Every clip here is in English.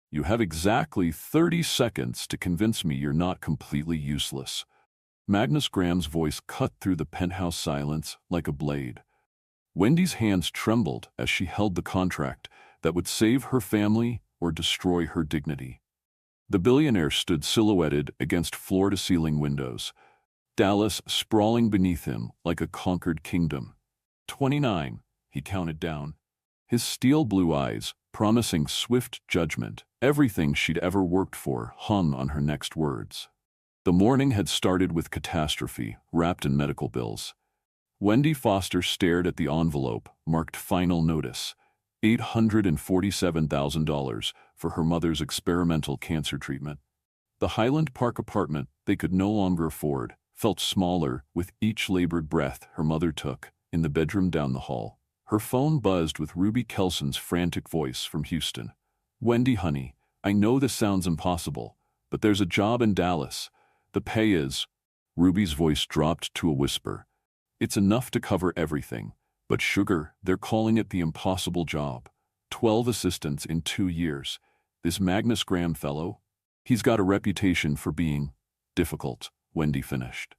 You have exactly 30 seconds to convince me you're not completely useless. Magnus Graham's voice cut through the penthouse silence like a blade. Wendy's hands trembled as she held the contract that would save her family or destroy her dignity. The billionaire stood silhouetted against floor-to-ceiling windows, Dallas sprawling beneath him like a conquered kingdom. 29, he counted down, his steel-blue eyes promising swift judgment. Everything she'd ever worked for hung on her next words. The morning had started with catastrophe, wrapped in medical bills. Wendy Foster stared at the envelope, marked final notice, $847,000 for her mother's experimental cancer treatment. The Highland Park apartment they could no longer afford felt smaller with each labored breath her mother took in the bedroom down the hall. Her phone buzzed with Ruby Kelson's frantic voice from Houston. "Wendy, honey, I know this sounds impossible, but there's a job in Dallas. The pay is—" Ruby's voice dropped to a whisper. "It's enough to cover everything. But sugar, they're calling it the impossible job. 12 assistants in 2 years. This Magnus Graham fellow, he's got a reputation for being difficult," Wendy finished,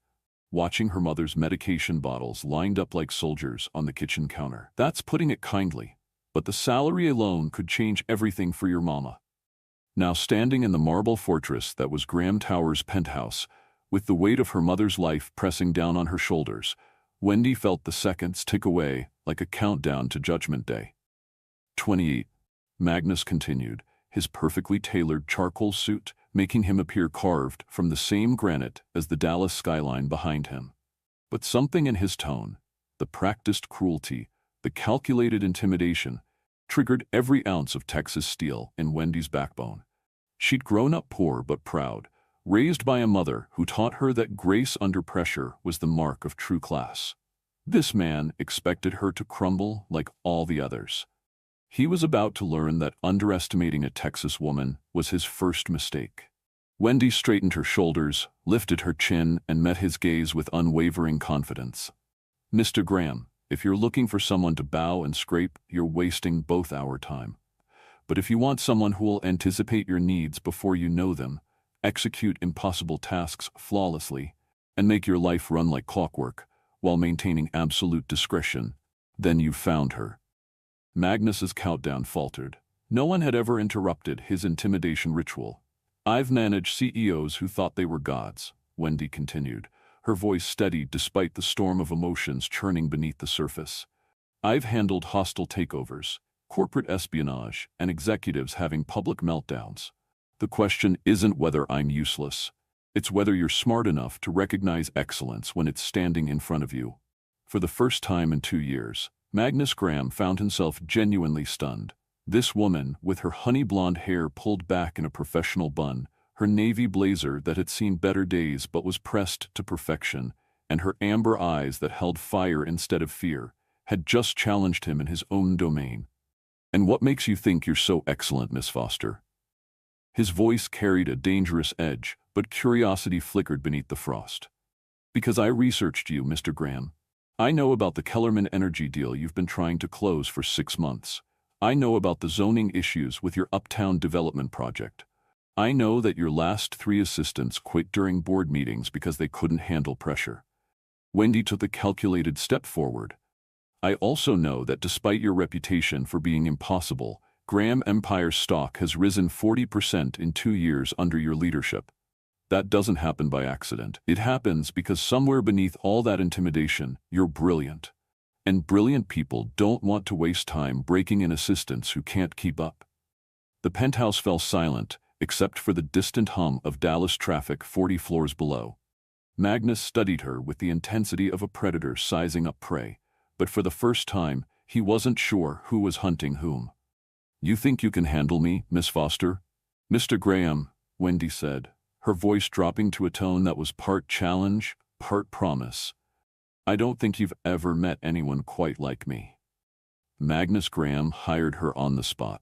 watching her mother's medication bottles lined up like soldiers on the kitchen counter. "That's putting it kindly, but the salary alone could change everything for your mama." Now standing in the marble fortress that was Graham Tower's penthouse, with the weight of her mother's life pressing down on her shoulders, Wendy felt the seconds tick away like a countdown to Judgment Day. 28. Magnus continued, his perfectly tailored charcoal suit making him appear carved from the same granite as the Dallas skyline behind him. But something in his tone, the practiced cruelty, the calculated intimidation, triggered every ounce of Texas steel in Wendy's backbone. She'd grown up poor but proud, raised by a mother who taught her that grace under pressure was the mark of true class. This man expected her to crumble like all the others. He was about to learn that underestimating a Texas woman was his first mistake. Wendy straightened her shoulders, lifted her chin, and met his gaze with unwavering confidence. "Mr. Graham, if you're looking for someone to bow and scrape, you're wasting both our time. But if you want someone who will anticipate your needs before you know them, execute impossible tasks flawlessly, and make your life run like clockwork while maintaining absolute discretion, then you've found her." Magnus's countdown faltered. No one had ever interrupted his intimidation ritual. "I've managed CEOs who thought they were gods," Wendy continued, her voice steady despite the storm of emotions churning beneath the surface. "I've handled hostile takeovers, corporate espionage, and executives having public meltdowns. The question isn't whether I'm useless. It's whether you're smart enough to recognize excellence when it's standing in front of you." For the first time in 2 years, Magnus Graham found himself genuinely stunned. This woman, with her honey-blonde hair pulled back in a professional bun, her navy blazer that had seen better days but was pressed to perfection, and her amber eyes that held fire instead of fear, had just challenged him in his own domain. "And what makes you think you're so excellent, Miss Foster?" His voice carried a dangerous edge, but curiosity flickered beneath the frost. "Because I researched you, Mr. Graham. I know about the Kellerman Energy deal you've been trying to close for 6 months. I know about the zoning issues with your Uptown development project. I know that your last 3 assistants quit during board meetings because they couldn't handle pressure." Wendy took a calculated step forward. "I also know that despite your reputation for being impossible, Graham Empire's stock has risen 40% in 2 years under your leadership. That doesn't happen by accident. It happens because somewhere beneath all that intimidation, you're brilliant. And brilliant people don't want to waste time breaking in assistants who can't keep up." The penthouse fell silent, except for the distant hum of Dallas traffic 40 floors below. Magnus studied her with the intensity of a predator sizing up prey, but for the first time, he wasn't sure who was hunting whom. "You think you can handle me, Miss Foster?" "Mr. Graham," Wendy said, her voice dropping to a tone that was part challenge, part promise. "I don't think you've ever met anyone quite like me." Magnus Graham hired her on the spot.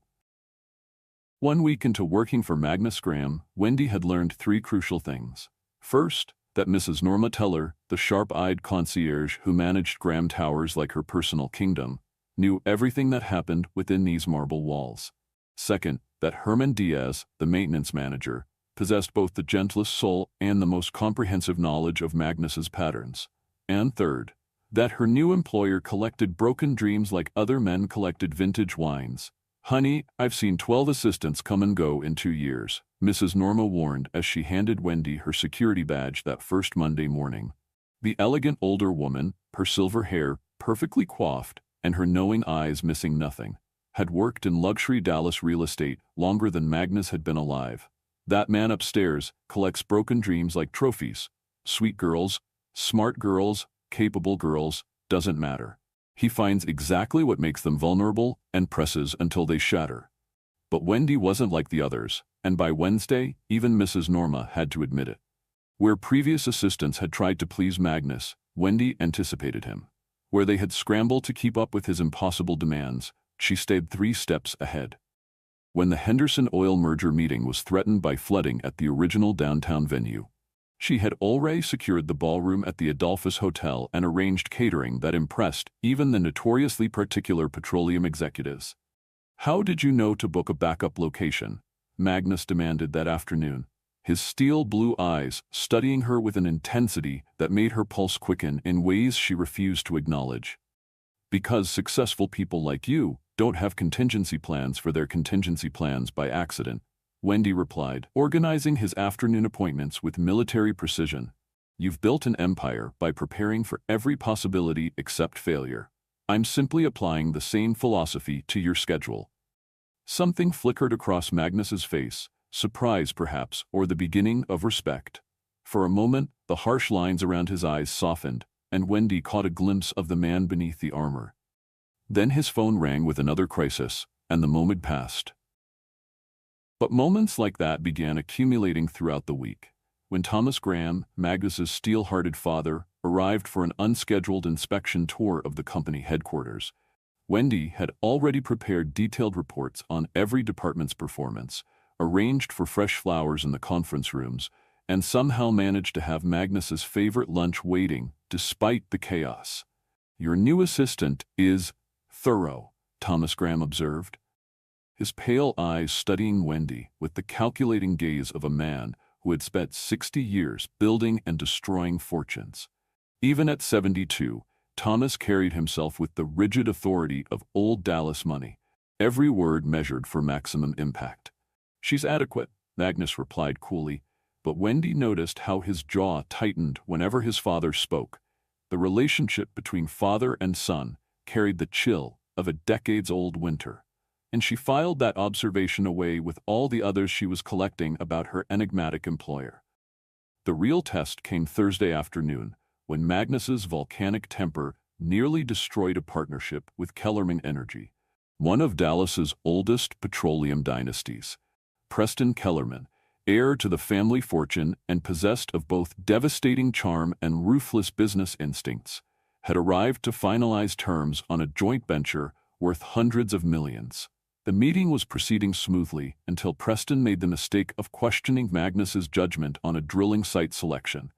1 week into working for Magnus Graham, Wendy had learned 3 crucial things. First, that Mrs. Norma Teller, the sharp-eyed concierge who managed Graham Towers like her personal kingdom, knew everything that happened within these marble walls. Second, that Herman Diaz, the maintenance manager, possessed both the gentlest soul and the most comprehensive knowledge of Magnus's patterns. And third, that her new employer collected broken dreams like other men collected vintage wines. "Honey, I've seen 12 assistants come and go in 2 years," Mrs. Norma warned as she handed Wendy her security badge that first Monday morning. The elegant older woman, her silver hair perfectly coiffed and her knowing eyes missing nothing, had worked in luxury Dallas real estate longer than Magnus had been alive. "That man upstairs collects broken dreams like trophies. Sweet girls, smart girls, capable girls, doesn't matter. He finds exactly what makes them vulnerable and presses until they shatter." But Wendy wasn't like the others, and by Wednesday, even Mrs. Norma had to admit it. Where previous assistants had tried to please Magnus, Wendy anticipated him. Where they had scrambled to keep up with his impossible demands, she stayed 3 steps ahead. When the Henderson Oil merger meeting was threatened by flooding at the original downtown venue, she had already secured the ballroom at the Adolphus Hotel and arranged catering that impressed even the notoriously particular petroleum executives. "How did you know to book a backup location?" Magnus demanded that afternoon, his steel blue eyes studying her with an intensity that made her pulse quicken in ways she refused to acknowledge. "Because successful people like you don't have contingency plans for their contingency plans by accident," Wendy replied, organizing his afternoon appointments with military precision. "You've built an empire by preparing for every possibility except failure. I'm simply applying the same philosophy to your schedule." Something flickered across Magnus's face, surprise perhaps, or the beginning of respect. For a moment, the harsh lines around his eyes softened, and Wendy caught a glimpse of the man beneath the armor. Then his phone rang with another crisis, and the moment passed. But moments like that began accumulating throughout the week. When Thomas Graham, Magnus's steel-hearted father, arrived for an unscheduled inspection tour of the company headquarters, Wendy had already prepared detailed reports on every department's performance, arranged for fresh flowers in the conference rooms, and somehow managed to have Magnus's favorite lunch waiting despite the chaos. "Your new assistant is thorough," Thomas Graham observed, his pale eyes studying Wendy with the calculating gaze of a man who had spent 60 years building and destroying fortunes. Even at 72, Thomas carried himself with the rigid authority of old Dallas money, every word measured for maximum impact. "She's adequate," Magnus replied coolly, but Wendy noticed how his jaw tightened whenever his father spoke. The relationship between father and son carried the chill of a decades-old winter, and she filed that observation away with all the others she was collecting about her enigmatic employer. The real test came Thursday afternoon, when Magnus's volcanic temper nearly destroyed a partnership with Kellerman Energy, one of Dallas's oldest petroleum dynasties. Preston Kellerman, heir to the family fortune and possessed of both devastating charm and ruthless business instincts, had arrived to finalize terms on a joint venture worth hundreds of millions. The meeting was proceeding smoothly until Preston made the mistake of questioning Magnus's judgment on a drilling site selection.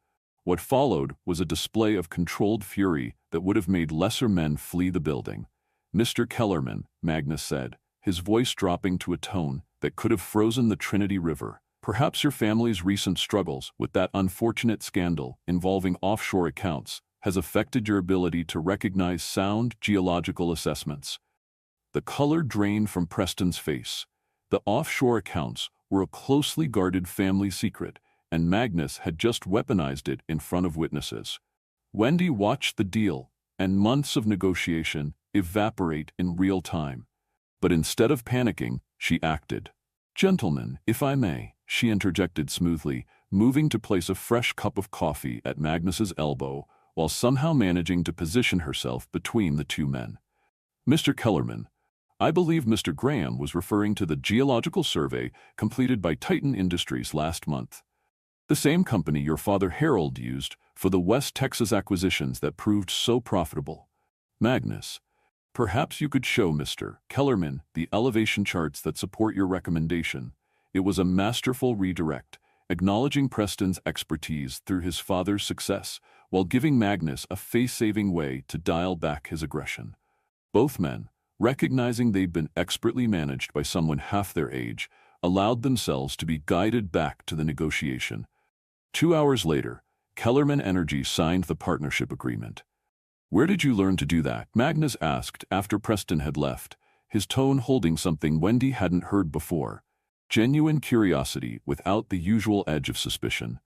What followed was a display of controlled fury that would have made lesser men flee the building. "Mr. Kellerman," Magnus said, his voice dropping to a tone that could have frozen the Trinity River, "perhaps your family's recent struggles with that unfortunate scandal involving offshore accounts has affected your ability to recognize sound geological assessments." The color drained from Preston's face. The offshore accounts were a closely guarded family secret, and Magnus had just weaponized it in front of witnesses. Wendy watched the deal and months of negotiation evaporate in real time. But instead of panicking, she acted. "Gentlemen, if I may," she interjected smoothly, moving to place a fresh cup of coffee at Magnus's elbow while somehow managing to position herself between the two men. "Mr. Kellerman, I believe Mr. Graham was referring to the geological survey completed by Titan Industries last month. The same company your father Harold used for the West Texas acquisitions that proved so profitable. Magnus, perhaps you could show Mr. Kellerman the elevation charts that support your recommendation." It was a masterful redirect, acknowledging Preston's expertise through his father's success, while giving Magnus a face-saving way to dial back his aggression. Both men, recognizing they'd been expertly managed by someone half their age, allowed themselves to be guided back to the negotiation. 2 hours later, Kellerman Energy signed the partnership agreement. "Where did you learn to do that?" Magnus asked after Preston had left, his tone holding something Wendy hadn't heard before. Genuine curiosity without the usual edge of suspicion.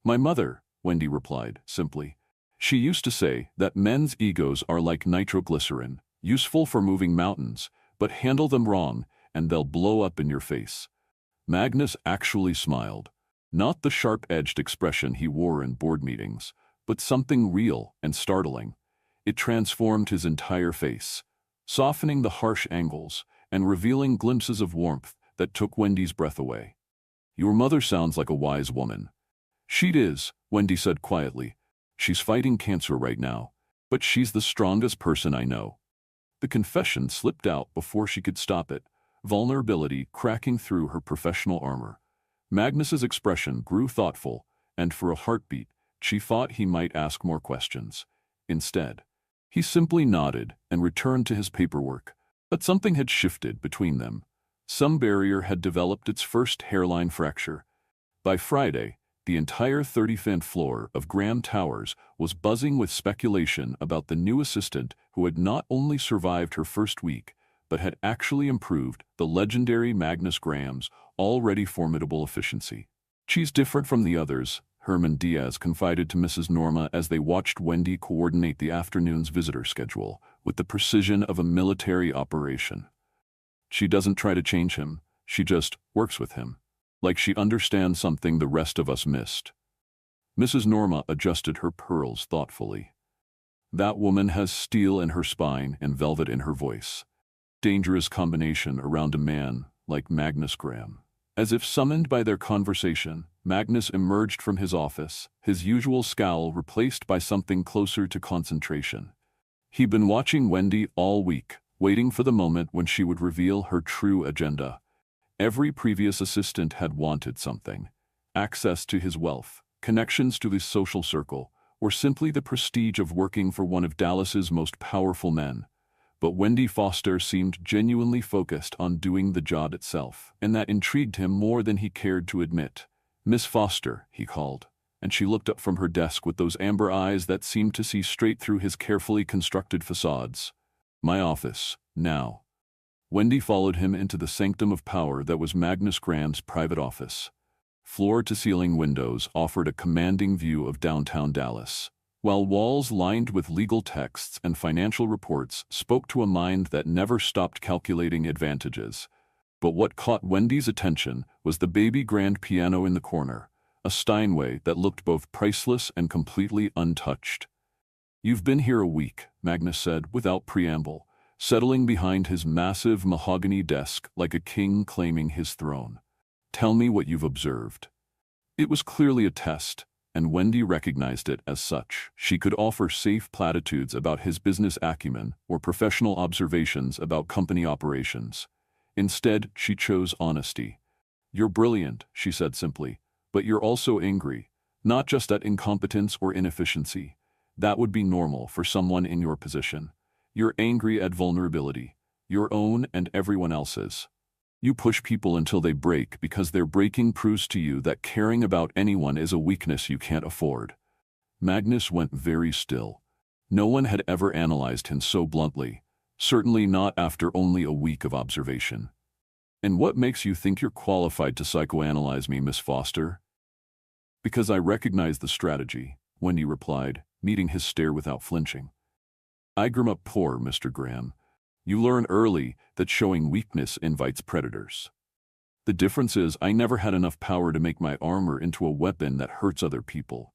"My mother," Wendy replied, simply. "She used to say that men's egos are like nitroglycerin, useful for moving mountains, but handle them wrong, and they'll blow up in your face." Magnus actually smiled. Not the sharp-edged expression he wore in board meetings, but something real and startling. It transformed his entire face, softening the harsh angles and revealing glimpses of warmth that took Wendy's breath away. "Your mother sounds like a wise woman." "She is," Wendy said quietly. "She's fighting cancer right now, but she's the strongest person I know." The confession slipped out before she could stop it, vulnerability cracking through her professional armor. Magnus's expression grew thoughtful, and for a heartbeat, she thought he might ask more questions. Instead, he simply nodded and returned to his paperwork. But something had shifted between them. Some barrier had developed its first hairline fracture. By Friday, the entire 35th floor of Graham Towers was buzzing with speculation about the new assistant who had not only survived her first week, but had actually improved the legendary Magnus Graham's already formidable efficiency. "She's different from the others," Herman Diaz confided to Mrs. Norma as they watched Wendy coordinate the afternoon's visitor schedule with the precision of a military operation. "She doesn't try to change him, she just works with him. Like she understands something the rest of us missed." Mrs. Norma adjusted her pearls thoughtfully. "That woman has steel in her spine and velvet in her voice. Dangerous combination around a man like Magnus Graham." As if summoned by their conversation, Magnus emerged from his office, his usual scowl replaced by something closer to concentration. He'd been watching Wendy all week, waiting for the moment when she would reveal her true agenda. Every previous assistant had wanted something: access to his wealth, connections to his social circle, or simply the prestige of working for one of Dallas's most powerful men. But Wendy Foster seemed genuinely focused on doing the job itself, and that intrigued him more than he cared to admit. "Miss Foster," he called, and she looked up from her desk with those amber eyes that seemed to see straight through his carefully constructed facades. "My office, now." Wendy followed him into the sanctum of power that was Magnus Graham's private office. Floor-to-ceiling windows offered a commanding view of downtown Dallas, while walls lined with legal texts and financial reports spoke to a mind that never stopped calculating advantages. But what caught Wendy's attention was the baby grand piano in the corner, a Steinway that looked both priceless and completely untouched. "You've been here a week," Magnus said without preamble, settling behind his massive mahogany desk like a king claiming his throne. "Tell me what you've observed." It was clearly a test, and Wendy recognized it as such. She could offer safe platitudes about his business acumen or professional observations about company operations. Instead, she chose honesty. "You're brilliant," she said simply, "but you're also angry, not just at incompetence or inefficiency. That would be normal for someone in your position. You're angry at vulnerability, your own and everyone else's. You push people until they break because their breaking proves to you that caring about anyone is a weakness you can't afford." Magnus went very still. No one had ever analyzed him so bluntly, certainly not after only a week of observation. "And what makes you think you're qualified to psychoanalyze me, Miss Foster?" "Because I recognize the strategy," Wendy replied, meeting his stare without flinching. "I grew up poor, Mr. Graham. You learn early that showing weakness invites predators. The difference is I never had enough power to make my armor into a weapon that hurts other people."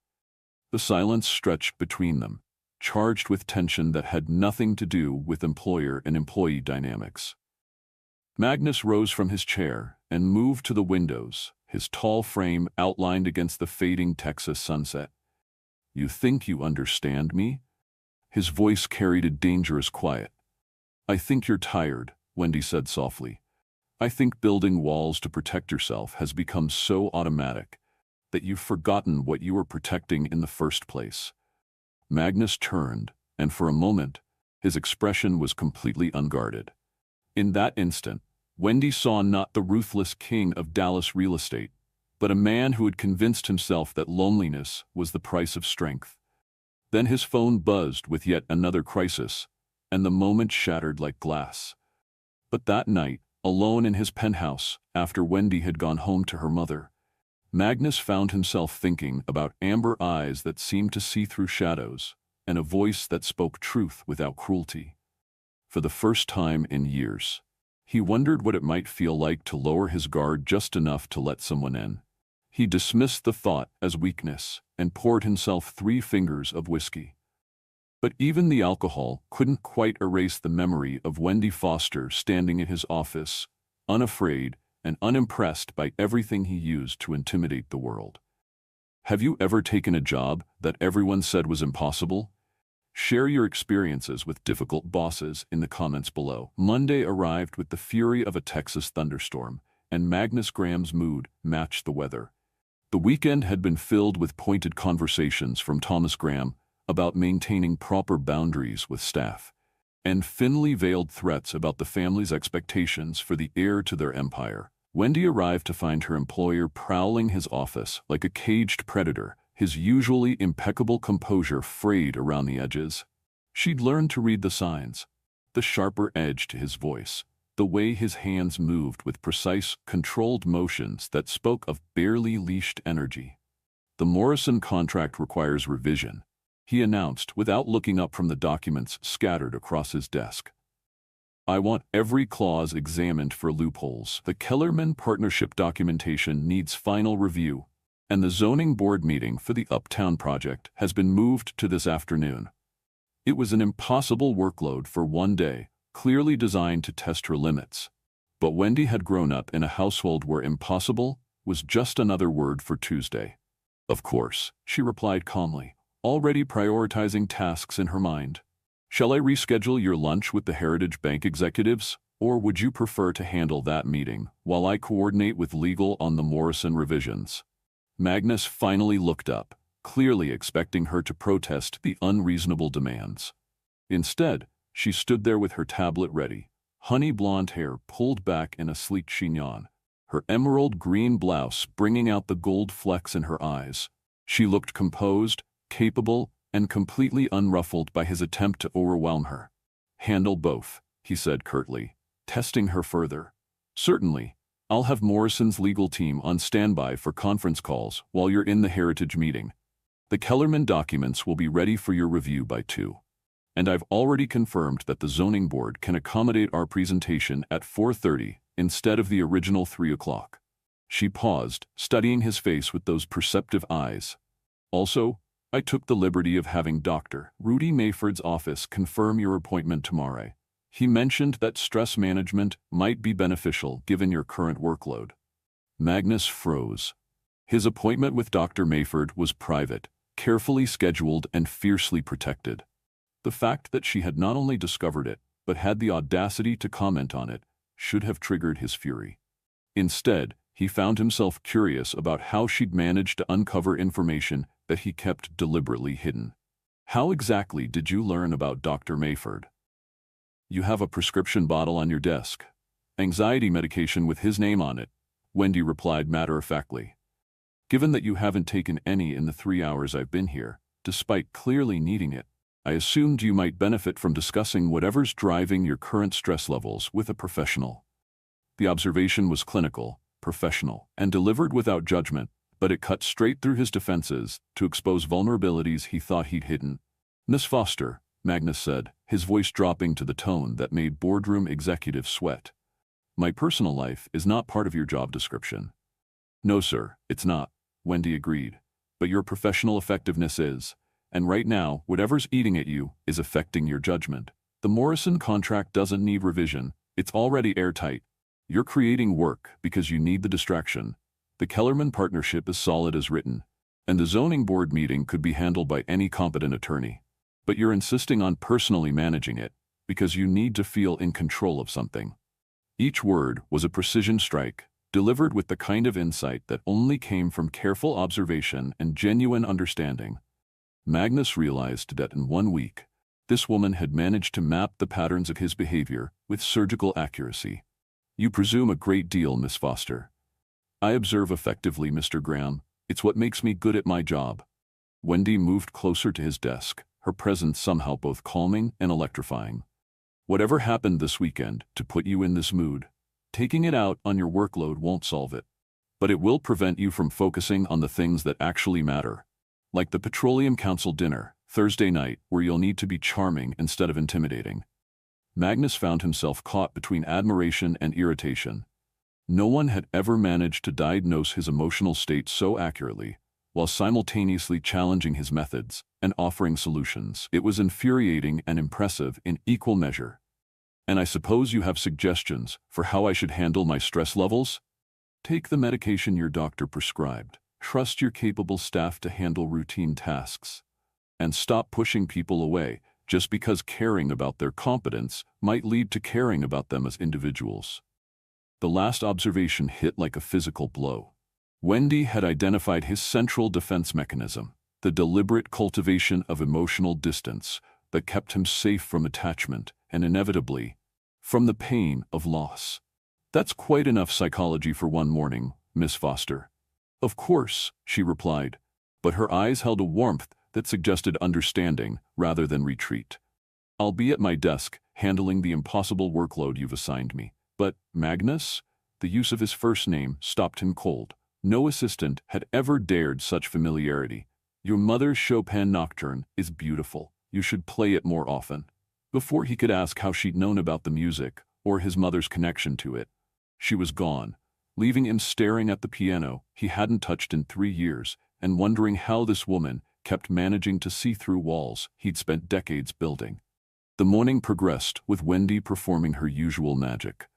The silence stretched between them, charged with tension that had nothing to do with employer and employee dynamics. Magnus rose from his chair and moved to the windows, his tall frame outlined against the fading Texas sunset. "You think you understand me?" His voice carried a dangerous quiet. "I think you're tired," Wendy said softly. "I think building walls to protect yourself has become so automatic that you've forgotten what you were protecting in the first place." Magnus turned, and for a moment, His expression was completely unguarded. In that instant, Wendy saw not the ruthless king of Dallas real estate, but a man who had convinced himself that loneliness was the price of strength. Then his phone buzzed with yet another crisis, and the moment shattered like glass. But that night, alone in his penthouse, after Wendy had gone home to her mother, Magnus found himself thinking about amber eyes that seemed to see through shadows, and a voice that spoke truth without cruelty. For the first time in years, he wondered what it might feel like to lower his guard just enough to let someone in. He dismissed the thought as weakness and poured himself 3 fingers of whiskey. But even the alcohol couldn't quite erase the memory of Wendy Foster standing in his office, unafraid and unimpressed by everything he used to intimidate the world. Have you ever taken a job that everyone said was impossible? Share your experiences with difficult bosses in the comments below. Monday arrived with the fury of a Texas thunderstorm, and Magnus Graham's mood matched the weather. The weekend had been filled with pointed conversations from Thomas Graham about maintaining proper boundaries with staff, and thinly veiled threats about the family's expectations for the heir to their empire. Wendy arrived to find her employer prowling his office like a caged predator, his usually impeccable composure frayed around the edges. She'd learned to read the signs, the sharper edge to his voice, the way his hands moved with precise, controlled motions that spoke of barely leashed energy. The Morrison contract requires revision, he announced without looking up from the documents scattered across his desk. I want every clause examined for loopholes. The Kellerman partnership documentation needs final review, and the zoning board meeting for the Uptown project has been moved to this afternoon. It was an impossible workload for one day, clearly designed to test her limits. But Wendy had grown up in a household where impossible was just another word for Tuesday. Of course, she replied calmly, already prioritizing tasks in her mind. Shall I reschedule your lunch with the Heritage Bank executives, or would you prefer to handle that meeting while I coordinate with legal on the Morrison revisions? Magnus finally looked up, clearly expecting her to protest the unreasonable demands. Instead, she stood there with her tablet ready, honey blonde hair pulled back in a sleek chignon, her emerald green blouse bringing out the gold flecks in her eyes. She looked composed, capable, and completely unruffled by his attempt to overwhelm her. Handle both, he said curtly, testing her further. Certainly, I'll have Morrison's legal team on standby for conference calls while you're in the Heritage meeting. The Kellerman documents will be ready for your review by 2. And I've already confirmed that the zoning board can accommodate our presentation at 4:30 instead of the original 3 o'clock. She paused, studying his face with those perceptive eyes. Also, I took the liberty of having Dr. Rudy Mayford's office confirm your appointment tomorrow. He mentioned that stress management might be beneficial given your current workload. Magnus froze. His appointment with Dr. Mayford was private, carefully scheduled and fiercely protected. The fact that she had not only discovered it, but had the audacity to comment on it, should have triggered his fury. Instead, he found himself curious about how she'd managed to uncover information that he kept deliberately hidden. How exactly did you learn about Dr. Mayford? You have a prescription bottle on your desk. Anxiety medication with his name on it, Wendy replied matter-of-factly. Given that you haven't taken any in the 3 hours I've been here, despite clearly needing it, I assumed you might benefit from discussing whatever's driving your current stress levels with a professional. The observation was clinical, professional, and delivered without judgment, but it cut straight through his defenses to expose vulnerabilities he thought he'd hidden. Miss Foster, Magnus said, his voice dropping to the tone that made boardroom executives sweat. My personal life is not part of your job description. No, sir, it's not, Wendy agreed. But your professional effectiveness is. And right now, whatever's eating at you is affecting your judgment. The Morrison contract doesn't need revision. It's already airtight. You're creating work because you need the distraction. The Kellerman partnership is solid as written, and the zoning board meeting could be handled by any competent attorney. But you're insisting on personally managing it because you need to feel in control of something. Each word was a precision strike, delivered with the kind of insight that only came from careful observation and genuine understanding. Magnus realized that in 1 week, This woman had managed to map the patterns of his behavior with surgical accuracy. "You presume a great deal, Miss Foster." "I observe effectively, Mr. Graham. It's what makes me good at my job." Wendy moved closer to his desk, her presence somehow both calming and electrifying. "Whatever happened this weekend to put you in this mood, taking it out on your workload won't solve it. But it will prevent you from focusing on the things that actually matter. Like the Petroleum Council dinner, Thursday night, where you'll need to be charming instead of intimidating." Magnus found himself caught between admiration and irritation. No one had ever managed to diagnose his emotional state so accurately, while simultaneously challenging his methods and offering solutions. It was infuriating and impressive in equal measure. "And I suppose you have suggestions for how I should handle my stress levels?" "Take the medication your doctor prescribed. Trust your capable staff to handle routine tasks. And stop pushing people away just because caring about their competence might lead to caring about them as individuals." The last observation hit like a physical blow. Wendy had identified his central defense mechanism, the deliberate cultivation of emotional distance that kept him safe from attachment and inevitably from the pain of loss. "That's quite enough psychology for one morning, Miss Foster." "Of course," she replied, but her eyes held a warmth that suggested understanding rather than retreat. "I'll be at my desk, handling the impossible workload you've assigned me." "But, Magnus?" The use of his first name stopped him cold. No assistant had ever dared such familiarity. "Your mother's Chopin Nocturne is beautiful. You should play it more often." Before he could ask how she'd known about the music or his mother's connection to it, she was gone, leaving him staring at the piano he hadn't touched in 3 years and wondering how this woman kept managing to see through walls he'd spent decades building. The morning progressed with Wendy performing her usual magic,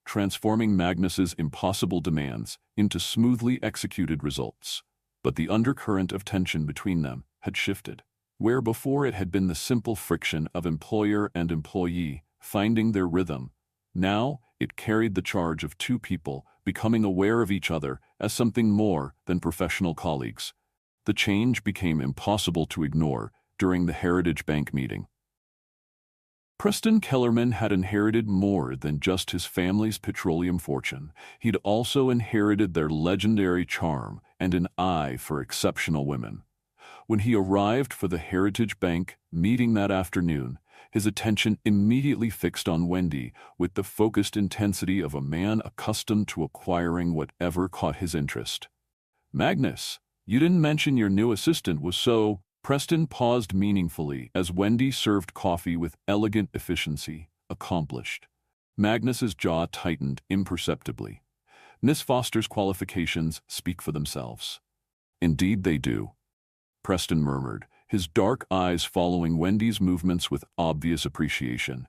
transforming Magnus's impossible demands into smoothly executed results. But the undercurrent of tension between them had shifted. Where before it had been the simple friction of employer and employee finding their rhythm, now it carried the charge of two people becoming aware of each other as something more than professional colleagues. The change became impossible to ignore during the Heritage Bank meeting. Preston Kellerman had inherited more than just his family's petroleum fortune. He'd also inherited their legendary charm and an eye for exceptional women. When he arrived for the Heritage Bank meeting that afternoon, his attention immediately fixed on Wendy with the focused intensity of a man accustomed to acquiring whatever caught his interest. "Magnus, you didn't mention your new assistant was so..." Preston paused meaningfully as Wendy served coffee with elegant efficiency, accomplished. Magnus's jaw tightened imperceptibly. "Miss Foster's qualifications speak for themselves." "Indeed they do," Preston murmured, his dark eyes following Wendy's movements with obvious appreciation.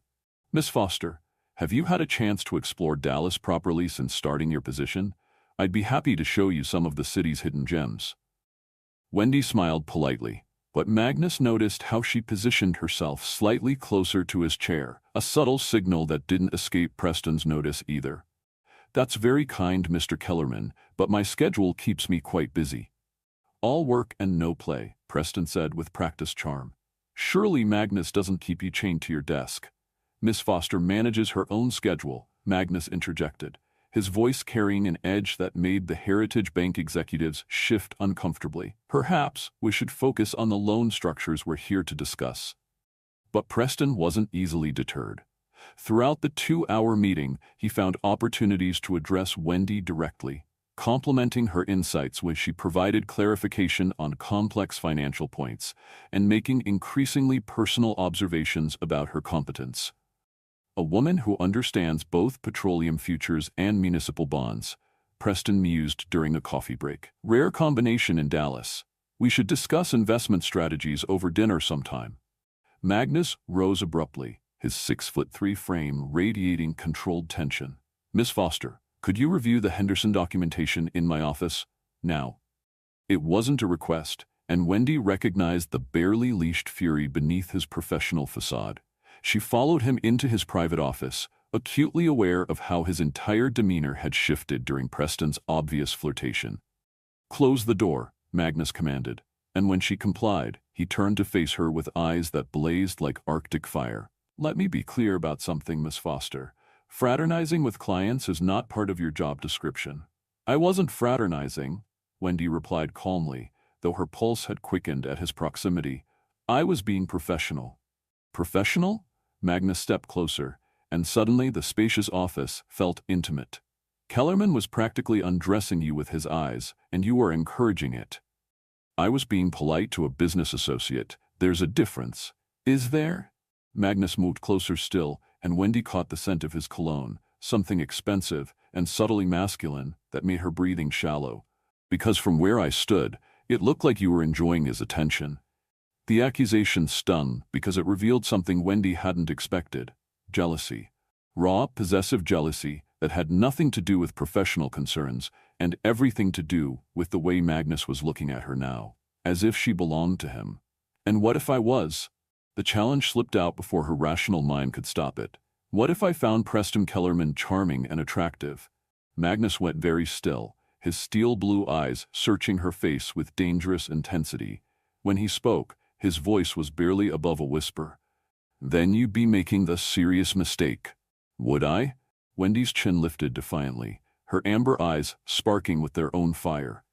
"Miss Foster, have you had a chance to explore Dallas properly since starting your position? I'd be happy to show you some of the city's hidden gems." Wendy smiled politely, but Magnus noticed how she positioned herself slightly closer to his chair, a subtle signal that didn't escape Preston's notice either. "That's very kind, Mr. Kellerman, but my schedule keeps me quite busy." "All work and no play," Preston said with practiced charm. "Surely Magnus doesn't keep you chained to your desk." "Miss Foster manages her own schedule," Magnus interjected, his voice carrying an edge that made the Heritage Bank executives shift uncomfortably. "Perhaps we should focus on the loan structures we're here to discuss." But Preston wasn't easily deterred. Throughout the 2-hour meeting, he found opportunities to address Wendy directly, complementing her insights when she provided clarification on complex financial points and making increasingly personal observations about her competence. "A woman who understands both petroleum futures and municipal bonds," Preston mused during a coffee break. "Rare combination in Dallas. We should discuss investment strategies over dinner sometime." Magnus rose abruptly, his 6'3" frame radiating controlled tension. "Miss Foster, could you review the Henderson documentation in my office now?" It wasn't a request, and Wendy recognized the barely leashed fury beneath his professional facade. She followed him into his private office, acutely aware of how his entire demeanor had shifted during Preston's obvious flirtation. "Close the door," Magnus commanded, and when she complied, He turned to face her with eyes that blazed like Arctic fire. "Let me be clear about something, Miss Foster. Fraternizing with clients is not part of your job description." "I wasn't fraternizing," Wendy replied calmly, though her pulse had quickened at his proximity. "I was being professional." "Professional?" Magnus stepped closer, and suddenly the spacious office felt intimate. "Kellerman was practically undressing you with his eyes, and you were encouraging it." "I was being polite to a business associate. There's a difference." "Is there?" Magnus moved closer still, and Wendy caught the scent of his cologne, something expensive and subtly masculine that made her breathing shallow. "Because from where I stood, it looked like you were enjoying his attention." The accusation stung because it revealed something Wendy hadn't expected: jealousy. Raw, possessive jealousy that had nothing to do with professional concerns and everything to do with the way Magnus was looking at her now, as if she belonged to him. "And what if I was?" The challenge slipped out before her rational mind could stop it. "What if I found Preston Kellerman charming and attractive?" Magnus went very still, his steel blue eyes searching her face with dangerous intensity. When he spoke, his voice was barely above a whisper. "Then you'd be making the serious mistake." "Would I?" Wendy's chin lifted defiantly, her amber eyes sparking with their own fire.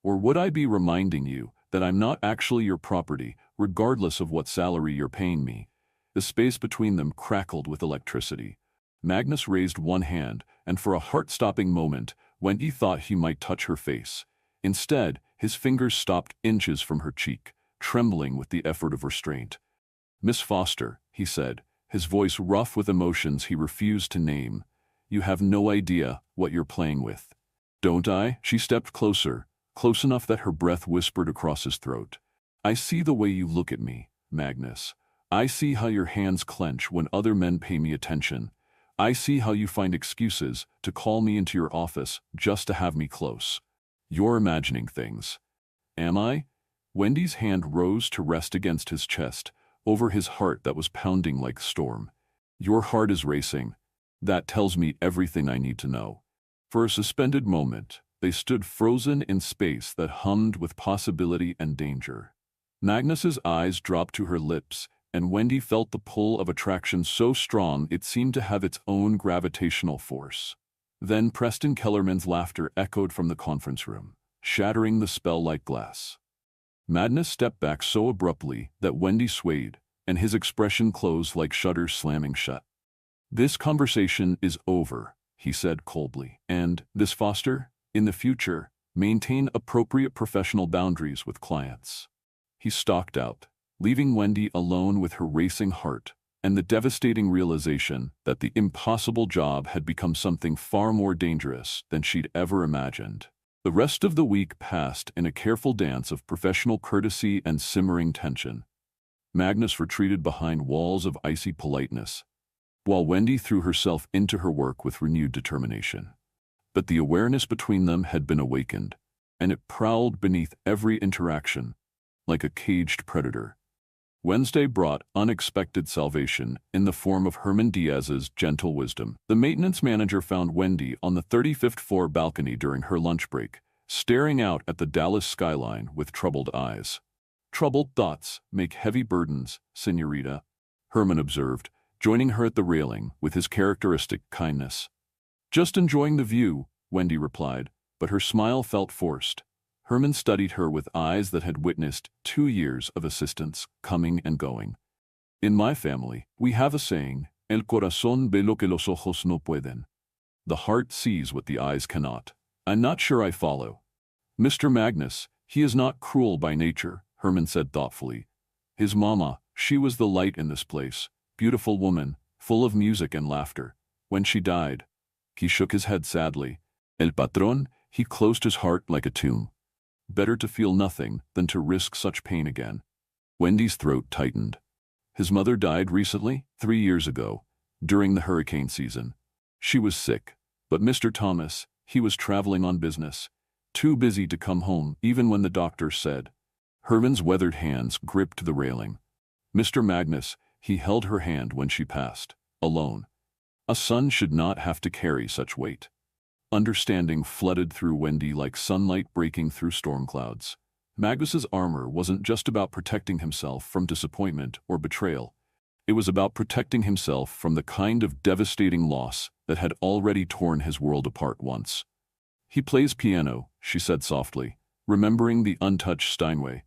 "Or would I be reminding you that I'm not actually your property, regardless of what salary you're paying me?" The space between them crackled with electricity. Magnus raised one hand, and for a heart-stopping moment, Wendy thought he might touch her face. Instead, his fingers stopped inches from her cheek, trembling with the effort of restraint. "Miss Foster," he said, his voice rough with emotions he refused to name, "you have no idea what you're playing with." "Don't I?" She stepped closer, close enough that her breath whispered across his throat. "I see the way you look at me, Magnus. I see how your hands clench when other men pay me attention. I see how you find excuses to call me into your office just to have me close. You're imagining things." "Am I?" Wendy's hand rose to rest against his chest, over his heart that was pounding like a storm. "Your heart is racing. That tells me everything I need to know." For a suspended moment, they stood frozen in space that hummed with possibility and danger. Magnus's eyes dropped to her lips, and Wendy felt the pull of attraction so strong it seemed to have its own gravitational force. Then Preston Kellerman's laughter echoed from the conference room, shattering the spell like glass. Magnus stepped back so abruptly that Wendy swayed, and his expression closed like shutters slamming shut. "This conversation is over," he said coldly. "And, Miss Foster, in the future, maintain appropriate professional boundaries with clients." He stalked out, leaving Wendy alone with her racing heart and the devastating realization that the impossible job had become something far more dangerous than she'd ever imagined. The rest of the week passed in a careful dance of professional courtesy and simmering tension. Magnus retreated behind walls of icy politeness, while Wendy threw herself into her work with renewed determination. But the awareness between them had been awakened, and it prowled beneath every interaction, like a caged predator. Wednesday brought unexpected salvation in the form of Herman Diaz's gentle wisdom. The maintenance manager found Wendy on the 35th floor balcony during her lunch break, staring out at the Dallas skyline with troubled eyes. "Troubled thoughts make heavy burdens, señorita," Herman observed, joining her at the railing with his characteristic kindness. "Just enjoying the view," Wendy replied, but her smile felt forced. Herman studied her with eyes that had witnessed 2 years of assistance coming and going. "In my family, we have a saying, el corazón ve lo que los ojos no pueden." The heart sees what the eyes cannot. "I'm not sure I follow." "Mr. Magnus, he is not cruel by nature," Herman said thoughtfully. "His mama, she was the light in this place, beautiful woman, full of music and laughter. When she died," he shook his head sadly, "el patrón, he closed his heart like a tomb. Better to feel nothing than to risk such pain again." Wendy's throat tightened. "His mother died recently, 3 years ago, during the hurricane season. She was sick, but Mr. Thomas, he was traveling on business, too busy to come home even when the doctor said." Herman's weathered hands gripped the railing. "Mr. Magnus, he held her hand when she passed, alone. A son should not have to carry such weight." Understanding flooded through Wendy like sunlight breaking through storm clouds. Magnus's armor wasn't just about protecting himself from disappointment or betrayal. It was about protecting himself from the kind of devastating loss that had already torn his world apart once. "He plays piano," she said softly, remembering the untouched Steinway.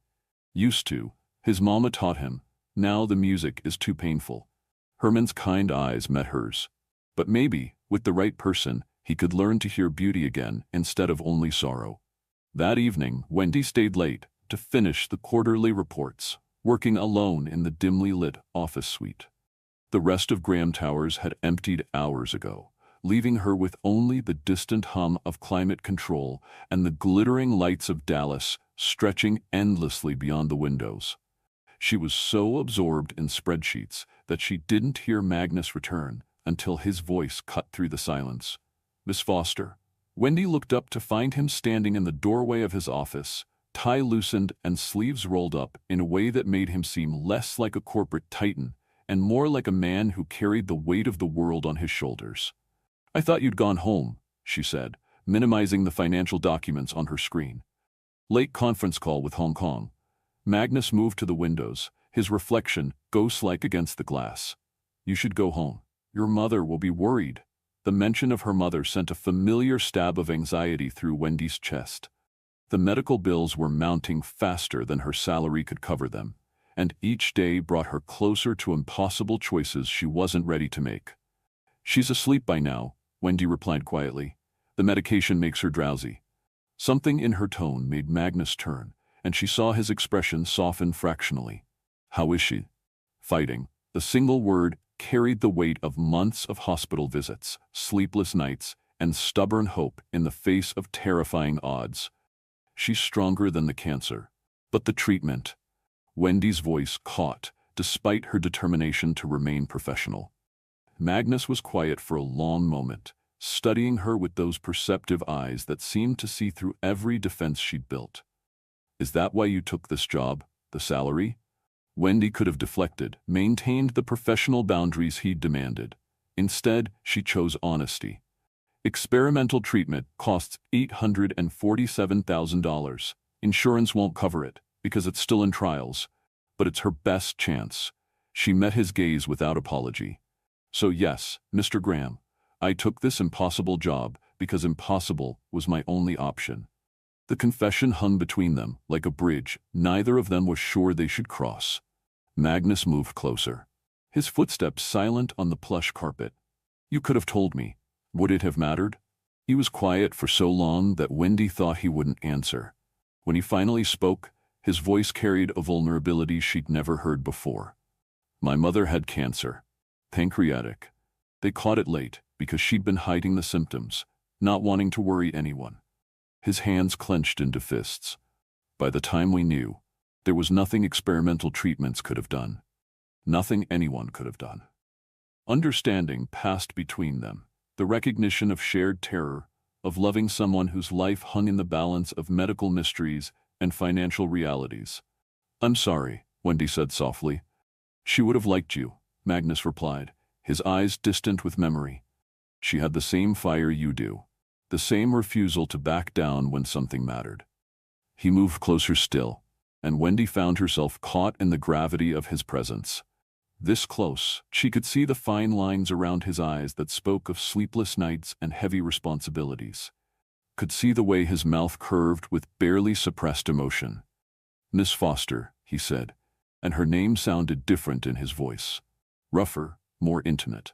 "Used to. His mama taught him. Now the music is too painful." Herman's kind eyes met hers. But maybe, with the right person, he could learn to hear beauty again instead of only sorrow. That evening, Wendy stayed late to finish the quarterly reports, working alone in the dimly lit office suite. The rest of Graham Towers had emptied hours ago, leaving her with only the distant hum of climate control and the glittering lights of Dallas stretching endlessly beyond the windows. She was so absorbed in spreadsheets that she didn't hear Magnus return until his voice cut through the silence. "Miss Foster." Wendy looked up to find him standing in the doorway of his office, tie loosened and sleeves rolled up in a way that made him seem less like a corporate titan and more like a man who carried the weight of the world on his shoulders. "I thought you'd gone home," she said, minimizing the financial documents on her screen. "Late conference call with Hong Kong." Magnus moved to the windows, his reflection ghost-like against the glass. "You should go home. Your mother will be worried." The mention of her mother sent a familiar stab of anxiety through Wendy's chest. The medical bills were mounting faster than her salary could cover them, and each day brought her closer to impossible choices she wasn't ready to make. "She's asleep by now," Wendy replied quietly. "The medication makes her drowsy." Something in her tone made Magnus turn, and she saw his expression soften fractionally. "How is she?" "Fighting." The single word carried the weight of months of hospital visits, sleepless nights, and stubborn hope in the face of terrifying odds. "She's stronger than the cancer." "But the treatment." Wendy's voice caught, despite her determination to remain professional. Magnus was quiet for a long moment, studying her with those perceptive eyes that seemed to see through every defense she'd built. "Is that why you took this job? The salary?" Wendy could have deflected, maintained the professional boundaries he'd demanded. Instead, she chose honesty. "Experimental treatment costs $847,000. Insurance won't cover it, because it's still in trials. But it's her best chance." She met his gaze without apology. "So yes, Mr. Graham, I took this impossible job because impossible was my only option." The confession hung between them, like a bridge neither of them was sure they should cross. Magnus moved closer, his footsteps silent on the plush carpet. "You could have told me. Would it have mattered?" He was quiet for so long that Wendy thought he wouldn't answer. When he finally spoke, his voice carried a vulnerability she'd never heard before. "My mother had cancer. Pancreatic. They caught it late because she'd been hiding the symptoms, not wanting to worry anyone." His hands clenched into fists. "By the time we knew, there was nothing experimental treatments could have done. Nothing anyone could have done." Understanding passed between them, the recognition of shared terror, of loving someone whose life hung in the balance of medical mysteries and financial realities. "I'm sorry," Wendy said softly. "She would have liked you," Magnus replied, his eyes distant with memory. "She had the same fire you do, the same refusal to back down when something mattered." He moved closer still, and Wendy found herself caught in the gravity of his presence. This close, she could see the fine lines around his eyes that spoke of sleepless nights and heavy responsibilities. Could see the way his mouth curved with barely suppressed emotion. "Miss Foster," he said, and her name sounded different in his voice. Rougher, more intimate.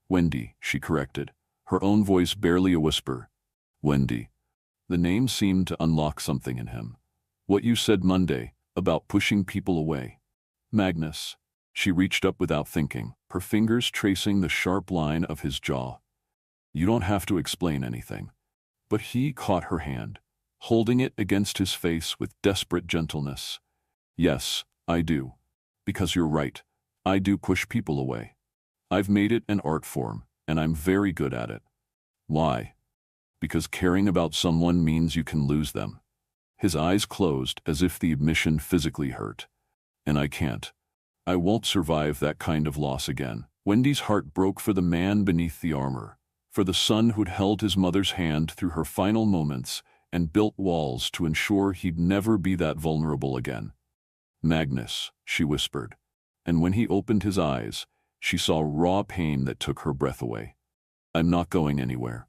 "Wendy," she corrected, her own voice barely a whisper. "Wendy." The name seemed to unlock something in him. "What you said Monday, about pushing people away." "Magnus." She reached up without thinking, her fingers tracing the sharp line of his jaw. "You don't have to explain anything." But he caught her hand, holding it against his face with desperate gentleness. "Yes, I do. Because you're right. I do push people away. I've made it an art form, and I'm very good at it." "Why?" "Because caring about someone means you can lose them." His eyes closed as if the admission physically hurt. "And I can't. I won't survive that kind of loss again." Wendy's heart broke for the man beneath the armor, for the son who'd held his mother's hand through her final moments and built walls to ensure he'd never be that vulnerable again. "Magnus," she whispered, and when he opened his eyes, she saw raw pain that took her breath away. "I'm not going anywhere."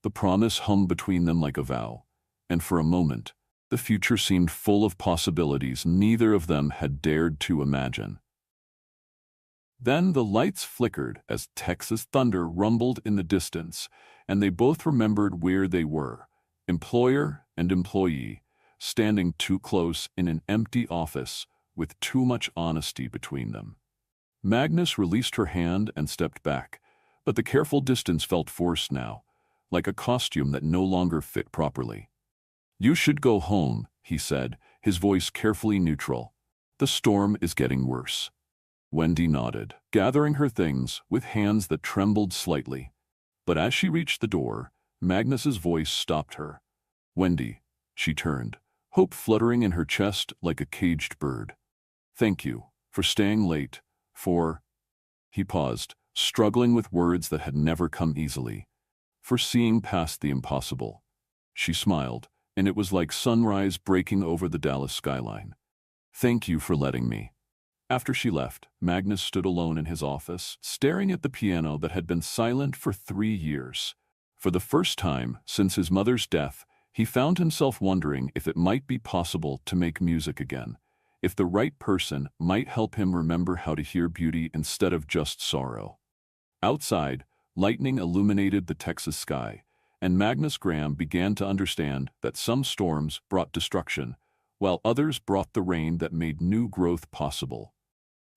The promise hummed between them like a vow, and for a moment, the future seemed full of possibilities neither of them had dared to imagine. Then the lights flickered as Texas thunder rumbled in the distance, and they both remembered where they were, employer and employee, standing too close in an empty office with too much honesty between them. Magnus released her hand and stepped back, but the careful distance felt forced now, like a costume that no longer fit properly. "You should go home," he said, his voice carefully neutral. "The storm is getting worse." Wendy nodded, gathering her things with hands that trembled slightly. But as she reached the door, Magnus's voice stopped her. "Wendy," she turned, hope fluttering in her chest like a caged bird. "Thank you for staying late, for—" He paused, struggling with words that had never come easily. "For seeing past the impossible." She smiled, and it was like sunrise breaking over the Dallas skyline. "Thank you for letting me." After she left, Magnus stood alone in his office, staring at the piano that had been silent for 3 years. For the first time since his mother's death, he found himself wondering if it might be possible to make music again, if the right person might help him remember how to hear beauty instead of just sorrow. Outside, lightning illuminated the Texas sky, and Magnus Graham began to understand that some storms brought destruction, while others brought the rain that made new growth possible.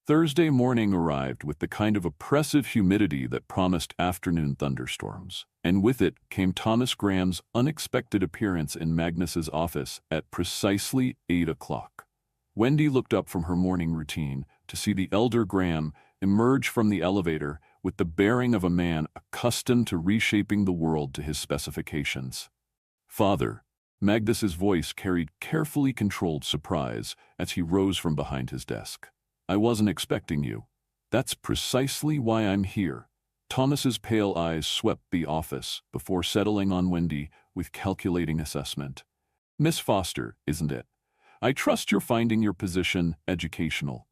Thursday morning arrived with the kind of oppressive humidity that promised afternoon thunderstorms, and with it came Thomas Graham's unexpected appearance in Magnus's office at precisely 8 o'clock. Wendy looked up from her morning routine to see the elder Graham emerge from the elevator with the bearing of a man accustomed to reshaping the world to his specifications. "Father," Magnus's voice carried carefully controlled surprise as he rose from behind his desk. "I wasn't expecting you." "That's precisely why I'm here." Thomas's pale eyes swept the office before settling on Wendy with calculating assessment. "Miss Foster, isn't it? I trust you're finding your position educational."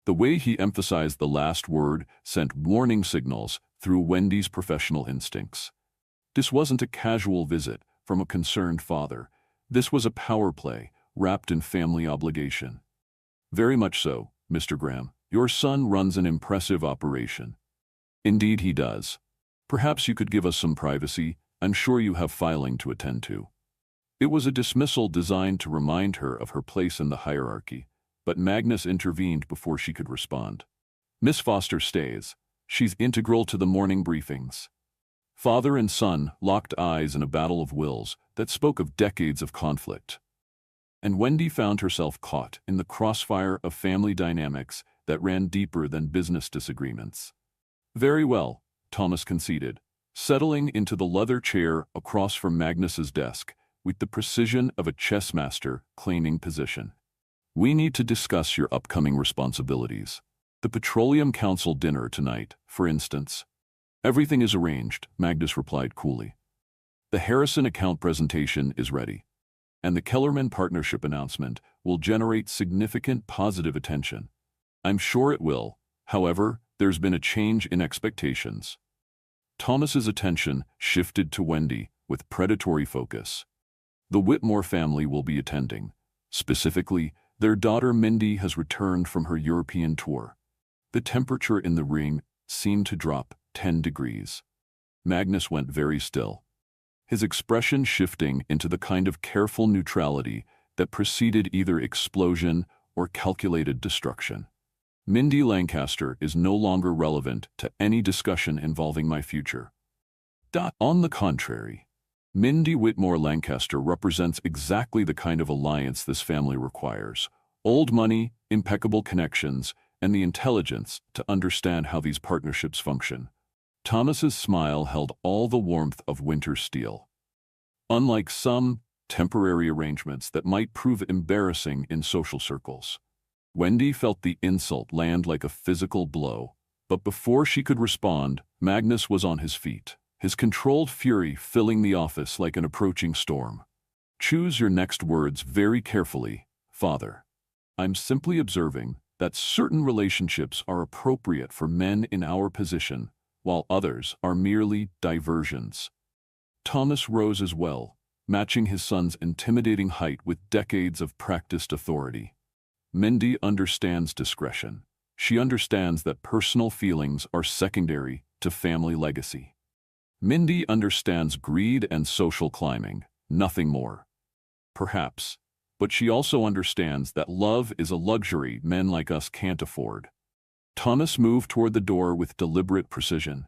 The way he emphasized the last word sent warning signals through Wendy's professional instincts. This wasn't a casual visit from a concerned father. This was a power play wrapped in family obligation. "Very much so, Mr. Graham. Your son runs an impressive operation." "Indeed he does. Perhaps you could give us some privacy. I'm sure you have filing to attend to." It was a dismissal designed to remind her of her place in the hierarchy, but Magnus intervened before she could respond. "Miss Foster stays. She's integral to the morning briefings." Father and son locked eyes in a battle of wills that spoke of decades of conflict. And Wendy found herself caught in the crossfire of family dynamics that ran deeper than business disagreements. "Very well," Thomas conceded, settling into the leather chair across from Magnus's desk with the precision of a chess master claiming position. "We need to discuss your upcoming responsibilities. The Petroleum Council dinner tonight, for instance." "Everything is arranged," Magnus replied coolly. "The Harrison account presentation is ready, and the Kellerman partnership announcement will generate significant positive attention." "I'm sure it will. However, there's been a change in expectations." Thomas's attention shifted to Wendy with predatory focus. "The Whitmore family will be attending. Specifically, their daughter Mindy has returned from her European tour." The temperature in the ring seemed to drop 10 degrees. Magnus went very still, his expression shifting into the kind of careful neutrality that preceded either explosion or calculated destruction. "Mindy Lancaster is no longer relevant to any discussion involving my future." On the contrary, Mindy Whitmore Lancaster represents exactly the kind of alliance this family requires: old money, impeccable connections, and the intelligence to understand how these partnerships function. Thomas's smile held all the warmth of winter steel. Unlike some temporary arrangements that might prove embarrassing in social circles, Wendy felt the insult land like a physical blow. But before she could respond, Magnus was on his feet, his controlled fury filling the office like an approaching storm. Choose your next words very carefully, Father. I'm simply observing that certain relationships are appropriate for men in our position, while others are merely diversions. Thomas rose as well, matching his son's intimidating height with decades of practiced authority. Mindy understands discretion. She understands that personal feelings are secondary to family legacy. Mindy understands greed and social climbing, nothing more. Perhaps, but she also understands that love is a luxury men like us can't afford. Thomas moved toward the door with deliberate precision.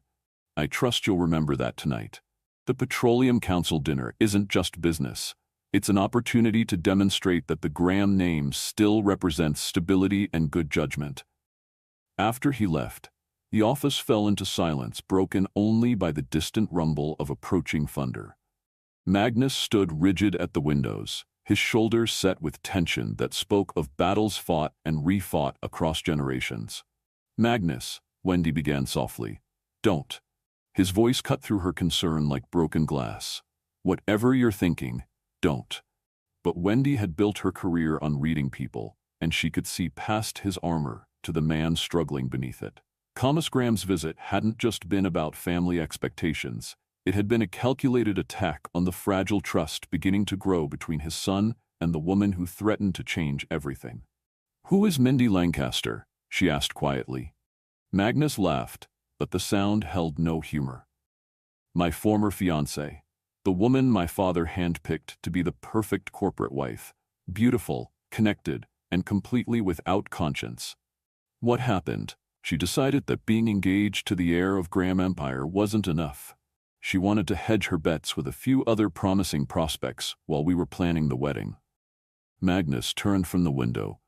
I trust you'll remember that tonight. The Petroleum Council dinner isn't just business. It's an opportunity to demonstrate that the Graham name still represents stability and good judgment. After he left, the office fell into silence, broken only by the distant rumble of approaching thunder. Magnus stood rigid at the windows, his shoulders set with tension that spoke of battles fought and refought across generations. Magnus, Wendy began softly. Don't. His voice cut through her concern like broken glass. Whatever you're thinking, don't. But Wendy had built her career on reading people, and she could see past his armor to the man struggling beneath it. Thomas Graham's visit hadn't just been about family expectations. It had been a calculated attack on the fragile trust beginning to grow between his son and the woman who threatened to change everything. Who is Mindy Lancaster? She asked quietly. Magnus laughed, but the sound held no humor. My former fiancée, the woman my father handpicked to be the perfect corporate wife, beautiful, connected, and completely without conscience. What happened? She decided that being engaged to the heir of Graham Empire wasn't enough. She wanted to hedge her bets with a few other promising prospects while we were planning the wedding. Magnus turned from the window,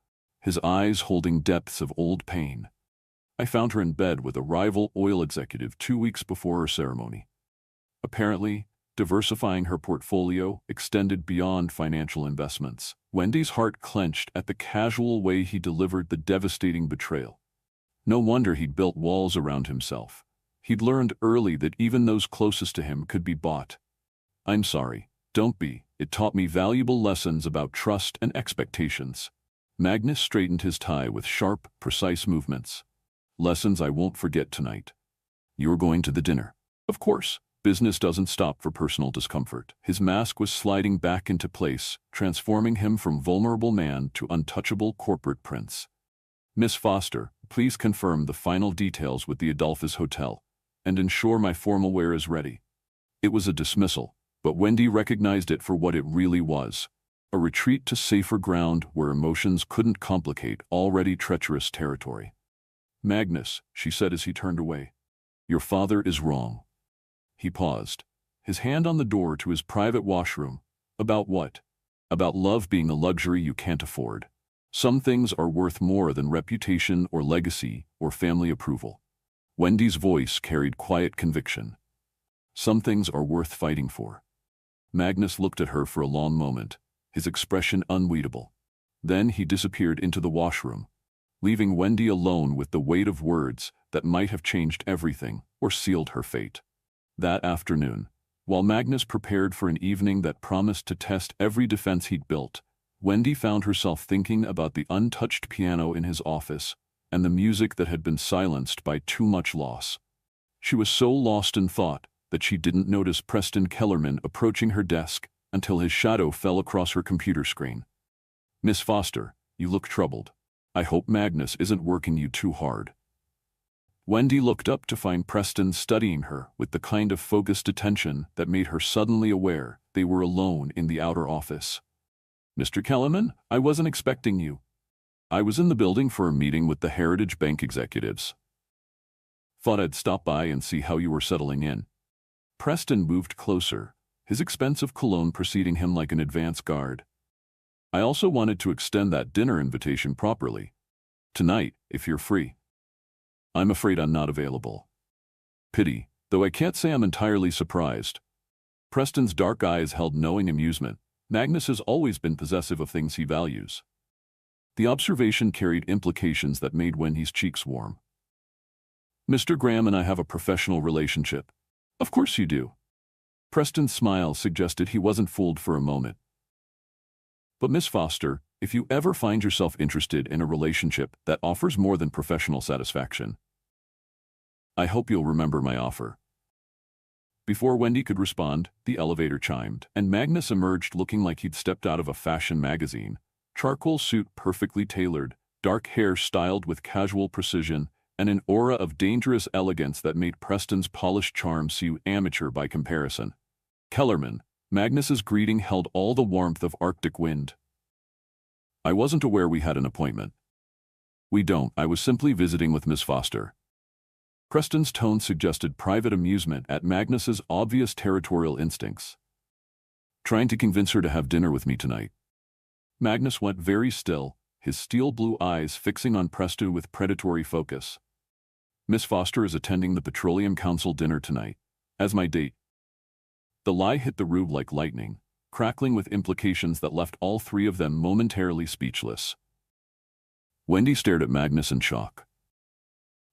his eyes holding depths of old pain. I found her in bed with a rival oil executive 2 weeks before her ceremony. Apparently, diversifying her portfolio extended beyond financial investments. Wendy's heart clenched at the casual way he delivered the devastating betrayal. No wonder he'd built walls around himself. He'd learned early that even those closest to him could be bought. I'm sorry, don't be. It taught me valuable lessons about trust and expectations. Magnus straightened his tie with sharp, precise movements. Lessons I won't forget tonight. You're going to the dinner. Of course, business doesn't stop for personal discomfort. His mask was sliding back into place, transforming him from vulnerable man to untouchable corporate prince. Miss Foster, please confirm the final details with the Adolphus Hotel, and ensure my formal wear is ready. It was a dismissal, but Wendy recognized it for what it really was. A retreat to safer ground where emotions couldn't complicate already treacherous territory. Magnus, she said as he turned away, your father is wrong. He paused, his hand on the door to his private washroom. About what? About love being a luxury you can't afford. Some things are worth more than reputation or legacy or family approval. Wendy's voice carried quiet conviction. Some things are worth fighting for. Magnus looked at her for a long moment, his expression unreadable. Then he disappeared into the washroom, leaving Wendy alone with the weight of words that might have changed everything or sealed her fate. That afternoon, while Magnus prepared for an evening that promised to test every defense he'd built, Wendy found herself thinking about the untouched piano in his office and the music that had been silenced by too much loss. She was so lost in thought that she didn't notice Preston Kellerman approaching her desk until his shadow fell across her computer screen. Miss Foster, you look troubled. I hope Magnus isn't working you too hard. Wendy looked up to find Preston studying her with the kind of focused attention that made her suddenly aware they were alone in the outer office. Mr. Kellerman, I wasn't expecting you. I was in the building for a meeting with the Heritage Bank executives. Thought I'd stop by and see how you were settling in. Preston moved closer, his expensive cologne preceding him like an advance guard. I also wanted to extend that dinner invitation properly. Tonight, if you're free. I'm afraid I'm not available. Pity, though I can't say I'm entirely surprised. Preston's dark eyes held knowing amusement. Magnus has always been possessive of things he values. The observation carried implications that made Wendy's cheeks warm. Mr. Graham and I have a professional relationship. Of course you do. Preston's smile suggested he wasn't fooled for a moment. But Miss Foster, if you ever find yourself interested in a relationship that offers more than professional satisfaction, I hope you'll remember my offer." Before Wendy could respond, the elevator chimed, and Magnus emerged looking like he'd stepped out of a fashion magazine. Charcoal suit perfectly tailored, dark hair styled with casual precision, and an aura of dangerous elegance that made Preston's polished charm seem amateur by comparison. "Kellerman," Magnus's greeting held all the warmth of Arctic wind. "I wasn't aware we had an appointment." "We don't. I was simply visiting with Miss Foster." Preston's tone suggested private amusement at Magnus's obvious territorial instincts. "Trying to convince her to have dinner with me tonight." Magnus went very still, his steel blue eyes fixing on Preston with predatory focus. "Miss Foster is attending the Petroleum Council dinner tonight, as my date." The lie hit the rube like lightning, crackling with implications that left all three of them momentarily speechless. Wendy stared at Magnus in shock,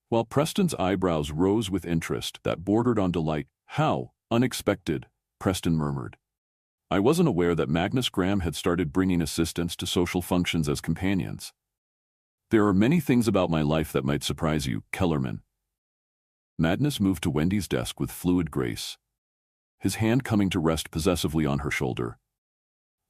while Preston's eyebrows rose with interest that bordered on delight. "How unexpected," Preston murmured. "I wasn't aware that Magnus Graham had started bringing assistants to social functions as companions." "There are many things about my life that might surprise you, Kellerman." Magnus moved to Wendy's desk with fluid grace, his hand coming to rest possessively on her shoulder.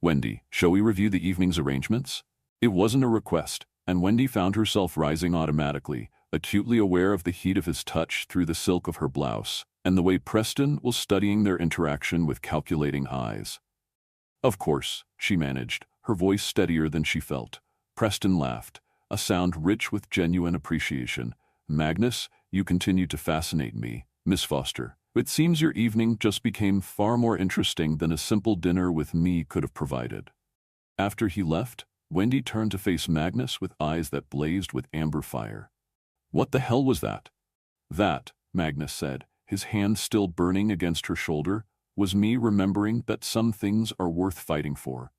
"Wendy, shall we review the evening's arrangements?" It wasn't a request, and Wendy found herself rising automatically, acutely aware of the heat of his touch through the silk of her blouse, and the way Preston was studying their interaction with calculating eyes. "Of course," she managed, her voice steadier than she felt. Preston laughed, a sound rich with genuine appreciation. "Magnus, you continue to fascinate me, Miss Foster. It seems your evening just became far more interesting than a simple dinner with me could have provided." After he left, Wendy turned to face Magnus with eyes that blazed with amber fire. "What the hell was that?" "That," Magnus said, his hand still burning against her shoulder, "was me remembering that some things are worth fighting for."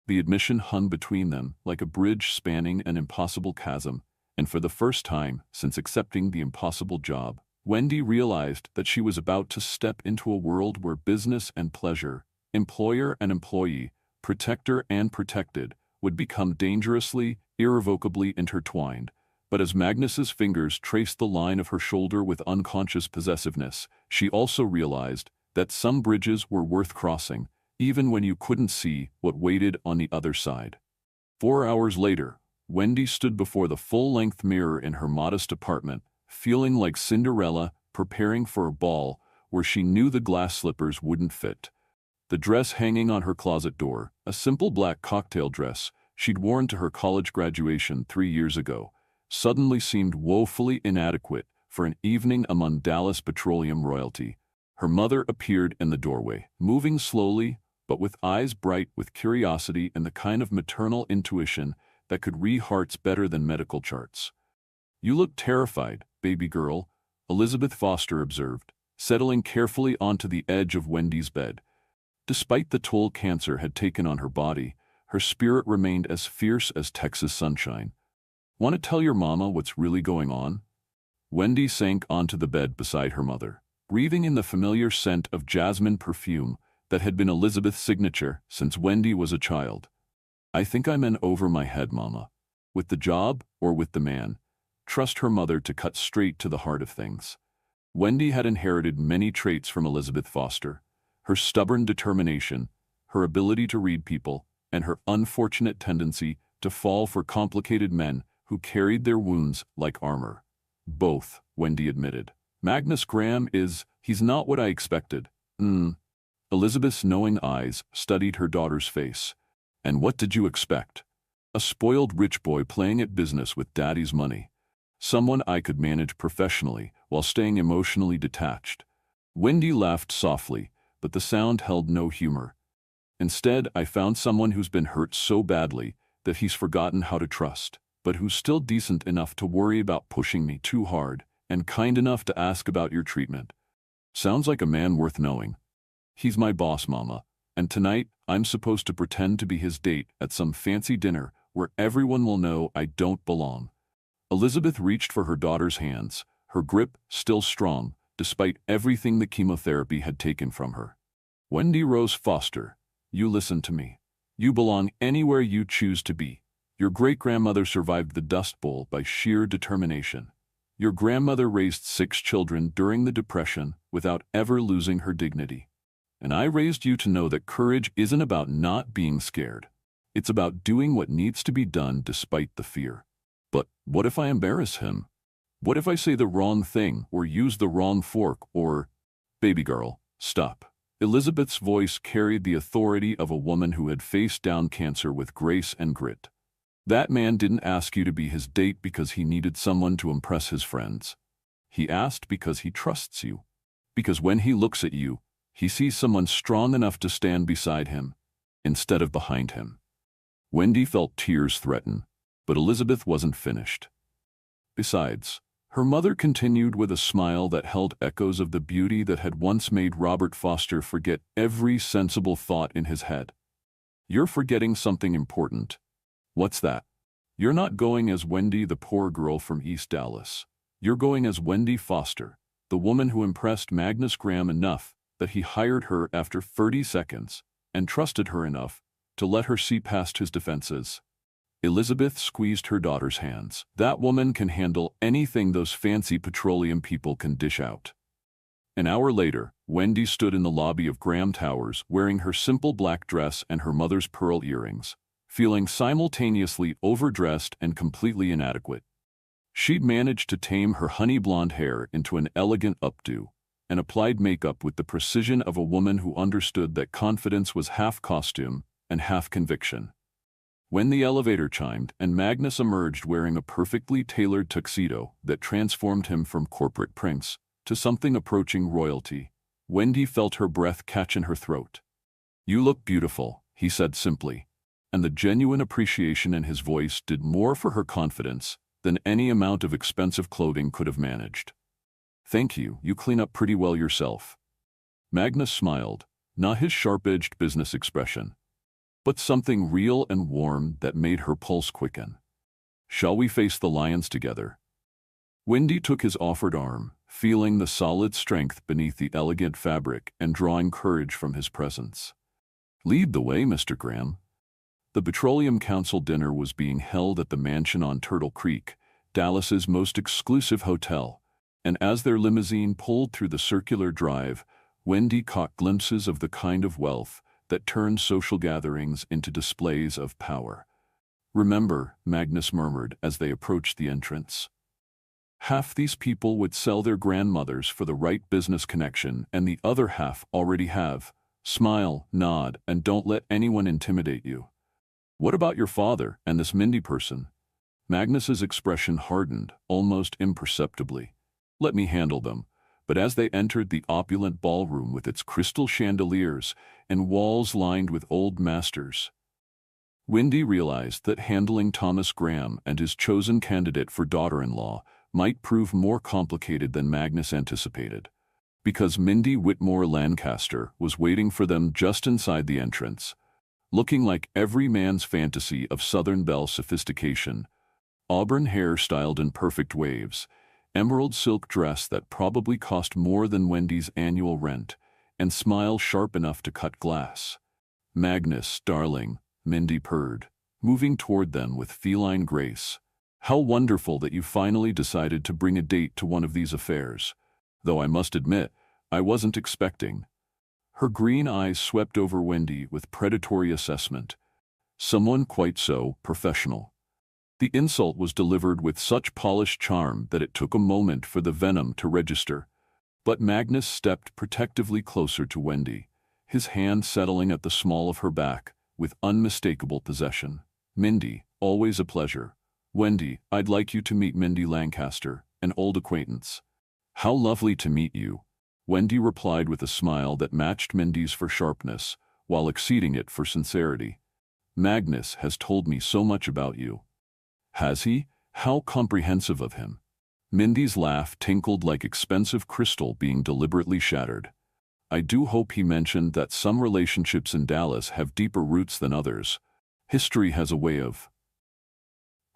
The admission hung between them like a bridge spanning an impossible chasm, and for the first time since accepting the impossible job, Wendy realized that she was about to step into a world where business and pleasure, employer and employee, protector and protected, would become dangerously, irrevocably intertwined. But as Magnus's fingers traced the line of her shoulder with unconscious possessiveness, she also realized that some bridges were worth crossing, even when you couldn't see what waited on the other side. 4 hours later, Wendy stood before the full-length mirror in her modest apartment, feeling like Cinderella preparing for a ball where she knew the glass slippers wouldn't fit. The dress hanging on her closet door, a simple black cocktail dress she'd worn to her college graduation 3 years ago, suddenly seemed woefully inadequate for an evening among Dallas petroleum royalty. Her mother appeared in the doorway, moving slowly, but with eyes bright with curiosity and the kind of maternal intuition that could read hearts better than medical charts. "You look terrified, baby girl," Elizabeth Foster observed, settling carefully onto the edge of Wendy's bed. Despite the toll cancer had taken on her body, her spirit remained as fierce as Texas sunshine. "Want to tell your mama what's really going on?" Wendy sank onto the bed beside her mother, breathing in the familiar scent of jasmine perfume that had been Elizabeth's signature since Wendy was a child. "I think I'm in over my head, Mama. With the job or with the man?" Trust her mother to cut straight to the heart of things. Wendy had inherited many traits from Elizabeth Foster: her stubborn determination, her ability to read people, and her unfortunate tendency to fall for complicated men who carried their wounds like armor. "Both," Wendy admitted. "Magnus Graham he's not what I expected." Elizabeth's knowing eyes studied her daughter's face. "And what did you expect? A spoiled rich boy playing at business with daddy's money. Someone I could manage professionally while staying emotionally detached." Wendy laughed softly, but the sound held no humor. "Instead, I found someone who's been hurt so badly that he's forgotten how to trust, but who's still decent enough to worry about pushing me too hard, and kind enough to ask about your treatment. Sounds like a man worth knowing. He's my boss, Mama, and tonight I'm supposed to pretend to be his date at some fancy dinner where everyone will know I don't belong." Elizabeth reached for her daughter's hands, her grip still strong, despite everything the chemotherapy had taken from her. "Wendy Rose Foster, you listen to me. You belong anywhere you choose to be. Your great-grandmother survived the Dust Bowl by sheer determination. Your grandmother raised 6 children during the Depression without ever losing her dignity. And I raised you to know that courage isn't about not being scared. It's about doing what needs to be done despite the fear. But what if I embarrass him? What if I say the wrong thing or use the wrong fork or... Baby girl, stop. Elizabeth's voice carried the authority of a woman who had faced down cancer with grace and grit. That man didn't ask you to be his date because he needed someone to impress his friends. He asked because he trusts you. Because when he looks at you, he sees someone strong enough to stand beside him, instead of behind him. Wendy felt tears threaten, but Elizabeth wasn't finished. Besides, her mother continued with a smile that held echoes of the beauty that had once made Robert Foster forget every sensible thought in his head. You're forgetting something important. What's that? You're not going as Wendy, the poor girl from East Dallas. You're going as Wendy Foster, the woman who impressed Magnus Graham enough that he hired her after 30 seconds and trusted her enough to let her see past his defenses. Elizabeth squeezed her daughter's hands. That woman can handle anything those fancy petroleum people can dish out. An hour later, Wendy stood in the lobby of Graham Towers wearing her simple black dress and her mother's pearl earrings, feeling simultaneously overdressed and completely inadequate. She'd managed to tame her honey blonde hair into an elegant updo and applied makeup with the precision of a woman who understood that confidence was half costume and half conviction. When the elevator chimed and Magnus emerged wearing a perfectly tailored tuxedo that transformed him from corporate prince to something approaching royalty, Wendy felt her breath catch in her throat. "You look beautiful," he said simply, and the genuine appreciation in his voice did more for her confidence than any amount of expensive clothing could have managed. "Thank you, you clean up pretty well yourself." Magnus smiled, not his sharp-edged business expression, but something real and warm that made her pulse quicken. "Shall we face the lions together?" Wendy took his offered arm, feeling the solid strength beneath the elegant fabric and drawing courage from his presence. "Lead the way, Mr. Graham." The Petroleum Council dinner was being held at the mansion on Turtle Creek, Dallas's most exclusive hotel, and as their limousine pulled through the circular drive, Wendy caught glimpses of the kind of wealth that turned social gatherings into displays of power. "Remember," Magnus murmured as they approached the entrance. "Half these people would sell their grandmothers for the right business connection, and the other half already have. Smile, nod, and don't let anyone intimidate you." "What about your father and this Mindy person?" Magnus's expression hardened, almost imperceptibly. "Let me handle them." But as they entered the opulent ballroom with its crystal chandeliers and walls lined with old masters, Wendy realized that handling Thomas Graham and his chosen candidate for daughter-in-law might prove more complicated than Magnus anticipated, because Mindy Whitmore Lancaster was waiting for them just inside the entrance, looking like every man's fantasy of Southern belle sophistication, auburn hair styled in perfect waves, emerald silk dress that probably cost more than Wendy's annual rent, and smile sharp enough to cut glass. "Magnus, darling," Mindy purred, moving toward them with feline grace. "How wonderful that you finally decided to bring a date to one of these affairs. Though I must admit, I wasn't expecting." Her green eyes swept over Wendy with predatory assessment. "Someone quite so professional." The insult was delivered with such polished charm that it took a moment for the venom to register. But Magnus stepped protectively closer to Wendy, his hand settling at the small of her back with unmistakable possession. "Mindy, always a pleasure." "Wendy, I'd like you to meet Mindy Lancaster, an old acquaintance." "How lovely to meet you," Wendy replied with a smile that matched Mindy's for sharpness, while exceeding it for sincerity. "Magnus has told me so much about you." "Has he? How comprehensive of him." Mindy's laugh tinkled like expensive crystal being deliberately shattered. "I do hope he mentioned that some relationships in Dallas have deeper roots than others. History has a way of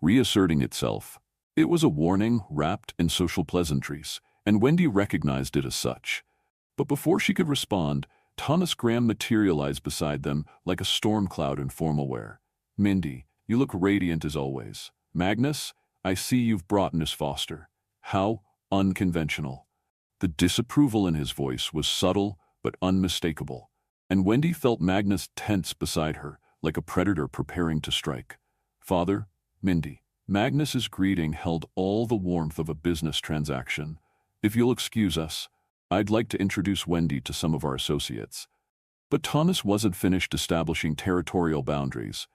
reasserting itself." It was a warning wrapped in social pleasantries, and Wendy recognized it as such. But before she could respond, Thomas Graham materialized beside them like a storm cloud in formal wear. "Mindy, you look radiant as always. Magnus, I see you've brought Miss Foster. How unconventional." The disapproval in his voice was subtle but unmistakable, and Wendy felt Magnus tense beside her, like a predator preparing to strike. "Father, Mindy." Magnus's greeting held all the warmth of a business transaction. "If you'll excuse us, I'd like to introduce Wendy to some of our associates." But Thomas wasn't finished establishing territorial boundaries.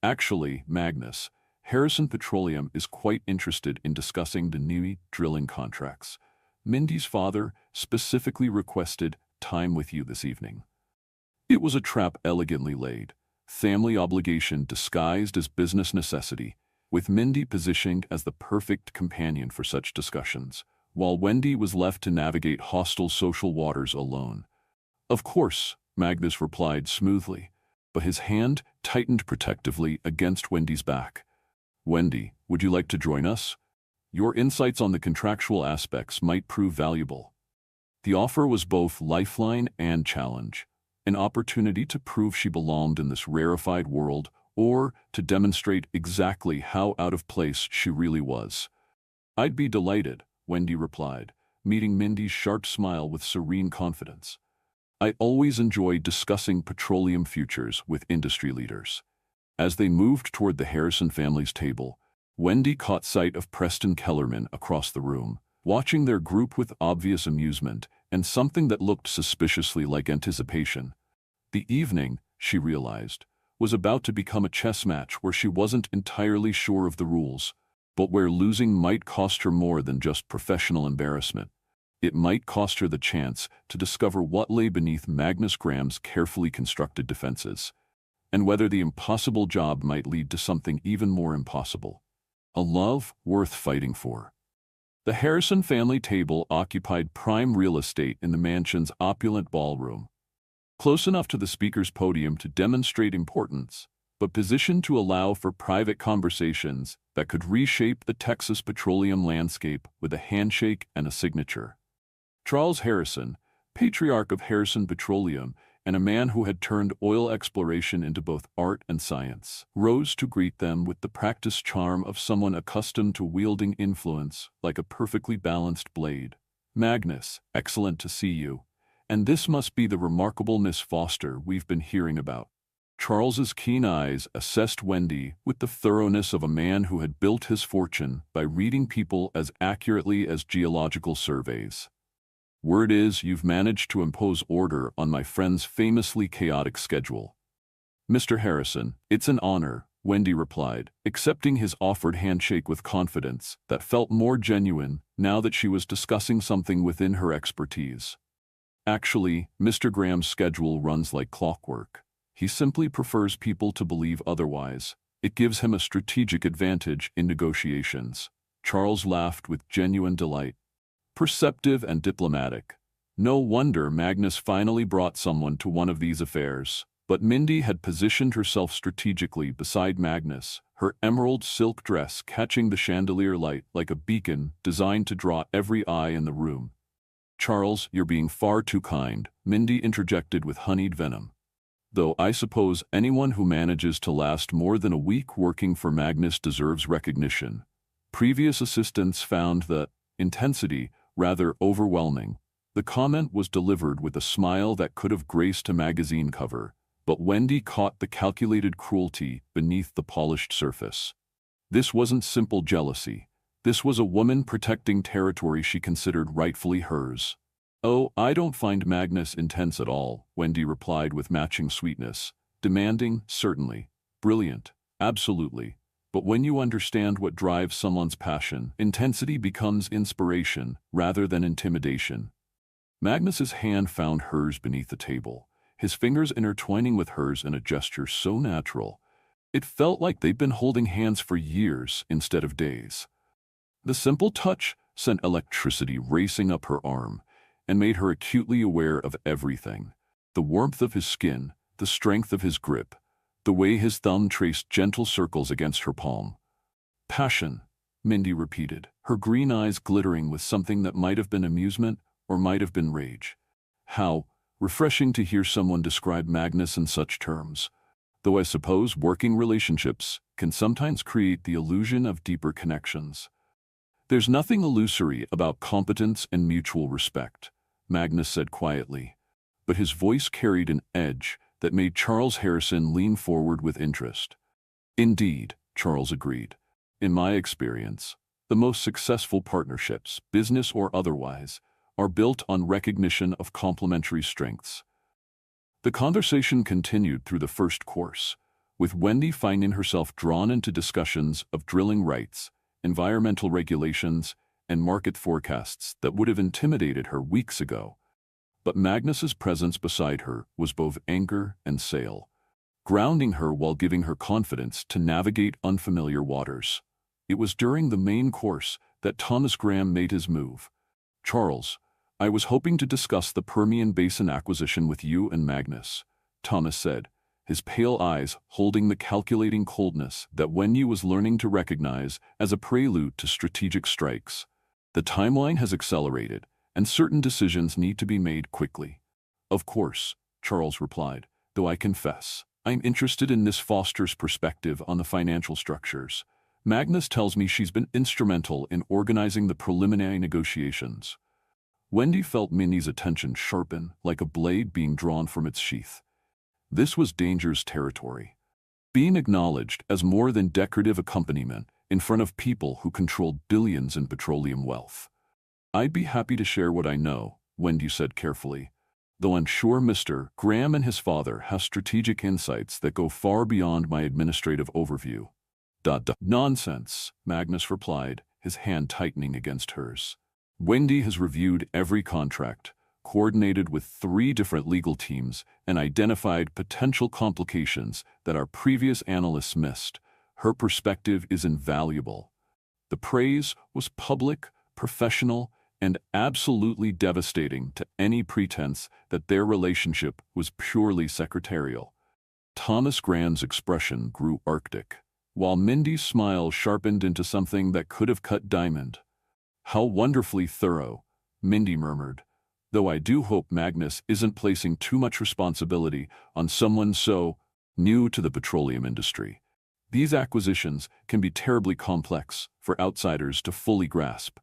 "Actually, Magnus, Harrison Petroleum is quite interested in discussing the new drilling contracts. Mindy's father specifically requested time with you this evening." It was a trap elegantly laid. Family obligation disguised as business necessity, with Mindy positioned as the perfect companion for such discussions, while Wendy was left to navigate hostile social waters alone. "Of course," Magnus replied smoothly, but his hand tightened protectively against Wendy's back. "Wendy, would you like to join us? Your insights on the contractual aspects might prove valuable." The offer was both lifeline and challenge, an opportunity to prove she belonged in this rarefied world or to demonstrate exactly how out of place she really was. "I'd be delighted," Wendy replied, meeting Mindy's sharp smile with serene confidence. "I always enjoy discussing petroleum futures with industry leaders." As they moved toward the Harrison family's table, Wendy caught sight of Preston Kellerman across the room, watching their group with obvious amusement and something that looked suspiciously like anticipation. The evening, she realized, was about to become a chess match where she wasn't entirely sure of the rules, but where losing might cost her more than just professional embarrassment. It might cost her the chance to discover what lay beneath Magnus Graham's carefully constructed defenses, and whether the impossible job might lead to something even more impossible. A love worth fighting for. The Harrison family table occupied prime real estate in the mansion's opulent ballroom, close enough to the speaker's podium to demonstrate importance, but positioned to allow for private conversations that could reshape the Texas petroleum landscape with a handshake and a signature. Charles Harrison, patriarch of Harrison Petroleum and a man who had turned oil exploration into both art and science, rose to greet them with the practiced charm of someone accustomed to wielding influence like a perfectly balanced blade. "Magnus, excellent to see you. And this must be the remarkable Miss Foster we've been hearing about." Charles's keen eyes assessed Wendy with the thoroughness of a man who had built his fortune by reading people as accurately as geological surveys. "Word is you've managed to impose order on my friend's famously chaotic schedule." "Mr. Harrison, it's an honor," Wendy replied, accepting his offered handshake with confidence that felt more genuine now that she was discussing something within her expertise. "Actually, Mr. Graham's schedule runs like clockwork. He simply prefers people to believe otherwise. It gives him a strategic advantage in negotiations." Charles laughed with genuine delight. Perceptive and diplomatic. No wonder Magnus finally brought someone to one of these affairs. But Mindy had positioned herself strategically beside Magnus, her emerald silk dress catching the chandelier light like a beacon designed to draw every eye in the room. "Charles, you're being far too kind," Mindy interjected with honeyed venom. "Though I suppose anyone who manages to last more than a week working for Magnus deserves recognition. Previous assistants found the intensity rather overwhelming." The comment was delivered with a smile that could have graced a magazine cover, but Wendy caught the calculated cruelty beneath the polished surface. This wasn't simple jealousy. This was a woman protecting territory she considered rightfully hers. "Oh, I don't find Magnus intense at all," Wendy replied with matching sweetness. "Demanding, certainly. Brilliant, absolutely. But when you understand what drives someone's passion, intensity becomes inspiration rather than intimidation." Magnus's hand found hers beneath the table, his fingers intertwining with hers in a gesture so natural. It felt like they'd been holding hands for years instead of days. The simple touch sent electricity racing up her arm and made her acutely aware of everything. The warmth of his skin, the strength of his grip, the way his thumb traced gentle circles against her palm. "Passion," Mindy repeated, her green eyes glittering with something that might have been amusement or might have been rage. "How Refreshing to hear someone describe Magnus in such terms. Though I suppose working relationships can sometimes create the illusion of deeper connections. There's nothing illusory about competence and mutual respect, Magnus said quietly, but his voice carried an edge that made Charles Harrison lean forward with interest. Indeed, Charles agreed. In my experience, the most successful partnerships, business or otherwise, are built on recognition of complementary strengths. The conversation continued through the first course, with Wendy finding herself drawn into discussions of drilling rights, environmental regulations, and market forecasts that would have intimidated her weeks ago. But Magnus's presence beside her was both anchor and sail, grounding her while giving her confidence to navigate unfamiliar waters. It was during the main course that Thomas Graham made his move. "Charles, I was hoping to discuss the Permian Basin acquisition with you and Magnus," Thomas said, his pale eyes holding the calculating coldness that Wendy was learning to recognize as a prelude to strategic strikes. "The timeline has accelerated, and certain decisions need to be made quickly." "Of course," Charles replied, "though I confess, I'm interested in Miss Foster's perspective on the financial structures. Magnus tells me she's been instrumental in organizing the preliminary negotiations." Wendy felt Minnie's attention sharpen like a blade being drawn from its sheath. This was danger's territory. Being acknowledged as more than decorative accompaniment in front of people who controlled billions in petroleum wealth. "I'd be happy to share what I know," Wendy said carefully, "though I'm sure Mr. Graham and his father have strategic insights that go far beyond my administrative overview." "Nonsense," Magnus replied, his hand tightening against hers. "Wendy has reviewed every contract, coordinated with 3 different legal teams, and identified potential complications that our previous analysts missed. Her perspective is invaluable." The praise was public, professional, and absolutely devastating to any pretense that their relationship was purely secretarial. Thomas Graham's expression grew arctic, while Mindy's smile sharpened into something that could have cut diamond. "How wonderfully thorough," Mindy murmured, "though I do hope Magnus isn't placing too much responsibility on someone so new to the petroleum industry. These acquisitions can be terribly complex for outsiders to fully grasp."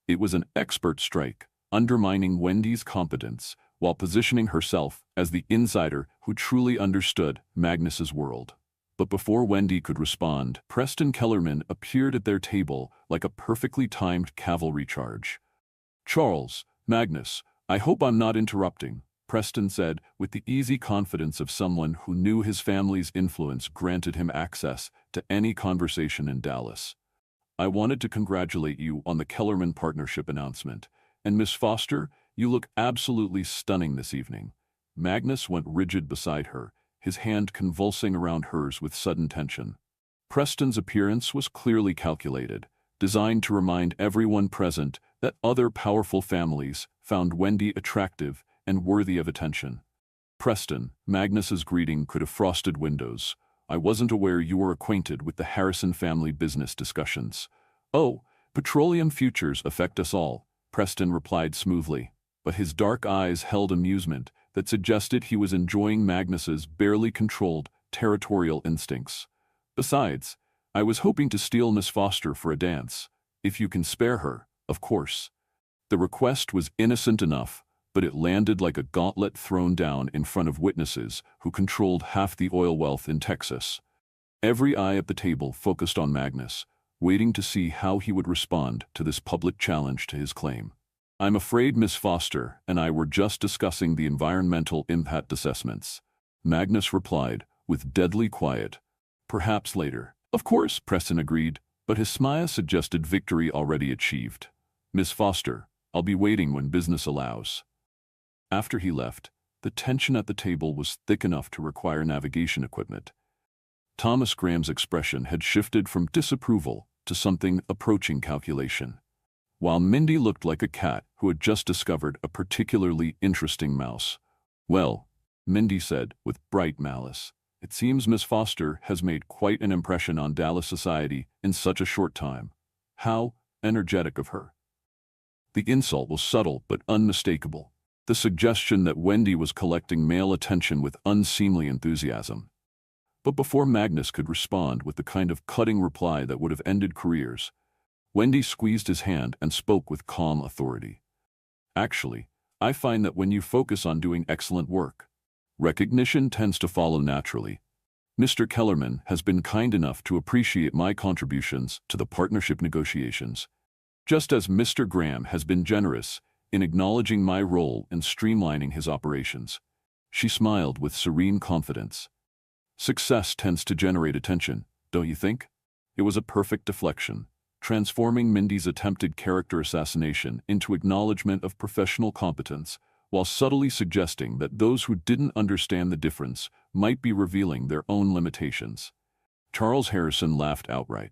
It was an expert strike, undermining Wendy's competence while positioning herself as the insider who truly understood Magnus's world. But before Wendy could respond, Preston Kellerman appeared at their table like a perfectly timed cavalry charge. "Charles, Magnus, I hope I'm not interrupting," Preston said with the easy confidence of someone who knew his family's influence granted him access to any conversation in Dallas. "I wanted to congratulate you on the Kellerman partnership announcement, and Miss Foster, you look absolutely stunning this evening." Magnus went rigid beside her, his hand convulsing around hers with sudden tension. Preston's appearance was clearly calculated, designed to remind everyone present that other powerful families found Wendy attractive and worthy of attention. "Preston," Magnus's greeting could have frosted windows. "I wasn't aware you were acquainted with the Harrison family business discussions." "Oh, petroleum futures affect us all," Preston replied smoothly, but his dark eyes held amusement that suggested he was enjoying Magnus's barely controlled territorial instincts. "Besides, I was hoping to steal Miss Foster for a dance. If you can spare her, of course." The request was innocent enough, but it landed like a gauntlet thrown down in front of witnesses who controlled half the oil wealth in Texas. Every eye at the table focused on Magnus, waiting to see how he would respond to this public challenge to his claim. "I'm afraid Miss Foster and I were just discussing the environmental impact assessments," Magnus replied with deadly quiet. "Perhaps later." "Of course," Preston agreed, but his smile suggested victory already achieved. "Miss Foster, I'll be waiting when business allows." After he left, the tension at the table was thick enough to require navigation equipment. Thomas Graham's expression had shifted from disapproval to something approaching calculation, while Mindy looked like a cat who had just discovered a particularly interesting mouse. "Well," Mindy said with bright malice, "it seems Miss Foster has made quite an impression on Dallas society in such a short time. How energetic of her." The insult was subtle but unmistakable. the suggestion that Wendy was collecting male attention with unseemly enthusiasm. But before Magnus could respond with the kind of cutting reply that would have ended careers, Wendy squeezed his hand and spoke with calm authority. Actually, I find that when you focus on doing excellent work, recognition tends to follow naturally. Mr. Kellerman has been kind enough to appreciate my contributions to the partnership negotiations, just as Mr. Graham has been generous in acknowledging my role in streamlining his operations. She smiled with serene confidence. Success tends to generate attention, don't you think? It was a perfect deflection, transforming Mindy's attempted character assassination into acknowledgement of professional competence, while subtly suggesting that those who didn't understand the difference might be revealing their own limitations. Charles Harrison laughed outright.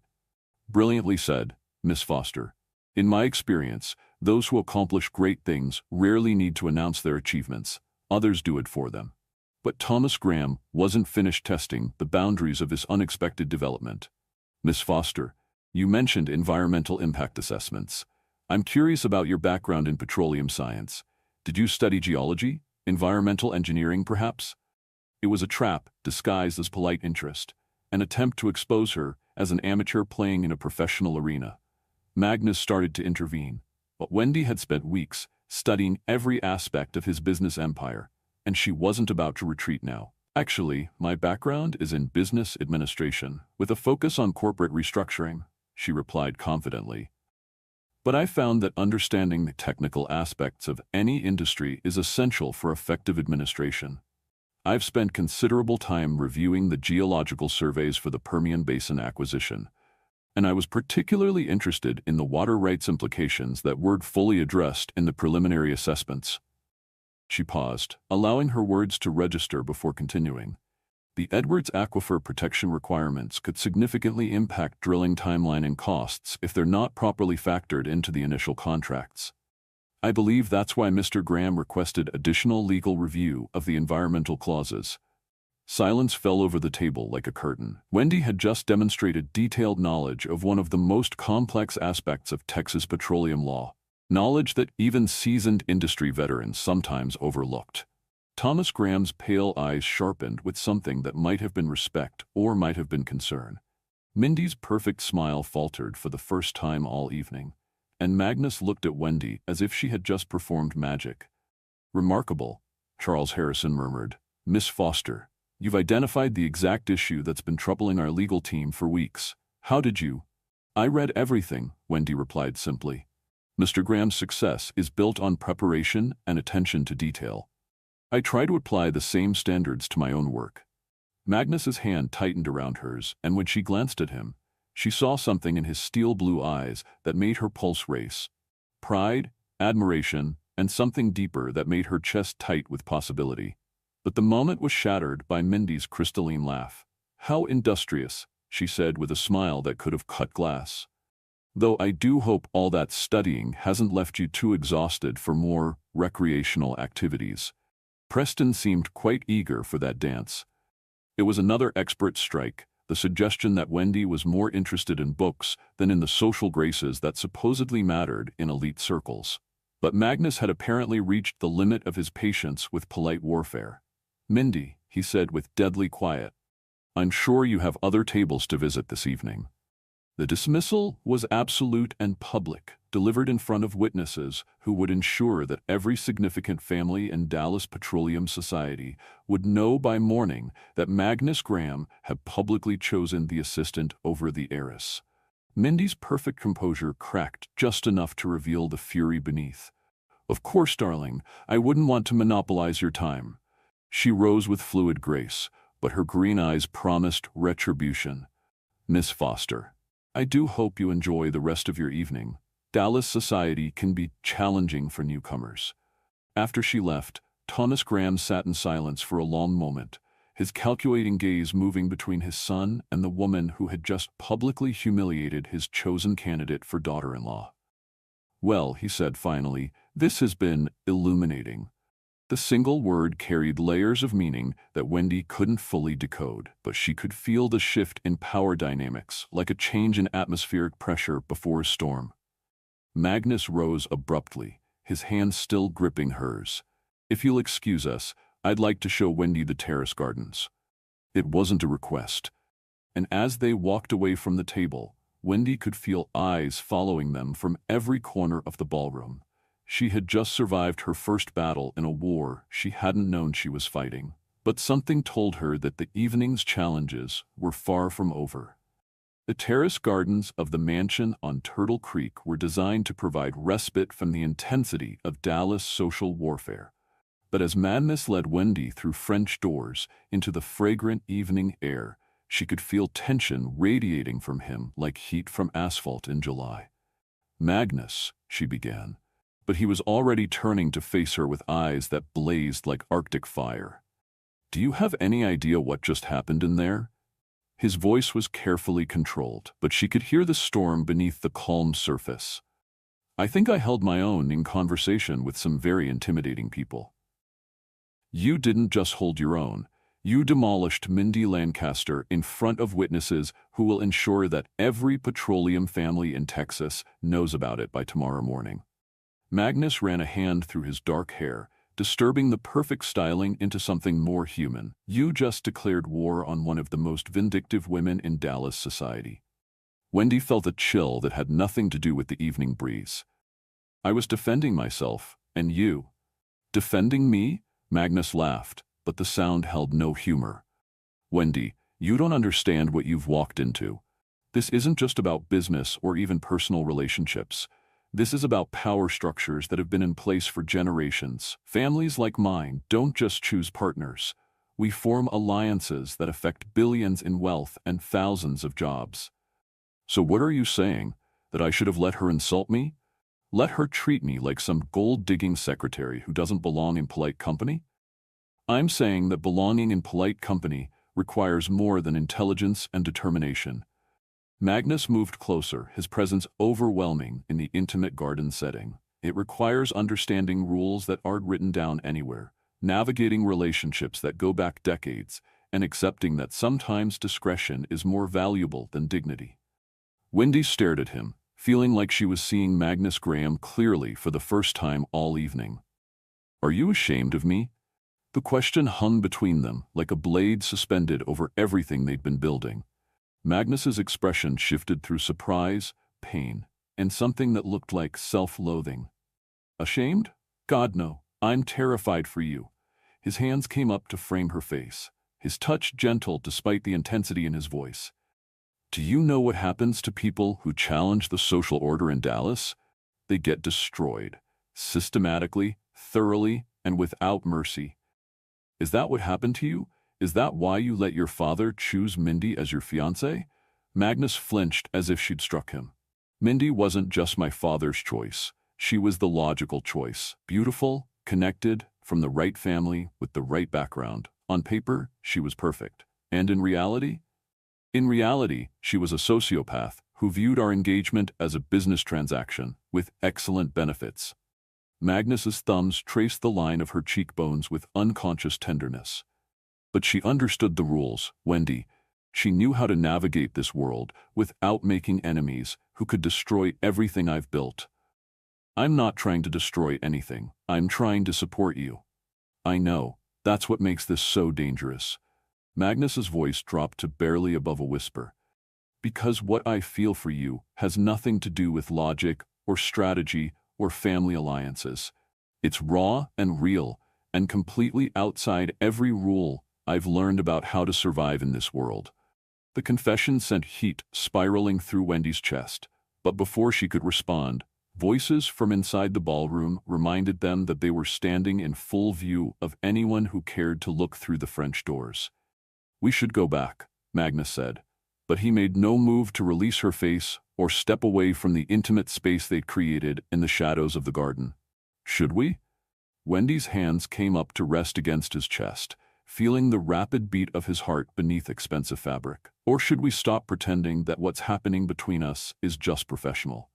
Brilliantly said, Miss Foster. In my experience, those who accomplish great things rarely need to announce their achievements. Others do it for them. But Thomas Graham wasn't finished testing the boundaries of this unexpected development. Miss Foster, you mentioned environmental impact assessments. I'm curious about your background in petroleum science. Did you study geology? Environmental engineering, perhaps? It was a trap disguised as polite interest, an attempt to expose her as an amateur playing in a professional arena. Magnus started to intervene, but Wendy had spent weeks studying every aspect of his business empire, and she wasn't about to retreat now. Actually, my background is in business administration, with a focus on corporate restructuring, she replied confidently. But I found that understanding the technical aspects of any industry is essential for effective administration. I've spent considerable time reviewing the geological surveys for the Permian Basin acquisition, and I was particularly interested in the water rights implications that weren't fully addressed in the preliminary assessments. She paused, allowing her words to register before continuing. The Edwards Aquifer protection requirements could significantly impact drilling timeline and costs if they're not properly factored into the initial contracts. I believe that's why Mr. Graham requested additional legal review of the environmental clauses. Silence fell over the table like a curtain. Wendy had just demonstrated detailed knowledge of one of the most complex aspects of Texas petroleum law, knowledge that even seasoned industry veterans sometimes overlooked. Thomas Graham's pale eyes sharpened with something that might have been respect or might have been concern. Mindy's perfect smile faltered for the first time all evening, and Magnus looked at Wendy as if she had just performed magic. Remarkable, Charles Harrison murmured. Miss Foster, you've identified the exact issue that's been troubling our legal team for weeks. How did you? I read everything, Wendy replied simply. Mr. Graham's success is built on preparation and attention to detail. I try to apply the same standards to my own work. Magnus's hand tightened around hers, and when she glanced at him, she saw something in his steel blue eyes that made her pulse race. Pride, admiration, and something deeper that made her chest tight with possibility. But the moment was shattered by Mindy's crystalline laugh. How industrious, she said with a smile that could have cut glass. Though I do hope all that studying hasn't left you too exhausted for more recreational activities. Preston seemed quite eager for that dance. It was another expert strike, the suggestion that Wendy was more interested in books than in the social graces that supposedly mattered in elite circles. But Magnus had apparently reached the limit of his patience with polite warfare. Mindy, he said with deadly quiet, I'm sure you have other tables to visit this evening. The dismissal was absolute and public, delivered in front of witnesses who would ensure that every significant family in Dallas Petroleum Society would know by morning that Magnus Graham had publicly chosen the assistant over the heiress. Mindy's perfect composure cracked just enough to reveal the fury beneath. Of course, darling, I wouldn't want to monopolize your time. She rose with fluid grace, but her green eyes promised retribution. Miss Foster, I do hope you enjoy the rest of your evening. Dallas society can be challenging for newcomers. After she left, Thomas Graham sat in silence for a long moment, his calculating gaze moving between his son and the woman who had just publicly humiliated his chosen candidate for daughter-in-law. Well, he said finally, this has been illuminating. The single word carried layers of meaning that Wendy couldn't fully decode, but she could feel the shift in power dynamics, like a change in atmospheric pressure before a storm. Magnus rose abruptly, his hand still gripping hers. If you'll excuse us, I'd like to show Wendy the terrace gardens." It wasn't a request, and as they walked away from the table, Wendy could feel eyes following them from every corner of the ballroom. She had just survived her first battle in a war she hadn't known she was fighting, but something told her that the evening's challenges were far from over. The terrace gardens of the mansion on Turtle Creek were designed to provide respite from the intensity of Dallas social warfare. But as Madness led Wendy through French doors into the fragrant evening air, she could feel tension radiating from him like heat from asphalt in July. "Magnus," she began, but he was already turning to face her with eyes that blazed like Arctic fire. "Do you have any idea what just happened in there?" His voice was carefully controlled, but she could hear the storm beneath the calm surface. "I think I held my own in conversation with some very intimidating people." "You didn't just hold your own. You demolished Mindy Lancaster in front of witnesses who will ensure that every petroleum family in Texas knows about it by tomorrow morning." Magnus ran a hand through his dark hair, disturbing the perfect styling into something more human. "You just declared war on one of the most vindictive women in Dallas society." Wendy felt a chill that had nothing to do with the evening breeze. "I was defending myself, and you." "Defending me?" Magnus laughed, but the sound held no humor. "Wendy, you don't understand what you've walked into. This isn't just about business or even personal relationships. This is about power structures that have been in place for generations. Families like mine don't just choose partners. We form alliances that affect billions in wealth and thousands of jobs." "So what are you saying? That I should have let her insult me? Let her treat me like some gold-digging secretary who doesn't belong in polite company?" "I'm saying that belonging in polite company requires more than intelligence and determination." Magnus moved closer, his presence overwhelming in the intimate garden setting. "It requires understanding rules that aren't written down anywhere, navigating relationships that go back decades, and accepting that sometimes discretion is more valuable than dignity." Wendy stared at him, feeling like she was seeing Magnus Graham clearly for the first time all evening. "Are you ashamed of me?" The question hung between them like a blade suspended over everything they'd been building. Magnus's expression shifted through surprise, pain, and something that looked like self-loathing. "Ashamed? God, no. I'm terrified for you." His hands came up to frame her face, his touch gentle despite the intensity in his voice. "Do you know what happens to people who challenge the social order in Dallas? They get destroyed, systematically, thoroughly, and without mercy. Is that what happened to you? Is that why you let your father choose Mindy as your fiancée?" Magnus flinched as if she'd struck him. "Mindy wasn't just my father's choice. She was the logical choice. Beautiful, connected, from the right family, with the right background. On paper, she was perfect. And in reality? In reality, she was a sociopath who viewed our engagement as a business transaction with excellent benefits." Magnus's thumbs traced the line of her cheekbones with unconscious tenderness. "But she understood the rules, Wendy. She knew how to navigate this world without making enemies who could destroy everything I've built." "I'm not trying to destroy anything. I'm trying to support you." "I know. That's what makes this so dangerous." Magnus's voice dropped to barely above a whisper. "Because what I feel for you has nothing to do with logic or strategy or family alliances. It's raw and real and completely outside every rule I've learned about how to survive in this world." The confession sent heat spiraling through Wendy's chest, but before she could respond, voices from inside the ballroom reminded them that they were standing in full view of anyone who cared to look through the French doors. "We should go back," Magnus said, but he made no move to release her face or step away from the intimate space they'd created in the shadows of the garden. "Should we?" Wendy's hands came up to rest against his chest, feeling the rapid beat of his heart beneath expensive fabric. "Or should we stop pretending that what's happening between us is just professional?"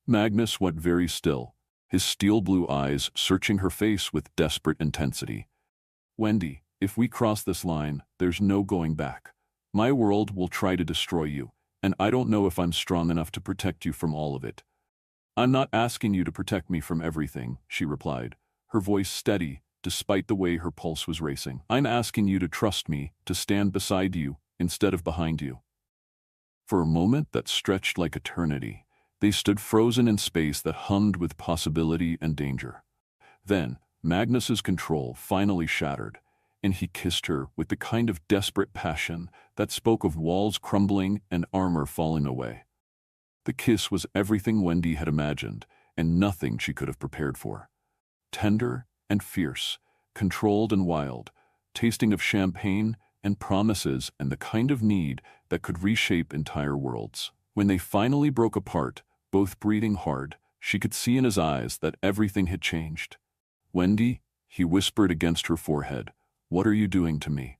Magnus went very still, his steel blue eyes searching her face with desperate intensity. "Wendy, if we cross this line, there's no going back. My world will try to destroy you, and I don't know if I'm strong enough to protect you from all of it." "I'm not asking you to protect me from everything," she replied, her voice steady despite the way her pulse was racing. I'm asking you to trust me, to stand beside you, instead of behind you. For a moment that stretched like eternity, they stood frozen in space that hummed with possibility and danger. Then, Magnus's control finally shattered, and he kissed her with the kind of desperate passion that spoke of walls crumbling and armor falling away. The kiss was everything Wendy had imagined, and nothing she could have prepared for. Tender and fierce, controlled and wild, tasting of champagne and promises and the kind of need that could reshape entire worlds. When they finally broke apart, both breathing hard, she could see in his eyes that everything had changed. "Wendy," he whispered against her forehead, "what are you doing to me?"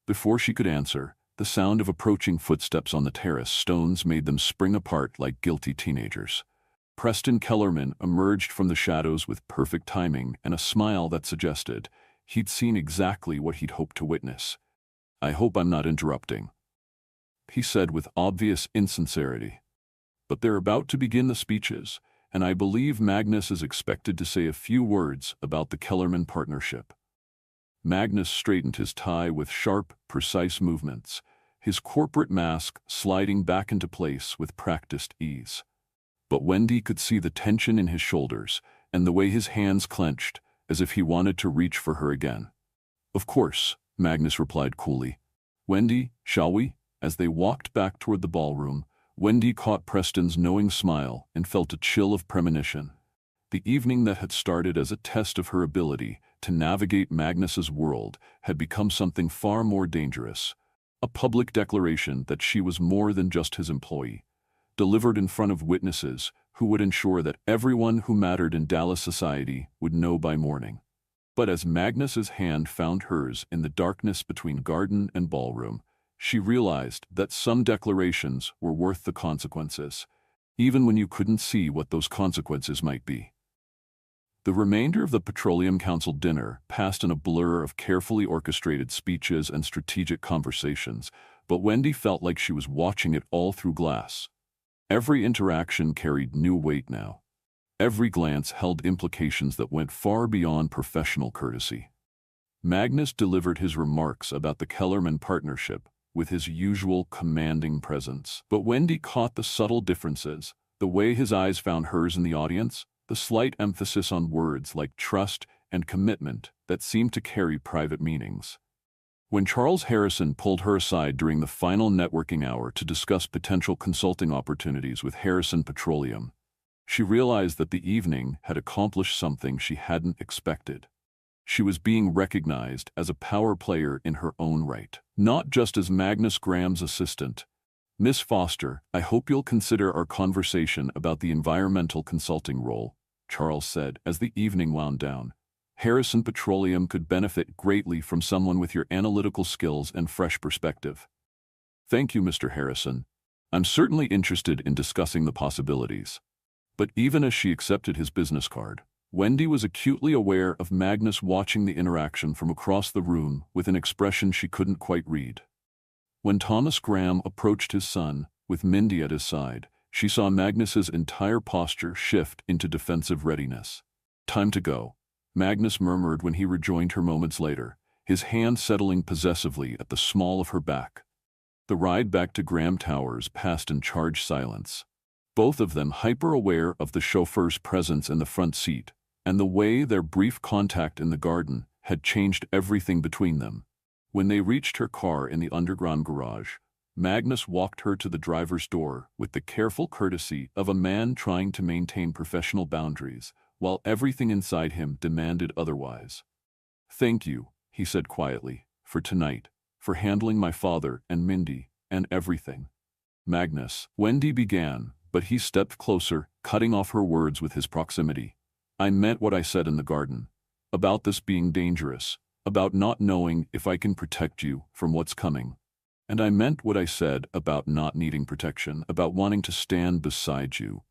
Before she could answer, the sound of approaching footsteps on the terrace stones made them spring apart like guilty teenagers. Preston Kellerman emerged from the shadows with perfect timing and a smile that suggested he'd seen exactly what he'd hoped to witness. "I hope I'm not interrupting," he said with obvious insincerity. "But they're about to begin the speeches, and I believe Magnus is expected to say a few words about the Kellerman partnership." Magnus straightened his tie with sharp, precise movements, his corporate mask sliding back into place with practiced ease. But Wendy could see the tension in his shoulders and the way his hands clenched, as if he wanted to reach for her again. "Of course," Magnus replied coolly. "Wendy, shall we?" As they walked back toward the ballroom, Wendy caught Preston's knowing smile and felt a chill of premonition. The evening that had started as a test of her ability to navigate Magnus's world had become something far more dangerous. A public declaration that she was more than just his employee, delivered in front of witnesses who would ensure that everyone who mattered in Dallas society would know by morning. But as Magnus's hand found hers in the darkness between garden and ballroom, she realized that some declarations were worth the consequences, even when you couldn't see what those consequences might be. The remainder of the Petroleum Council dinner passed in a blur of carefully orchestrated speeches and strategic conversations, but Wendy felt like she was watching it all through glass. Every interaction carried new weight now. Every glance held implications that went far beyond professional courtesy. Magnus delivered his remarks about the Kellerman partnership with his usual commanding presence. But Wendy caught the subtle differences, the way his eyes found hers in the audience, the slight emphasis on words like trust and commitment that seemed to carry private meanings. When Charles Harrison pulled her aside during the final networking hour to discuss potential consulting opportunities with Harrison Petroleum, she realized that the evening had accomplished something she hadn't expected. She was being recognized as a power player in her own right, not just as Magnus Graham's assistant. "Miss Foster, I hope you'll consider our conversation about the environmental consulting role," Charles said as the evening wound down. "Harrison Petroleum could benefit greatly from someone with your analytical skills and fresh perspective." "Thank you, Mr. Harrison. I'm certainly interested in discussing the possibilities." But even as she accepted his business card, Wendy was acutely aware of Magnus watching the interaction from across the room with an expression she couldn't quite read. When Thomas Graham approached his son, with Mindy at his side, she saw Magnus's entire posture shift into defensive readiness. "Time to go," Magnus murmured when he rejoined her moments later, his hand settling possessively at the small of her back. The ride back to Graham Towers passed in charged silence, both of them hyper-aware of the chauffeur's presence in the front seat, and the way their brief contact in the garden had changed everything between them. When they reached her car in the underground garage, Magnus walked her to the driver's door with the careful courtesy of a man trying to maintain professional boundaries, while everything inside him demanded otherwise. "Thank you," he said quietly, "for tonight, for handling my father and Mindy, and everything." "Magnus," Wendy began, but he stepped closer, cutting off her words with his proximity. "I meant what I said in the garden. About this being dangerous, about not knowing if I can protect you from what's coming. And I meant what I said about not needing protection, about wanting to stand beside you."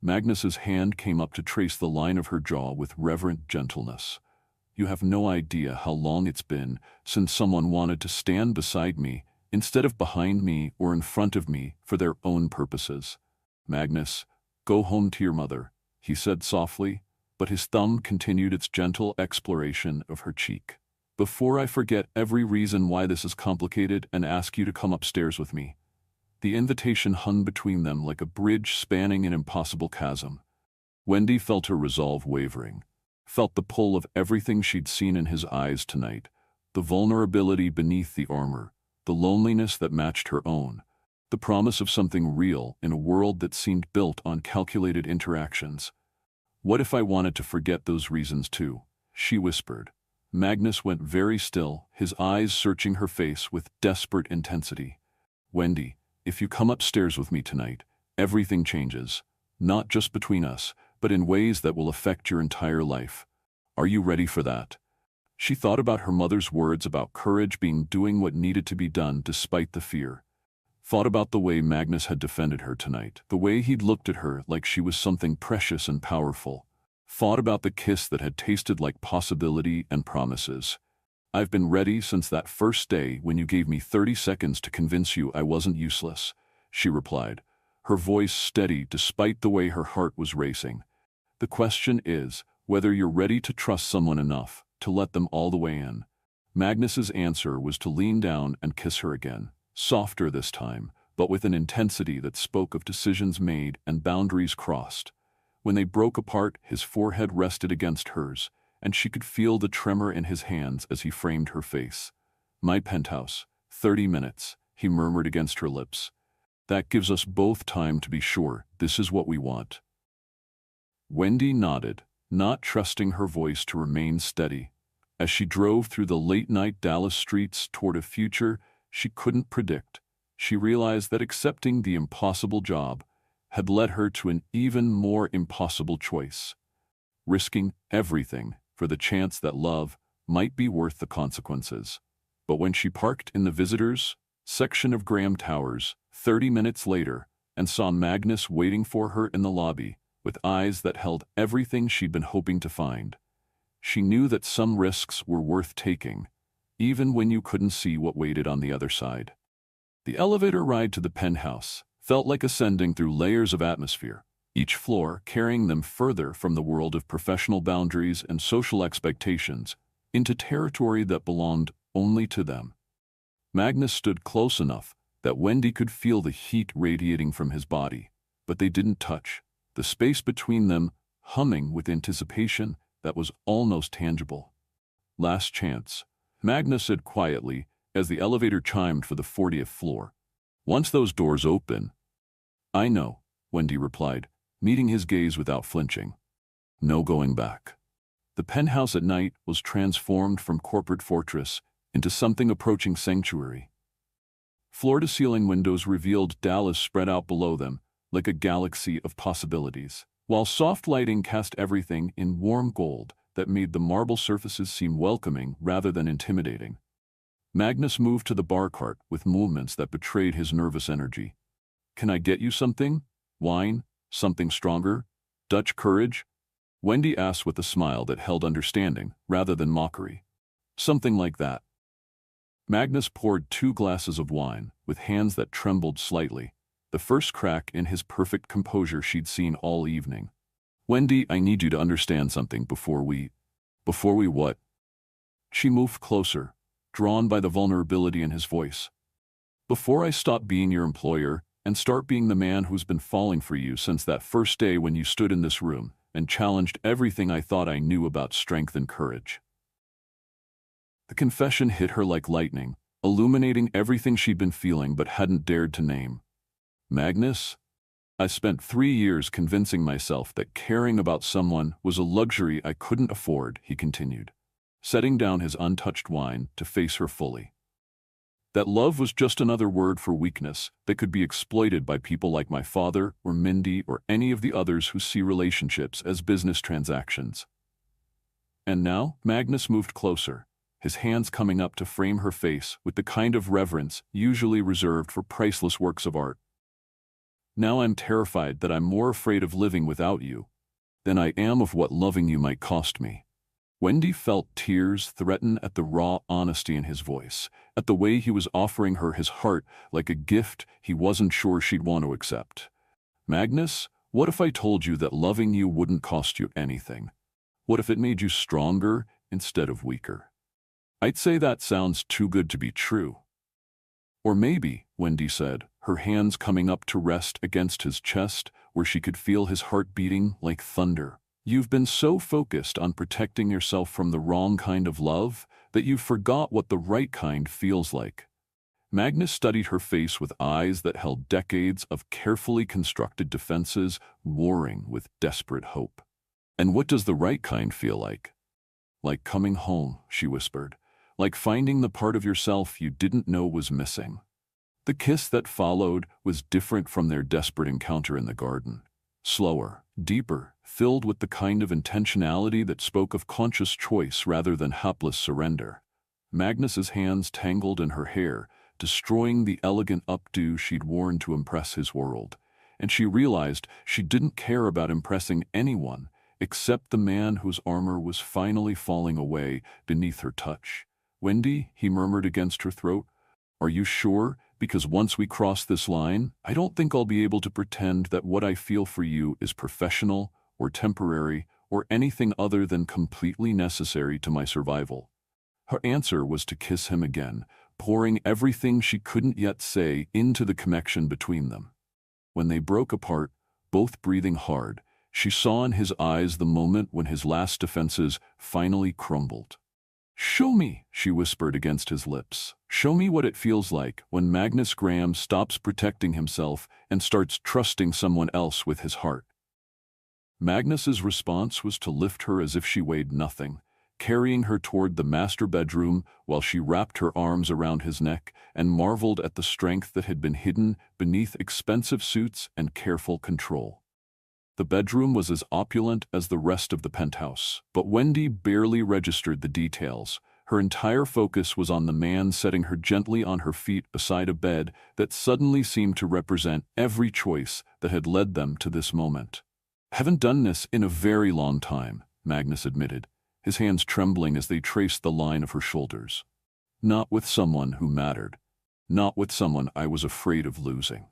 Magnus's hand came up to trace the line of her jaw with reverent gentleness. "You have no idea how long it's been since someone wanted to stand beside me instead of behind me or in front of me for their own purposes. Magnus, go home to your mother," he said softly, but his thumb continued its gentle exploration of her cheek. "Before I forget every reason why this is complicated and ask you to come upstairs with me." The invitation hung between them like a bridge spanning an impossible chasm. Wendy felt her resolve wavering, felt the pull of everything she'd seen in his eyes tonight, the vulnerability beneath the armor, the loneliness that matched her own, the promise of something real in a world that seemed built on calculated interactions. "What if I wanted to forget those reasons too?" she whispered. Magnus went very still, his eyes searching her face with desperate intensity. "Wendy, if you come upstairs with me tonight, everything changes. Not just between us, but in ways that will affect your entire life. Are you ready for that?" She thought about her mother's words about courage being doing what needed to be done despite the fear. Thought about the way Magnus had defended her tonight, the way he'd looked at her like she was something precious and powerful. Thought about the kiss that had tasted like possibility and promises. "I've been ready since that first day when you gave me 30 seconds to convince you I wasn't useless," she replied, her voice steady despite the way her heart was racing. "The question is whether you're ready to trust someone enough to let them all the way in." Magnus's answer was to lean down and kiss her again, softer this time, but with an intensity that spoke of decisions made and boundaries crossed. When they broke apart, his forehead rested against hers, and she could feel the tremor in his hands as he framed her face. "My penthouse, 30 minutes, he murmured against her lips. "That gives us both time to be sure this is what we want." Wendy nodded, not trusting her voice to remain steady. As she drove through the late-night Dallas streets toward a future she couldn't predict, she realized that accepting the impossible job had led her to an even more impossible choice, risking everything for the chance that love might be worth the consequences. But when she parked in the visitors' section of Graham Towers 30 minutes later and saw Magnus waiting for her in the lobby with eyes that held everything she'd been hoping to find, she knew that some risks were worth taking, even when you couldn't see what waited on the other side. The elevator ride to the penthouse felt like ascending through layers of atmosphere, each floor carrying them further from the world of professional boundaries and social expectations into territory that belonged only to them. Magnus stood close enough that Wendy could feel the heat radiating from his body, but they didn't touch, the space between them humming with anticipation that was almost tangible. "Last chance," Magnus said quietly as the elevator chimed for the 40th floor. "Once those doors open—" "I know," Wendy replied, meeting his gaze without flinching. "No going back." The penthouse at night was transformed from corporate fortress into something approaching sanctuary. Floor-to-ceiling windows revealed Dallas spread out below them like a galaxy of possibilities, while soft lighting cast everything in warm gold that made the marble surfaces seem welcoming rather than intimidating. Magnus moved to the bar cart with movements that betrayed his nervous energy. "Can I get you something? Wine? Something stronger? Dutch courage?" Wendy asked with a smile that held understanding rather than mockery. "Something like that." Magnus poured 2 glasses of wine, with hands that trembled slightly, the first crack in his perfect composure she'd seen all evening. "Wendy, I need you to understand something before we what?" She moved closer, drawn by the vulnerability in his voice. "Before I stop being your employer and start being the man who's been falling for you since that first day when you stood in this room and challenged everything I thought I knew about strength and courage." The confession hit her like lightning, illuminating everything she'd been feeling but hadn't dared to name. "Magnus, I spent 3 years convincing myself that caring about someone was a luxury I couldn't afford," he continued, setting down his untouched wine to face her fully. "That love was just another word for weakness that could be exploited by people like my father or Mindy or any of the others who see relationships as business transactions." And now, Magnus moved closer, his hands coming up to frame her face with the kind of reverence usually reserved for priceless works of art. "Now I'm terrified that I'm more afraid of living without you than I am of what loving you might cost me." Wendy felt tears threaten at the raw honesty in his voice, at the way he was offering her his heart like a gift he wasn't sure she'd want to accept. "Magnus, what if I told you that loving you wouldn't cost you anything? What if it made you stronger instead of weaker? I'd say that sounds too good to be true. Or maybe, Wendy said, her hands coming up to rest against his chest where she could feel his heart beating like thunder. You've been so focused on protecting yourself from the wrong kind of love that you forgot what the right kind feels like. Magnus studied her face with eyes that held decades of carefully constructed defenses warring with desperate hope. And what does the right kind feel like? Like coming home, she whispered. Like finding the part of yourself you didn't know was missing. The kiss that followed was different from their desperate encounter in the garden. Slower, deeper, filled with the kind of intentionality that spoke of conscious choice rather than hapless surrender. Magnus's hands tangled in her hair, destroying the elegant updo she'd worn to impress his world, and she realized she didn't care about impressing anyone except the man whose armor was finally falling away beneath her touch. "Wendy," he murmured against her throat, "are you sure? Because once we cross this line, I don't think I'll be able to pretend that what I feel for you is professional or temporary or anything other than completely necessary to my survival." Her answer was to kiss him again, pouring everything she couldn't yet say into the connection between them. When they broke apart, both breathing hard, she saw in his eyes the moment when his last defenses finally crumbled. "Show me," she whispered against his lips. "Show me what it feels like when Magnus Graham stops protecting himself and starts trusting someone else with his heart." Magnus's response was to lift her as if she weighed nothing, carrying her toward the master bedroom while she wrapped her arms around his neck and marveled at the strength that had been hidden beneath expensive suits and careful control. The bedroom was as opulent as the rest of the penthouse, but Wendy barely registered the details. Her entire focus was on the man setting her gently on her feet beside a bed that suddenly seemed to represent every choice that had led them to this moment. "Haven't done this in a very long time," Magnus admitted, his hands trembling as they traced the line of her shoulders. "Not with someone who mattered. Not with someone I was afraid of losing."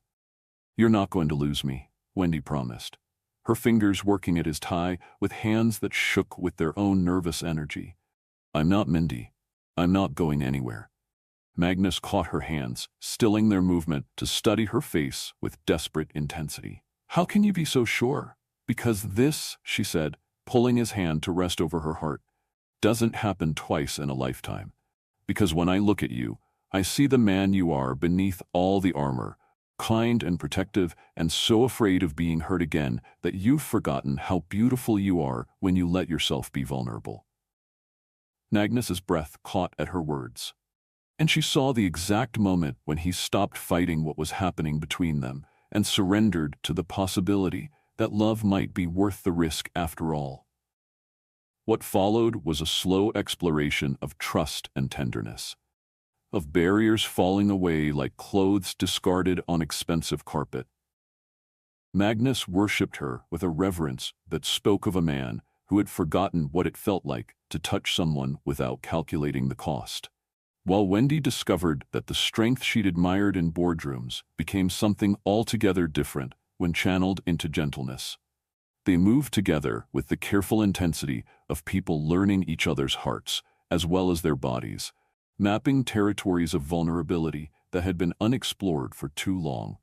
"You're not going to lose me," Wendy promised, her fingers working at his tie with hands that shook with their own nervous energy. "I'm not Mindy. I'm not going anywhere." Magnus caught her hands, stilling their movement to study her face with desperate intensity. "How can you be so sure?" "Because this," she said, pulling his hand to rest over her heart, "doesn't happen twice in a lifetime. Because when I look at you, I see the man you are beneath all the armor, kind and protective and so afraid of being hurt again that you've forgotten how beautiful you are when you let yourself be vulnerable." Magnus's breath caught at her words, and she saw the exact moment when he stopped fighting what was happening between them and surrendered to the possibility that love might be worth the risk after all. What followed was a slow exploration of trust and tenderness, of barriers falling away like clothes discarded on expensive carpet. Magnus worshipped her with a reverence that spoke of a man who had forgotten what it felt like to touch someone without calculating the cost, while Wendy discovered that the strength she'd admired in boardrooms became something altogether different when channeled into gentleness. They moved together with the careful intensity of people learning each other's hearts as well as their bodies, mapping territories of vulnerability that had been unexplored for too long.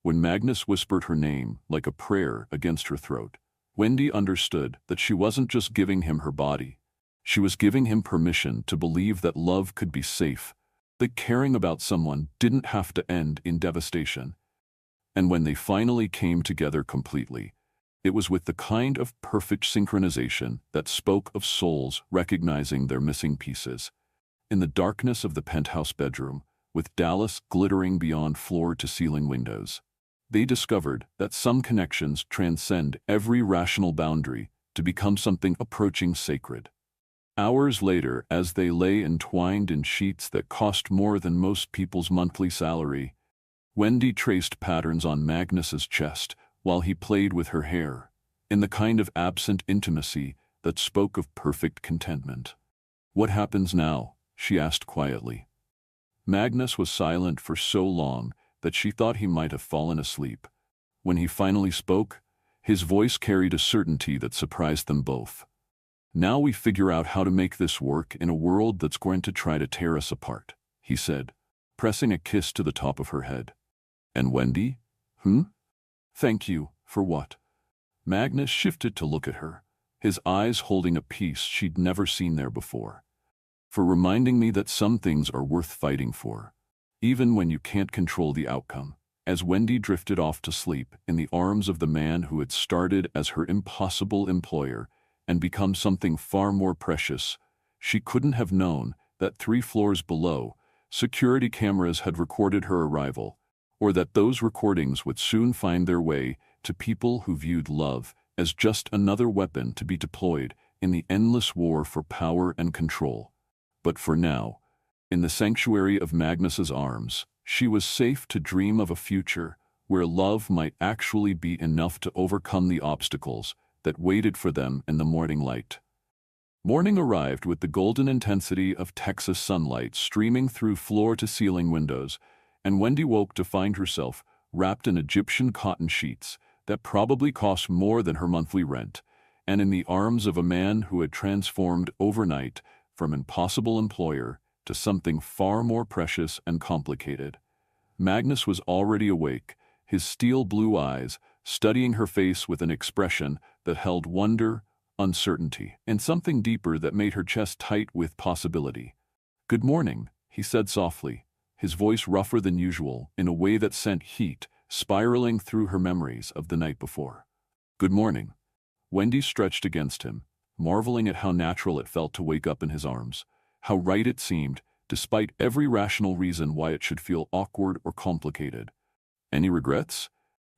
When Magnus whispered her name like a prayer against her throat, Wendy understood that she wasn't just giving him her body. She was giving him permission to believe that love could be safe, that caring about someone didn't have to end in devastation. And when they finally came together completely, it was with the kind of perfect synchronization that spoke of souls recognizing their missing pieces. In the darkness of the penthouse bedroom, with Dallas glittering beyond floor-to-ceiling windows, they discovered that some connections transcend every rational boundary to become something approaching sacred. Hours later, as they lay entwined in sheets that cost more than most people's monthly salary, Wendy traced patterns on Magnus's chest while he played with her hair, in the kind of absent intimacy that spoke of perfect contentment. "What happens now?" she asked quietly. Magnus was silent for so long that she thought he might have fallen asleep. When he finally spoke, his voice carried a certainty that surprised them both. Now we figure out how to make this work in a world that's going to try to tear us apart, he said, pressing a kiss to the top of her head. And Wendy? Thank you, for what? Magnus shifted to look at her, his eyes holding a piece she'd never seen there before. For reminding me that some things are worth fighting for, even when you can't control the outcome. As Wendy drifted off to sleep in the arms of the man who had started as her impossible employer and become something far more precious, she couldn't have known that 3 floors below, security cameras had recorded her arrival, or that those recordings would soon find their way to people who viewed love as just another weapon to be deployed in the endless war for power and control. But for now, in the sanctuary of Magnus's arms, she was safe to dream of a future where love might actually be enough to overcome the obstacles that waited for them in the morning light. Morning arrived with the golden intensity of Texas sunlight streaming through floor-to-ceiling windows, and Wendy woke to find herself wrapped in Egyptian cotton sheets that probably cost more than her monthly rent, and in the arms of a man who had transformed overnight from impossible employer to something far more precious and complicated. Magnus was already awake, his steel-blue eyes studying her face with an expression that held wonder, uncertainty, and something deeper that made her chest tight with possibility. "Good morning," he said softly, his voice rougher than usual in a way that sent heat spiraling through her memories of the night before. "Good morning." Wendy stretched against him, marveling at how natural it felt to wake up in his arms, how right it seemed, despite every rational reason why it should feel awkward or complicated. "Any regrets?"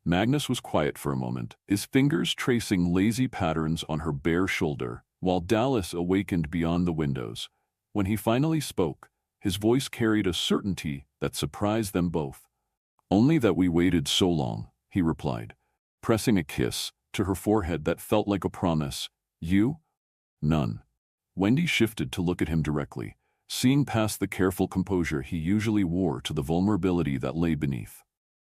Magnus was quiet for a moment, his fingers tracing lazy patterns on her bare shoulder, while Dallas awakened beyond the windows. When he finally spoke, his voice carried a certainty that surprised them both. "Only that we waited so long," he replied, pressing a kiss to her forehead that felt like a promise. "You?" "None." Wendy shifted to look at him directly, seeing past the careful composure he usually wore to the vulnerability that lay beneath.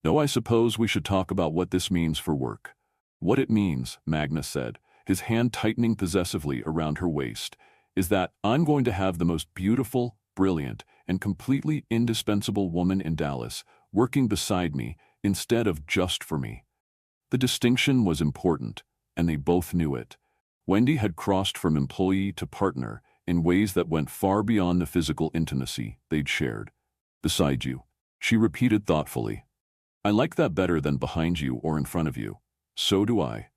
"No, I suppose we should talk about what this means for work." "What it means," Magnus said, his hand tightening possessively around her waist, "is that I'm going to have the most beautiful, brilliant, and completely indispensable woman in Dallas working beside me instead of just for me." The distinction was important, and they both knew it. Wendy had crossed from employee to partner in ways that went far beyond the physical intimacy they'd shared. "Beside you," she repeated thoughtfully. "I like that better than behind you or in front of you." "So do I."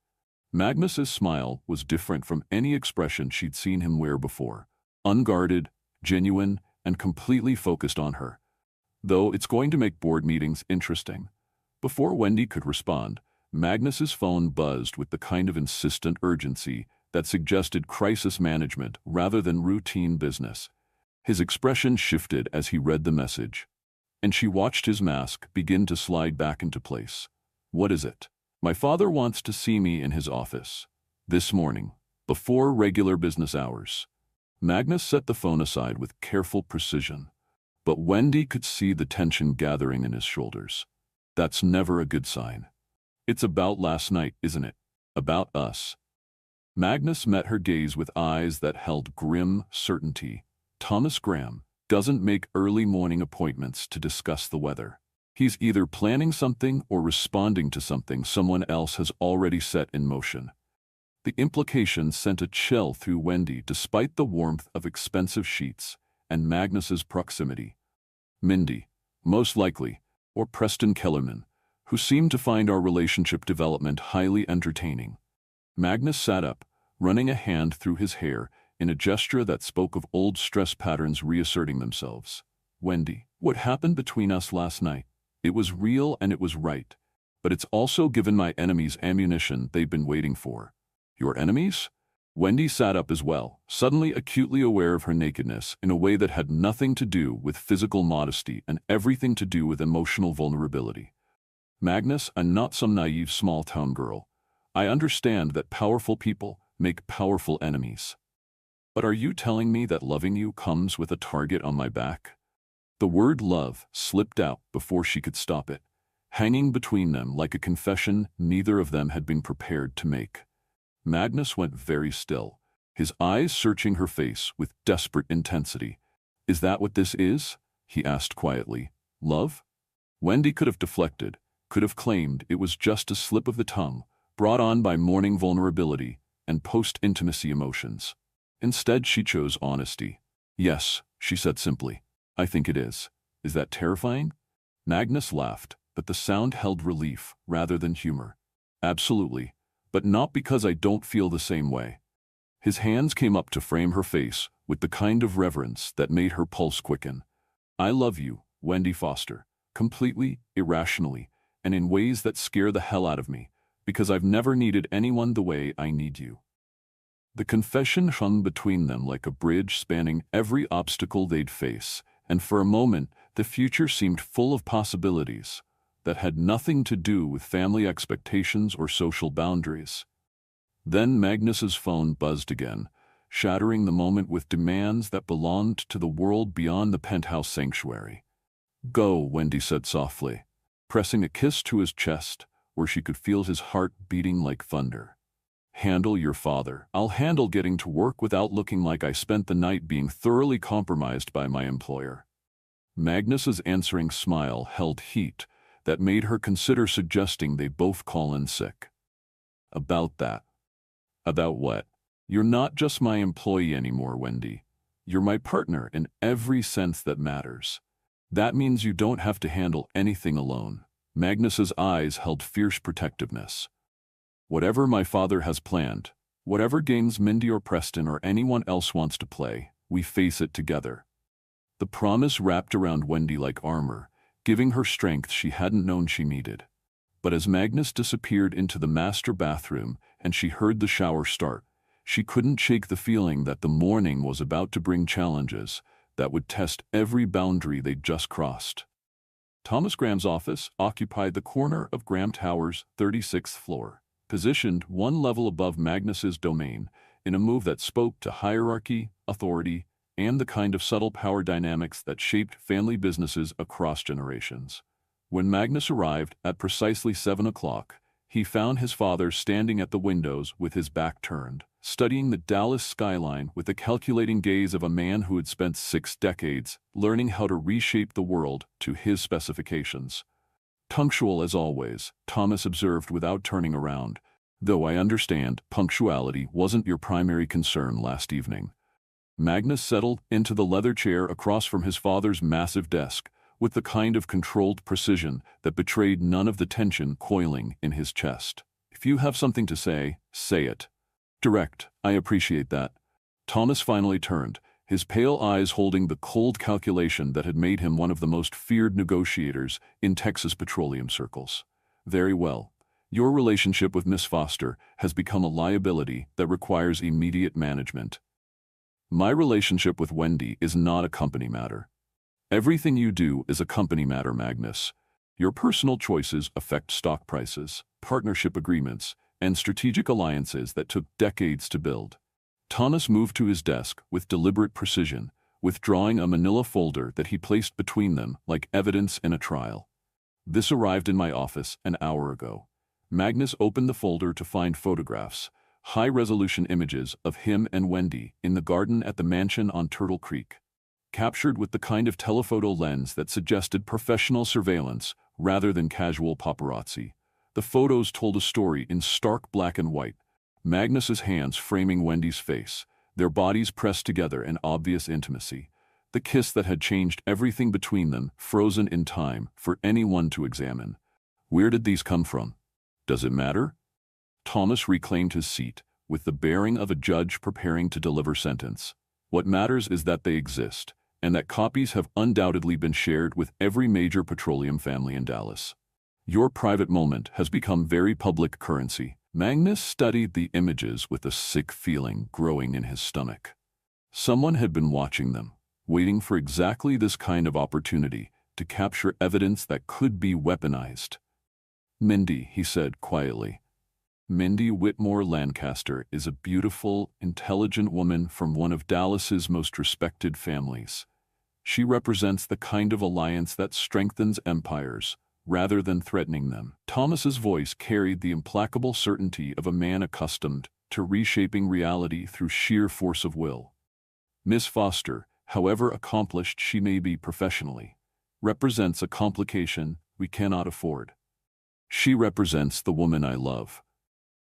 Magnus's smile was different from any expression she'd seen him wear before. Unguarded, genuine, and completely focused on her. "Though it's going to make board meetings interesting." Before Wendy could respond, Magnus's phone buzzed with the kind of insistent urgency that suggested crisis management rather than routine business. His expression shifted as he read the message, and she watched his mask begin to slide back into place. "What is it?" "My father wants to see me in his office. This morning, before regular business hours." Magnus set the phone aside with careful precision, but Wendy could see the tension gathering in his shoulders. "That's never a good sign." "It's about last night, isn't it? About us." Magnus met her gaze with eyes that held grim certainty. "Thomas Graham doesn't make early morning appointments to discuss the weather. He's either planning something or responding to something someone else has already set in motion." The implication sent a chill through Wendy despite the warmth of expensive sheets and Magnus's proximity. "Mindy, most likely, or Preston Kellerman, who seemed to find our relationship development highly entertaining." Magnus sat up, running a hand through his hair in a gesture that spoke of old stress patterns reasserting themselves. "Wendy, what happened between us last night? It was real and it was right, but it's also given my enemies ammunition they've been waiting for." "Your enemies?" Wendy sat up as well, suddenly acutely aware of her nakedness in a way that had nothing to do with physical modesty and everything to do with emotional vulnerability. "Magnus, I'm not some naive small-town girl. I understand that powerful people make powerful enemies. But are you telling me that loving you comes with a target on my back?" The word love slipped out before she could stop it, hanging between them like a confession neither of them had been prepared to make. Magnus went very still, his eyes searching her face with desperate intensity. "Is that what this is?" he asked quietly. "Love?" Wendy could have deflected, could have claimed it was just a slip of the tongue, brought on by morning vulnerability and post-intimacy emotions. Instead, she chose honesty. "Yes," she said simply. "I think it is. Is that terrifying?" Magnus laughed, but the sound held relief rather than humor. "Absolutely, but not because I don't feel the same way." His hands came up to frame her face with the kind of reverence that made her pulse quicken. "I love you, Wendy Foster, completely, irrationally, and in ways that scare the hell out of me, because I've never needed anyone the way I need you." The confession hung between them like a bridge spanning every obstacle they'd face, and for a moment the future seemed full of possibilities that had nothing to do with family expectations or social boundaries. Then Magnus's phone buzzed again, shattering the moment with demands that belonged to the world beyond the penthouse sanctuary. "Go," Wendy said softly, pressing a kiss to his chest where she could feel his heart beating like thunder. "Handle your father. I'll handle getting to work without looking like I spent the night being thoroughly compromised by my employer." Magnus's answering smile held heat that made her consider suggesting they both call in sick. "About that." "About what?" "You're not just my employee anymore, Wendy. You're my partner in every sense that matters. That means you don't have to handle anything alone." Magnus's eyes held fierce protectiveness. "Whatever my father has planned, whatever games Mindy or Preston or anyone else wants to play, we face it together." The promise wrapped around Wendy like armor, giving her strength she hadn't known she needed. But as Magnus disappeared into the master bathroom and she heard the shower start, she couldn't shake the feeling that the morning was about to bring challenges that would test every boundary they'd just crossed. Thomas Graham's office occupied the corner of Graham Tower's 36th floor, positioned one level above Magnus's domain, in a move that spoke to hierarchy, authority, and the kind of subtle power dynamics that shaped family businesses across generations. When Magnus arrived at precisely 7 o'clock, he found his father standing at the windows with his back turned, studying the Dallas skyline with the calculating gaze of a man who had spent 6 decades learning how to reshape the world to his specifications. "Punctual as always," Thomas observed without turning around, "though I understand punctuality wasn't your primary concern last evening." Magnus settled into the leather chair across from his father's massive desk, with the kind of controlled precision that betrayed none of the tension coiling in his chest. "If you have something to say, say it. Direct, I appreciate that." Thomas finally turned, his pale eyes holding the cold calculation that had made him one of the most feared negotiators in Texas petroleum circles. "Very well. Your relationship with Miss Foster has become a liability that requires immediate management. My relationship with Wendy is not a company matter." "Everything you do is a company matter, Magnus. Your personal choices affect stock prices, partnership agreements, and strategic alliances that took decades to build." Thomas moved to his desk with deliberate precision, withdrawing a manila folder that he placed between them like evidence in a trial. "This arrived in my office an hour ago." Magnus opened the folder to find photographs, high-resolution images of him and Wendy in the garden at the mansion on Turtle Creek, captured with the kind of telephoto lens that suggested professional surveillance rather than casual paparazzi. The photos told a story in stark black and white, Magnus's hands framing Wendy's face, their bodies pressed together in obvious intimacy, the kiss that had changed everything between them frozen in time for anyone to examine. Where did these come from? Does it matter? Thomas reclaimed his seat, with the bearing of a judge preparing to deliver sentence. What matters is that they exist, and that copies have undoubtedly been shared with every major petroleum family in Dallas. Your private moment has become very public currency. Magnus studied the images with a sick feeling growing in his stomach. Someone had been watching them, waiting for exactly this kind of opportunity to capture evidence that could be weaponized. "Mindy," he said quietly. "Mindy Whitmore Lancaster is a beautiful, intelligent woman from one of Dallas's most respected families. She represents the kind of alliance that strengthens empires, rather than threatening them. Thomas's voice carried the implacable certainty of a man accustomed to reshaping reality through sheer force of will. Miss Foster, however accomplished she may be professionally, represents a complication we cannot afford. She represents the woman I love.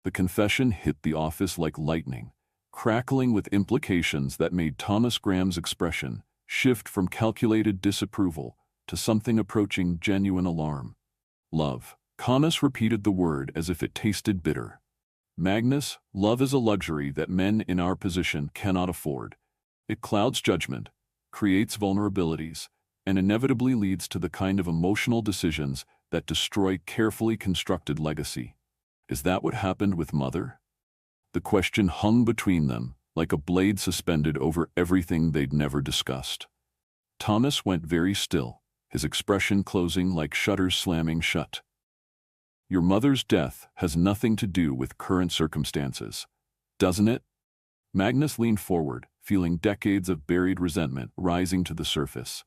The confession hit the office like lightning, crackling with implications that made Thomas Graham's expression shift from calculated disapproval to something approaching genuine alarm. Love. Thomas repeated the word as if it tasted bitter. Magnus, love is a luxury that men in our position cannot afford. It clouds judgment, creates vulnerabilities, and inevitably leads to the kind of emotional decisions that destroy carefully constructed legacy. Is that what happened with Mother? The question hung between them, like a blade suspended over everything they'd never discussed. Thomas went very still, his expression closing like shutters slamming shut. Your mother's death has nothing to do with current circumstances, doesn't it? Magnus leaned forward, feeling decades of buried resentment rising to the surface.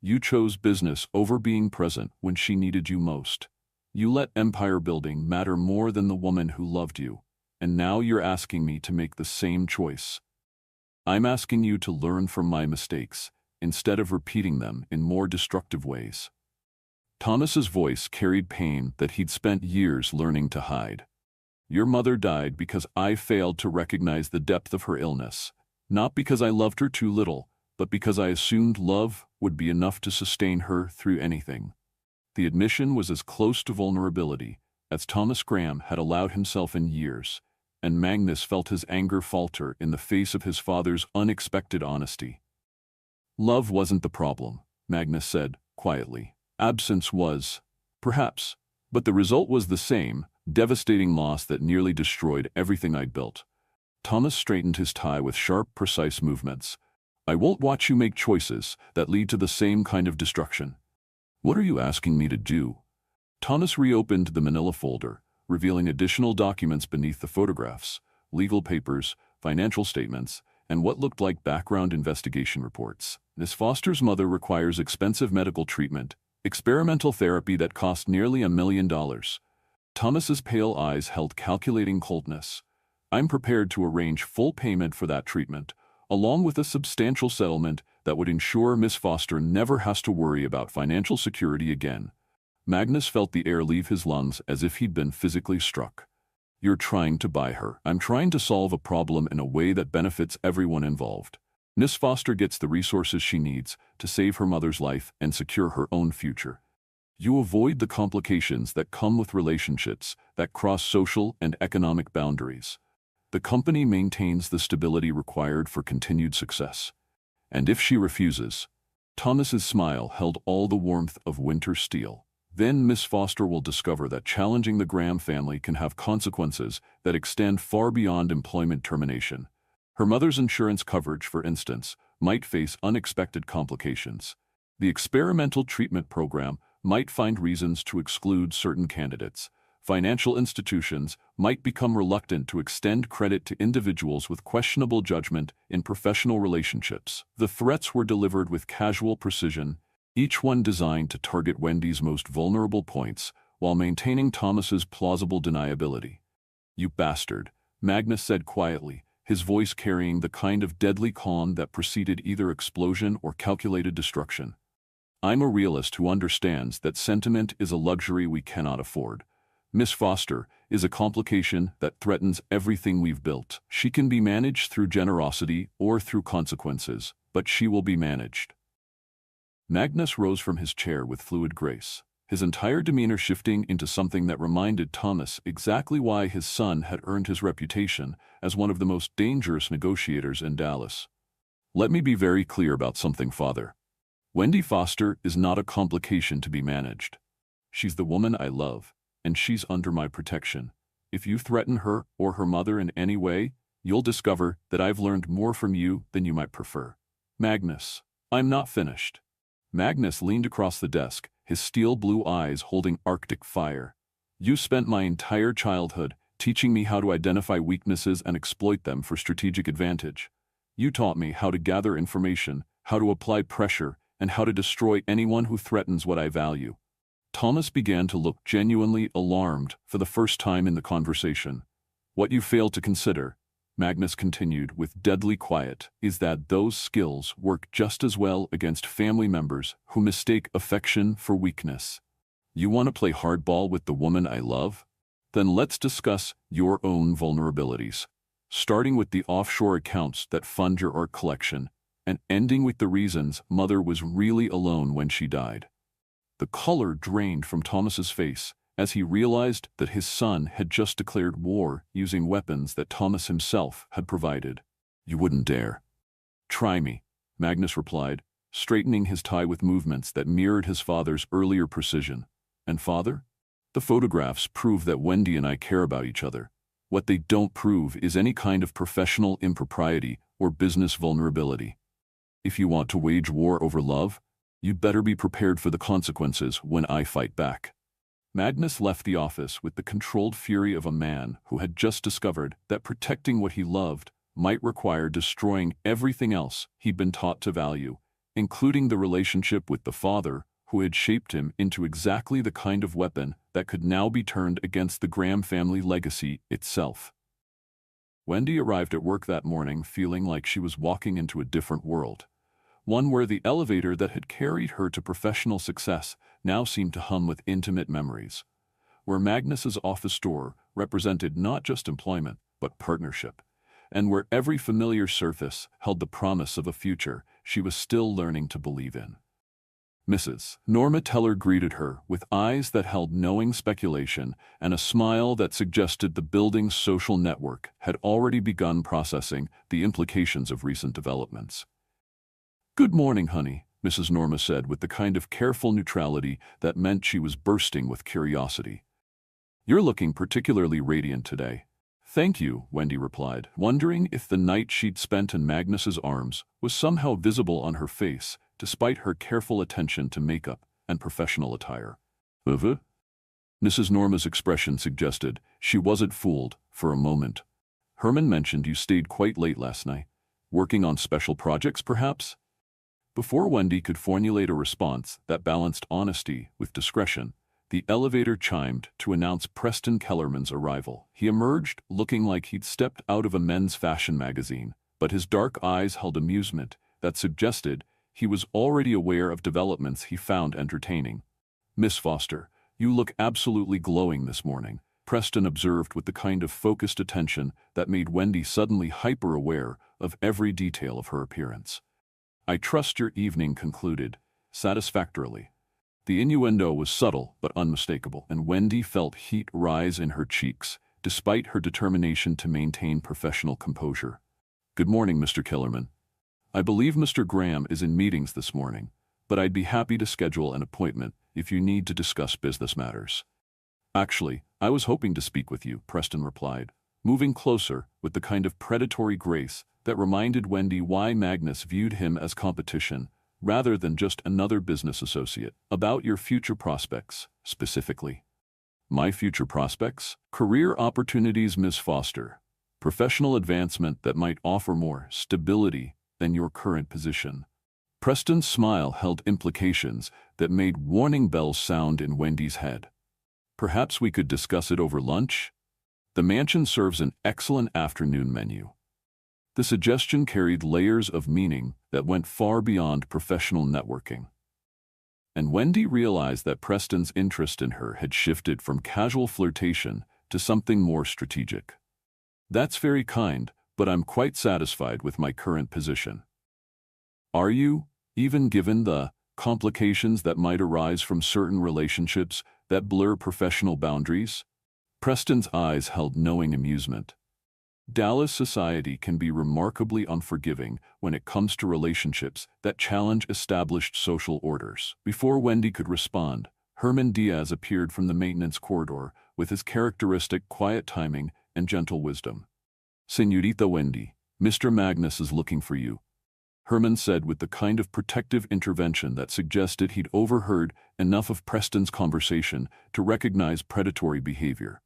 You chose business over being present when she needed you most. You let empire building matter more than the woman who loved you, and now you're asking me to make the same choice. I'm asking you to learn from my mistakes, instead of repeating them in more destructive ways. Thomas's voice carried pain that he'd spent years learning to hide. Your mother died because I failed to recognize the depth of her illness, not because I loved her too little, but because I assumed love would be enough to sustain her through anything. The admission was as close to vulnerability as Thomas Graham had allowed himself in years, and Magnus felt his anger falter in the face of his father's unexpected honesty. Love wasn't the problem, Magnus said, quietly. Absence was, perhaps, but the result was the same, devastating loss that nearly destroyed everything I'd built. Thomas straightened his tie with sharp, precise movements. I won't watch you make choices that lead to the same kind of destruction. What are you asking me to do? Thomas reopened the manila folder, revealing additional documents beneath the photographs, legal papers, financial statements, and what looked like background investigation reports. Miss Foster's mother requires expensive medical treatment, experimental therapy that cost nearly $1 million. Thomas's pale eyes held calculating coldness. I'm prepared to arrange full payment for that treatment, along with a substantial settlement that would ensure Miss Foster never has to worry about financial security again. Magnus felt the air leave his lungs as if he'd been physically struck. You're trying to buy her. I'm trying to solve a problem in a way that benefits everyone involved. Miss Foster gets the resources she needs to save her mother's life and secure her own future. You avoid the complications that come with relationships that cross social and economic boundaries. The company maintains the stability required for continued success. And if she refuses, Thomas's smile held all the warmth of winter steel. Then Miss Foster will discover that challenging the Graham family can have consequences that extend far beyond employment termination. Her mother's insurance coverage, for instance, might face unexpected complications. The experimental treatment program might find reasons to exclude certain candidates. Financial institutions might become reluctant to extend credit to individuals with questionable judgment in professional relationships. The threats were delivered with casual precision, each one designed to target Wendy's most vulnerable points while maintaining Thomas's plausible deniability. You bastard, Magnus said quietly, his voice carrying the kind of deadly calm that preceded either explosion or calculated destruction. I'm a realist who understands that sentiment is a luxury we cannot afford. Miss Foster is a complication that threatens everything we've built. She can be managed through generosity or through consequences, but she will be managed. Magnus rose from his chair with fluid grace, his entire demeanor shifting into something that reminded Thomas exactly why his son had earned his reputation as one of the most dangerous negotiators in Dallas. Let me be very clear about something, Father. Wendy Foster is not a complication to be managed. She's the woman I love, and she's under my protection. If you threaten her or her mother in any way, you'll discover that I've learned more from you than you might prefer. Magnus, I'm not finished. Magnus leaned across the desk, his steel blue eyes holding Arctic fire. You spent my entire childhood teaching me how to identify weaknesses and exploit them for strategic advantage. You taught me how to gather information, how to apply pressure, and how to destroy anyone who threatens what I value. Thomas began to look genuinely alarmed for the first time in the conversation. What you fail to consider, Magnus continued with deadly quiet, is that those skills work just as well against family members who mistake affection for weakness. You want to play hardball with the woman I love? Then let's discuss your own vulnerabilities, starting with the offshore accounts that fund your art collection, and ending with the reasons Mother was really alone when she died. The color drained from Thomas's face as he realized that his son had just declared war using weapons that Thomas himself had provided. You wouldn't dare. Try me, Magnus replied, straightening his tie with movements that mirrored his father's earlier precision. And father? The photographs prove that Wendy and I care about each other. What they don't prove is any kind of professional impropriety or business vulnerability. If you want to wage war over love, you'd better be prepared for the consequences when I fight back. Magnus left the office with the controlled fury of a man who had just discovered that protecting what he loved might require destroying everything else he'd been taught to value, including the relationship with the father who had shaped him into exactly the kind of weapon that could now be turned against the Graham family legacy itself. Wendy arrived at work that morning feeling like she was walking into a different world, one where the elevator that had carried her to professional success now seemed to hum with intimate memories, where Magnus's office door represented not just employment, but partnership, and where every familiar surface held the promise of a future she was still learning to believe in. Mrs. Norma Teller greeted her with eyes that held knowing speculation and a smile that suggested the building's social network had already begun processing the implications of recent developments. "Good morning, honey," Mrs. Norma said with the kind of careful neutrality that meant she was bursting with curiosity. "You're looking particularly radiant today." "Thank you," Wendy replied, wondering if the night she'd spent in Magnus's arms was somehow visible on her face, despite her careful attention to makeup and professional attire. Mrs. Norma's expression suggested she wasn't fooled for a moment. "Herman mentioned you stayed quite late last night. Working on special projects, perhaps?" Before Wendy could formulate a response that balanced honesty with discretion, the elevator chimed to announce Preston Kellerman's arrival. He emerged looking like he'd stepped out of a men's fashion magazine, but his dark eyes held amusement that suggested he was already aware of developments he found entertaining. "Miss Foster, you look absolutely glowing this morning," Preston observed with the kind of focused attention that made Wendy suddenly hyper-aware of every detail of her appearance. "I trust your evening concluded satisfactorily." The innuendo was subtle but unmistakable, and Wendy felt heat rise in her cheeks, despite her determination to maintain professional composure. "Good morning, Mr. Kellerman. I believe Mr. Graham is in meetings this morning, but I'd be happy to schedule an appointment if you need to discuss business matters." "Actually, I was hoping to speak with you," Preston replied, moving closer with the kind of predatory grace that reminded Wendy why Magnus viewed him as competition rather than just another business associate. "About your future prospects, specifically." "My future prospects?" "Career opportunities, Miss Foster. Professional advancement that might offer more stability than your current position." Preston's smile held implications that made warning bells sound in Wendy's head. "Perhaps we could discuss it over lunch? The mansion serves an excellent afternoon menu." The suggestion carried layers of meaning that went far beyond professional networking. And Wendy realized that Preston's interest in her had shifted from casual flirtation to something more strategic. "That's very kind, but I'm quite satisfied with my current position." "Are you, even given the complications that might arise from certain relationships that blur professional boundaries?" Preston's eyes held knowing amusement. Dallas society can be remarkably unforgiving when it comes to relationships that challenge established social orders. Before Wendy could respond, Herman Diaz appeared from the maintenance corridor with his characteristic quiet timing and gentle wisdom. "Señorita Wendy, Mr. Magnus is looking for you," Herman said with the kind of protective intervention that suggested he'd overheard enough of Preston's conversation to recognize predatory behavior.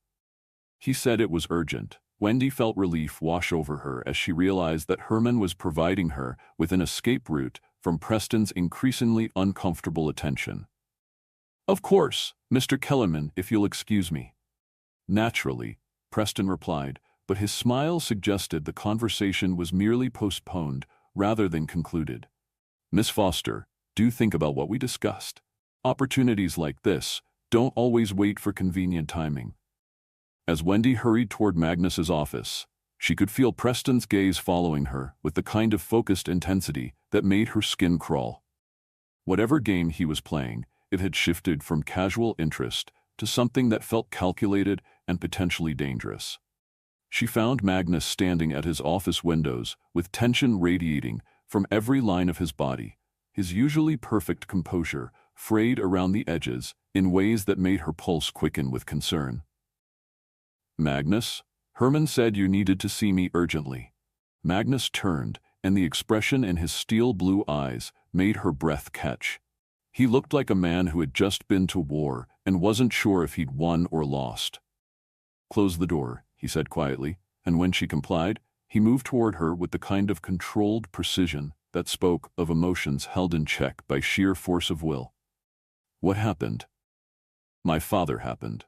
He said it was urgent. Wendy felt relief wash over her as she realized that Herman was providing her with an escape route from Preston's increasingly uncomfortable attention. Of course, Mr. Kellerman, if you'll excuse me. Naturally, Preston replied, but his smile suggested the conversation was merely postponed rather than concluded. Miss Foster, do think about what we discussed. Opportunities like this don't always wait for convenient timing. As Wendy hurried toward Magnus's office, she could feel Preston's gaze following her with the kind of focused intensity that made her skin crawl. Whatever game he was playing, it had shifted from casual interest to something that felt calculated and potentially dangerous. She found Magnus standing at his office windows with tension radiating from every line of his body, his usually perfect composure frayed around the edges in ways that made her pulse quicken with concern. Magnus, Herman said you needed to see me urgently. Magnus turned, and the expression in his steel-blue eyes made her breath catch. He looked like a man who had just been to war and wasn't sure if he'd won or lost. Close the door, he said quietly, and when she complied, he moved toward her with the kind of controlled precision that spoke of emotions held in check by sheer force of will. What happened? My father happened.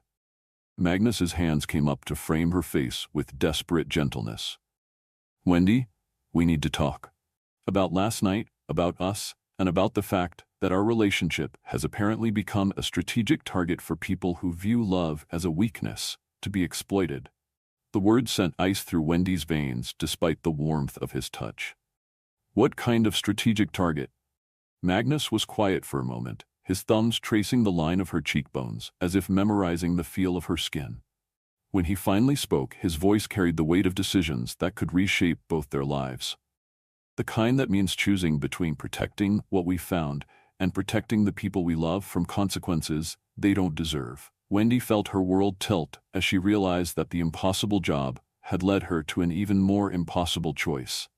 Magnus's hands came up to frame her face with desperate gentleness. Wendy, we need to talk. About last night, about us, and about the fact that our relationship has apparently become a strategic target for people who view love as a weakness, to be exploited. The words sent ice through Wendy's veins despite the warmth of his touch. What kind of strategic target? Magnus was quiet for a moment, his thumbs tracing the line of her cheekbones as if memorizing the feel of her skin. When he finally spoke, his voice carried the weight of decisions that could reshape both their lives. The kind that means choosing between protecting what we found and protecting the people we love from consequences they don't deserve. Wendy felt her world tilt as she realized that the impossible job had led her to an even more impossible choice.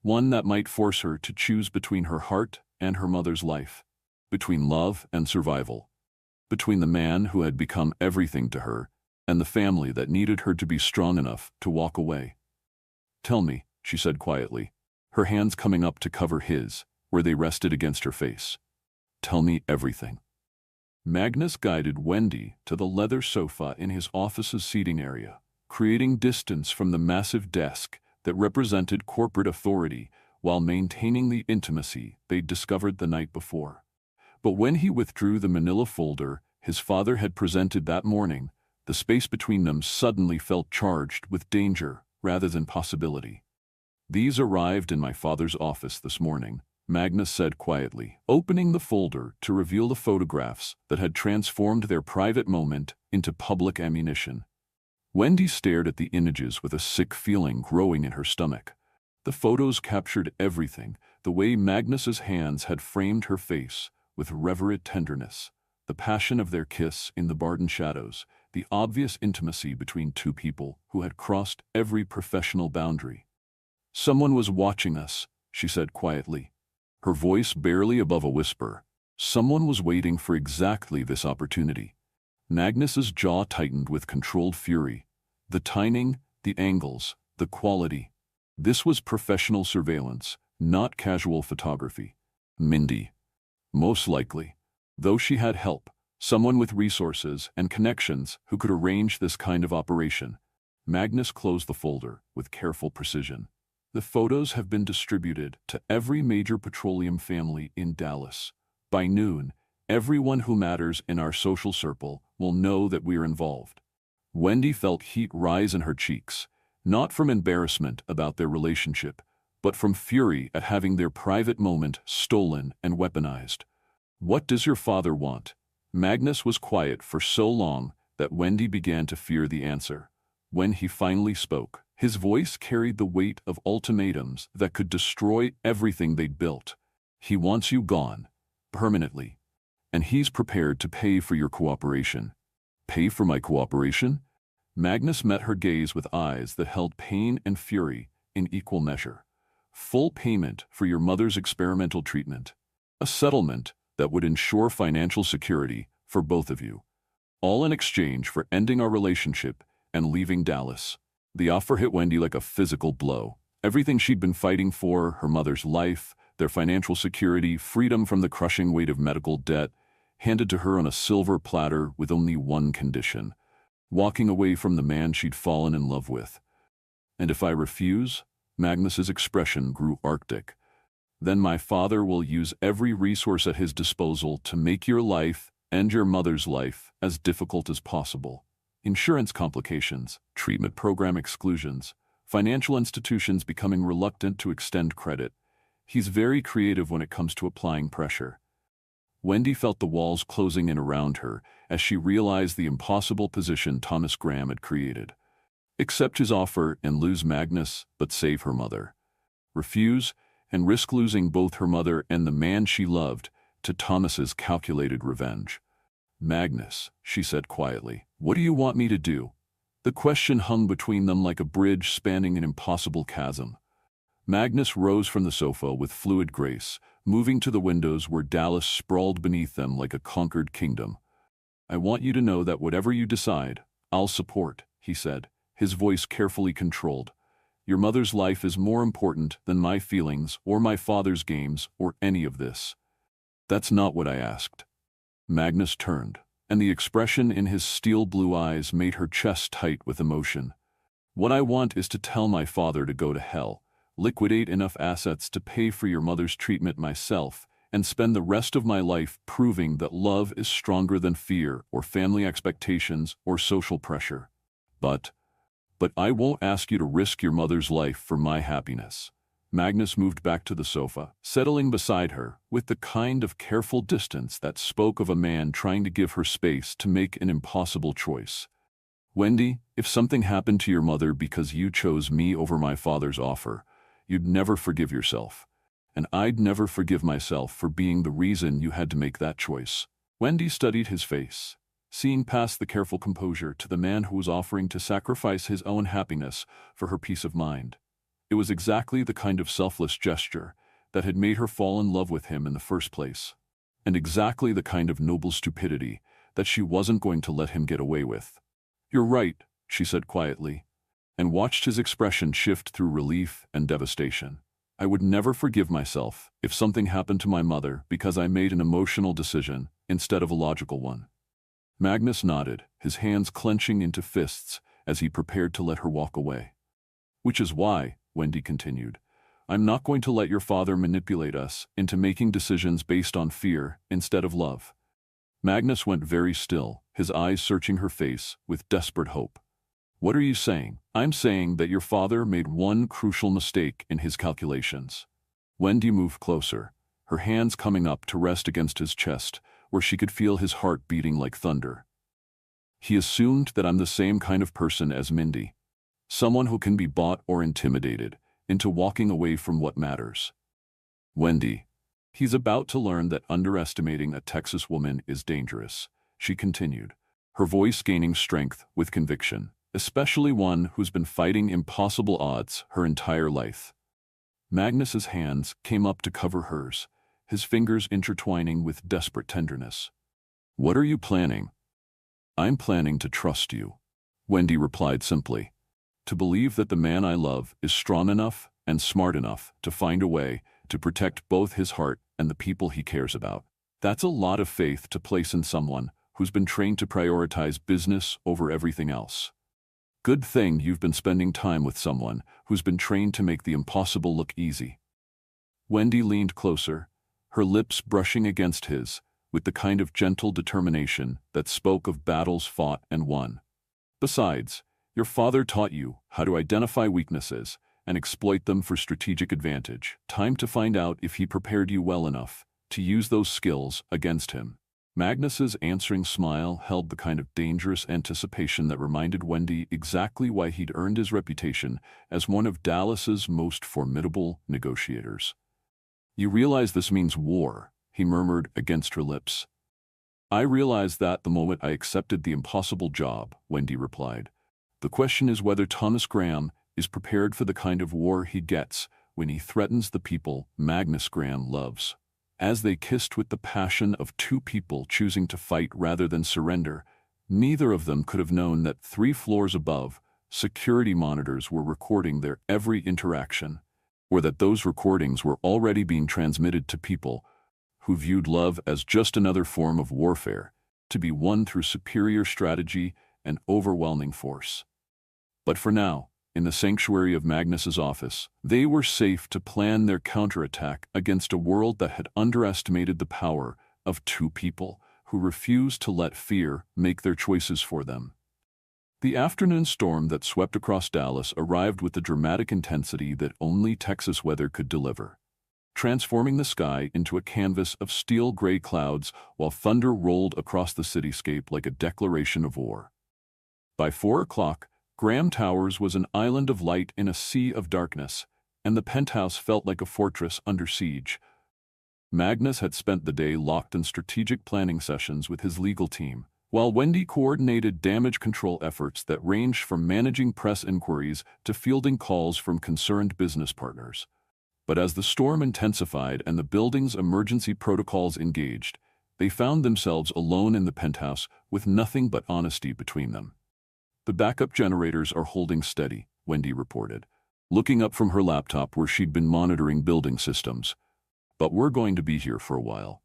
One that might force her to choose between her heart and her mother's life, between love and survival, between the man who had become everything to her and the family that needed her to be strong enough to walk away. Tell me, she said quietly, her hands coming up to cover his, where they rested against her face. Tell me everything. Magnus guided Wendy to the leather sofa in his office's seating area, creating distance from the massive desk that represented corporate authority while maintaining the intimacy they'd discovered the night before. But when he withdrew the manila folder his father had presented that morning, the space between them suddenly felt charged with danger rather than possibility. These arrived in my father's office this morning, Magnus said quietly, opening the folder to reveal the photographs that had transformed their private moment into public ammunition. Wendy stared at the images with a sick feeling growing in her stomach. The photos captured everything, the way Magnus's hands had framed her face with reverent tenderness, the passion of their kiss in the garden shadows, the obvious intimacy between two people who had crossed every professional boundary. Someone was watching us, she said quietly, her voice barely above a whisper. Someone was waiting for exactly this opportunity. Magnus's jaw tightened with controlled fury. The timing, the angles, the quality. This was professional surveillance, not casual photography. Mindy. Most likely. Though she had help, someone with resources and connections who could arrange this kind of operation. Magnus closed the folder with careful precision. The photos have been distributed to every major petroleum family in Dallas. By noon, everyone who matters in our social circle will know that we're involved. Wendy felt heat rise in her cheeks, not from embarrassment about their relationship, but from fury at having their private moment stolen and weaponized. What does your father want? Magnus was quiet for so long that Wendy began to fear the answer. When he finally spoke, his voice carried the weight of ultimatums that could destroy everything they'd built. He wants you gone, permanently, and he's prepared to pay for your cooperation. Pay for my cooperation? Magnus met her gaze with eyes that held pain and fury in equal measure. Full payment for your mother's experimental treatment. A settlement that would ensure financial security for both of you. All in exchange for ending our relationship and leaving Dallas. The offer hit Wendy like a physical blow. Everything she'd been fighting for, her mother's life, their financial security, freedom from the crushing weight of medical debt, handed to her on a silver platter with only one condition: walking away from the man she'd fallen in love with. "And if I refuse?" Magnus's expression grew arctic. "Then my father will use every resource at his disposal to make your life and your mother's life as difficult as possible. Insurance complications, treatment program exclusions, financial institutions becoming reluctant to extend credit. He's very creative when it comes to applying pressure." Wendy felt the walls closing in around her as she realized the impossible position Thomas Graham had created. Accept his offer and lose Magnus, but save her mother. Refuse and risk losing both her mother and the man she loved to Thomas's calculated revenge. "Magnus," she said quietly, "what do you want me to do?" The question hung between them like a bridge spanning an impossible chasm. Magnus rose from the sofa with fluid grace, moving to the windows where Dallas sprawled beneath them like a conquered kingdom. "I want you to know that whatever you decide, I'll support," he said, his voice carefully controlled. "Your mother's life is more important than my feelings or my father's games or any of this." "That's not what I asked." Magnus turned, and the expression in his steel blue eyes made her chest tight with emotion. "What I want is to tell my father to go to hell, liquidate enough assets to pay for your mother's treatment myself, and spend the rest of my life proving that love is stronger than fear or family expectations or social pressure. But I won't ask you to risk your mother's life for my happiness." Magnus moved back to the sofa, settling beside her with the kind of careful distance that spoke of a man trying to give her space to make an impossible choice. "Wendy, if something happened to your mother because you chose me over my father's offer, you'd never forgive yourself. And I'd never forgive myself for being the reason you had to make that choice." Wendy studied his face, seeing past the careful composure to the man who was offering to sacrifice his own happiness for her peace of mind. It was exactly the kind of selfless gesture that had made her fall in love with him in the first place, and exactly the kind of noble stupidity that she wasn't going to let him get away with. "You're right," she said quietly, and watched his expression shift through relief and devastation. "I would never forgive myself if something happened to my mother because I made an emotional decision instead of a logical one." Magnus nodded, his hands clenching into fists as he prepared to let her walk away. "Which is why," Wendy continued, "I'm not going to let your father manipulate us into making decisions based on fear instead of love." Magnus went very still, his eyes searching her face with desperate hope. "What are you saying?" "I'm saying that your father made one crucial mistake in his calculations." Wendy moved closer, her hands coming up to rest against his chest, where she could feel his heart beating like thunder. "He assumed that I'm the same kind of person as Mindy. Someone who can be bought or intimidated into walking away from what matters. Wendy, he's about to learn that underestimating a Texas woman is dangerous," she continued, her voice gaining strength with conviction, "especially one who's been fighting impossible odds her entire life." Magnus's hands came up to cover hers, his fingers intertwining with desperate tenderness. "What are you planning?" "I'm planning to trust you," Wendy replied simply. "To believe that the man I love is strong enough and smart enough to find a way to protect both his heart and the people he cares about. That's a lot of faith to place in someone who's been trained to prioritize business over everything else. Good thing you've been spending time with someone who's been trained to make the impossible look easy." Wendy leaned closer, her lips brushing against his, with the kind of gentle determination that spoke of battles fought and won. "Besides, your father taught you how to identify weaknesses and exploit them for strategic advantage. Time to find out if he prepared you well enough to use those skills against him." Magnus's answering smile held the kind of dangerous anticipation that reminded Wendy exactly why he'd earned his reputation as one of Dallas's most formidable negotiators. "You realize this means war," he murmured against her lips. "I realized that the moment I accepted the impossible job," Wendy replied. "The question is whether Thomas Graham is prepared for the kind of war he gets when he threatens the people Magnus Graham loves." As they kissed with the passion of two people choosing to fight rather than surrender, neither of them could have known that 3 floors above, security monitors were recording their every interaction, or that those recordings were already being transmitted to people who viewed love as just another form of warfare, to be won through superior strategy and overwhelming force. But for now, in the sanctuary of Magnus's office, they were safe to plan their counterattack against a world that had underestimated the power of two people who refused to let fear make their choices for them. The afternoon storm that swept across Dallas arrived with the dramatic intensity that only Texas weather could deliver, transforming the sky into a canvas of steel-gray clouds while thunder rolled across the cityscape like a declaration of war. By 4 o'clock, Graham Towers was an island of light in a sea of darkness, and the penthouse felt like a fortress under siege. Magnus had spent the day locked in strategic planning sessions with his legal team, while Wendy coordinated damage control efforts that ranged from managing press inquiries to fielding calls from concerned business partners. But as the storm intensified and the building's emergency protocols engaged, they found themselves alone in the penthouse with nothing but honesty between them. "The backup generators are holding steady," Wendy reported, looking up from her laptop where she'd been monitoring building systems. "But we're going to be here for a while.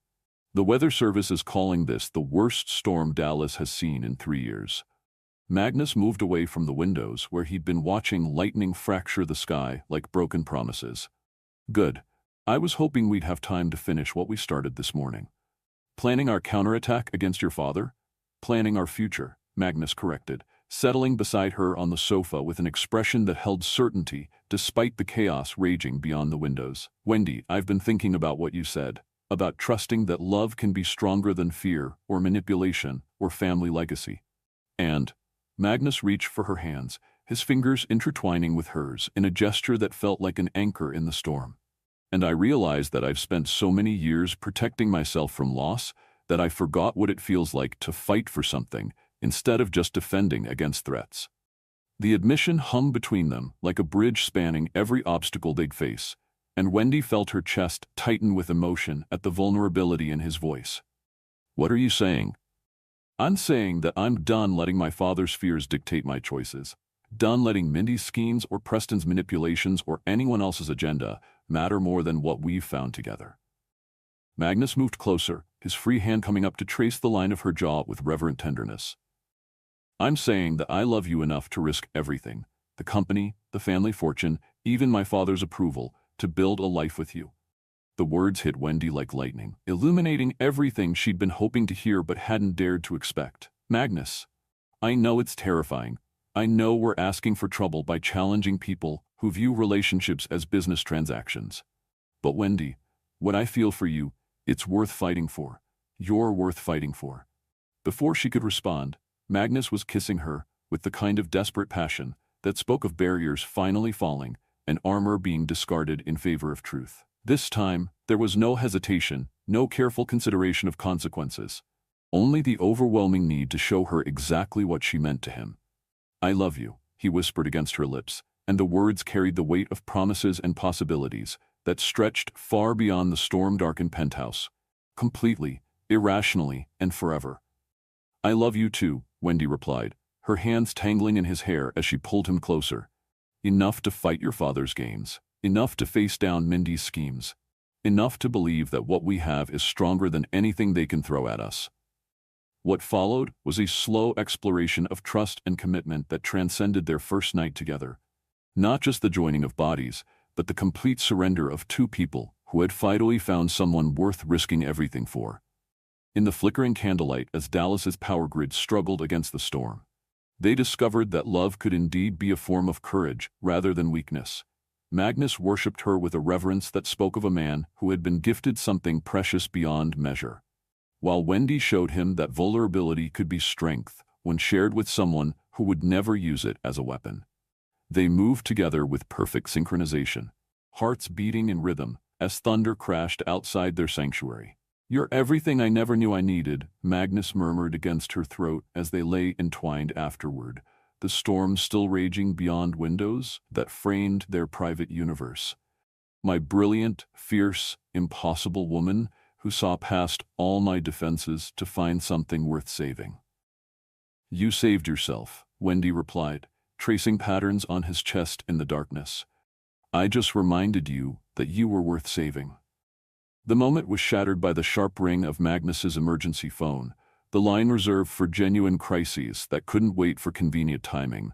The weather service is calling this the worst storm Dallas has seen in 3 years." Magnus moved away from the windows where he'd been watching lightning fracture the sky like broken promises. "Good. I was hoping we'd have time to finish what we started this morning." "Planning our counterattack against your father?" "Planning our future," Magnus corrected, settling beside her on the sofa with an expression that held certainty despite the chaos raging beyond the windows. "Wendy, I've been thinking about what you said, about trusting that love can be stronger than fear or manipulation or family legacy." And Magnus reached for her hands, his fingers intertwining with hers in a gesture that felt like an anchor in the storm. "And I realized that I've spent so many years protecting myself from loss that I forgot what it feels like to fight for something instead of just defending against threats." The admission hung between them like a bridge spanning every obstacle they'd face, and Wendy felt her chest tighten with emotion at the vulnerability in his voice. "What are you saying?" "I'm saying that I'm done letting my father's fears dictate my choices. Done letting Mindy's schemes or Preston's manipulations or anyone else's agenda matter more than what we've found together." Magnus moved closer, his free hand coming up to trace the line of her jaw with reverent tenderness. "I'm saying that I love you enough to risk everything, the company, the family fortune, even my father's approval, to build a life with you." The words hit Wendy like lightning, illuminating everything she'd been hoping to hear but hadn't dared to expect. "Magnus, I know it's terrifying. I know we're asking for trouble by challenging people who view relationships as business transactions. But Wendy, what I feel for you, it's worth fighting for. You're worth fighting for." Before she could respond, Magnus was kissing her with the kind of desperate passion that spoke of barriers finally falling and armor being discarded in favor of truth. This time, there was no hesitation, no careful consideration of consequences, only the overwhelming need to show her exactly what she meant to him. "I love you," he whispered against her lips, and the words carried the weight of promises and possibilities that stretched far beyond the storm-darkened penthouse, completely, irrationally, and forever. "I love you too," Wendy replied, her hands tangling in his hair as she pulled him closer. "Enough to fight your father's games, enough to face down Mindy's schemes, enough to believe that what we have is stronger than anything they can throw at us." What followed was a slow exploration of trust and commitment that transcended their first night together. Not just the joining of bodies, but the complete surrender of two people who had finally found someone worth risking everything for. In the flickering candlelight as Dallas's power grid struggled against the storm, they discovered that love could indeed be a form of courage rather than weakness. Magnus worshipped her with a reverence that spoke of a man who had been gifted something precious beyond measure, while Wendy showed him that vulnerability could be strength when shared with someone who would never use it as a weapon. They moved together with perfect synchronization, hearts beating in rhythm as thunder crashed outside their sanctuary. "You're everything I never knew I needed," Magnus murmured against her throat as they lay entwined afterward, the storm still raging beyond windows that framed their private universe. "My brilliant, fierce, impossible woman who saw past all my defenses to find something worth saving." "You saved yourself," Wendy replied, tracing patterns on his chest in the darkness. "I just reminded you that you were worth saving." The moment was shattered by the sharp ring of Magnus's emergency phone, the line reserved for genuine crises that couldn't wait for convenient timing.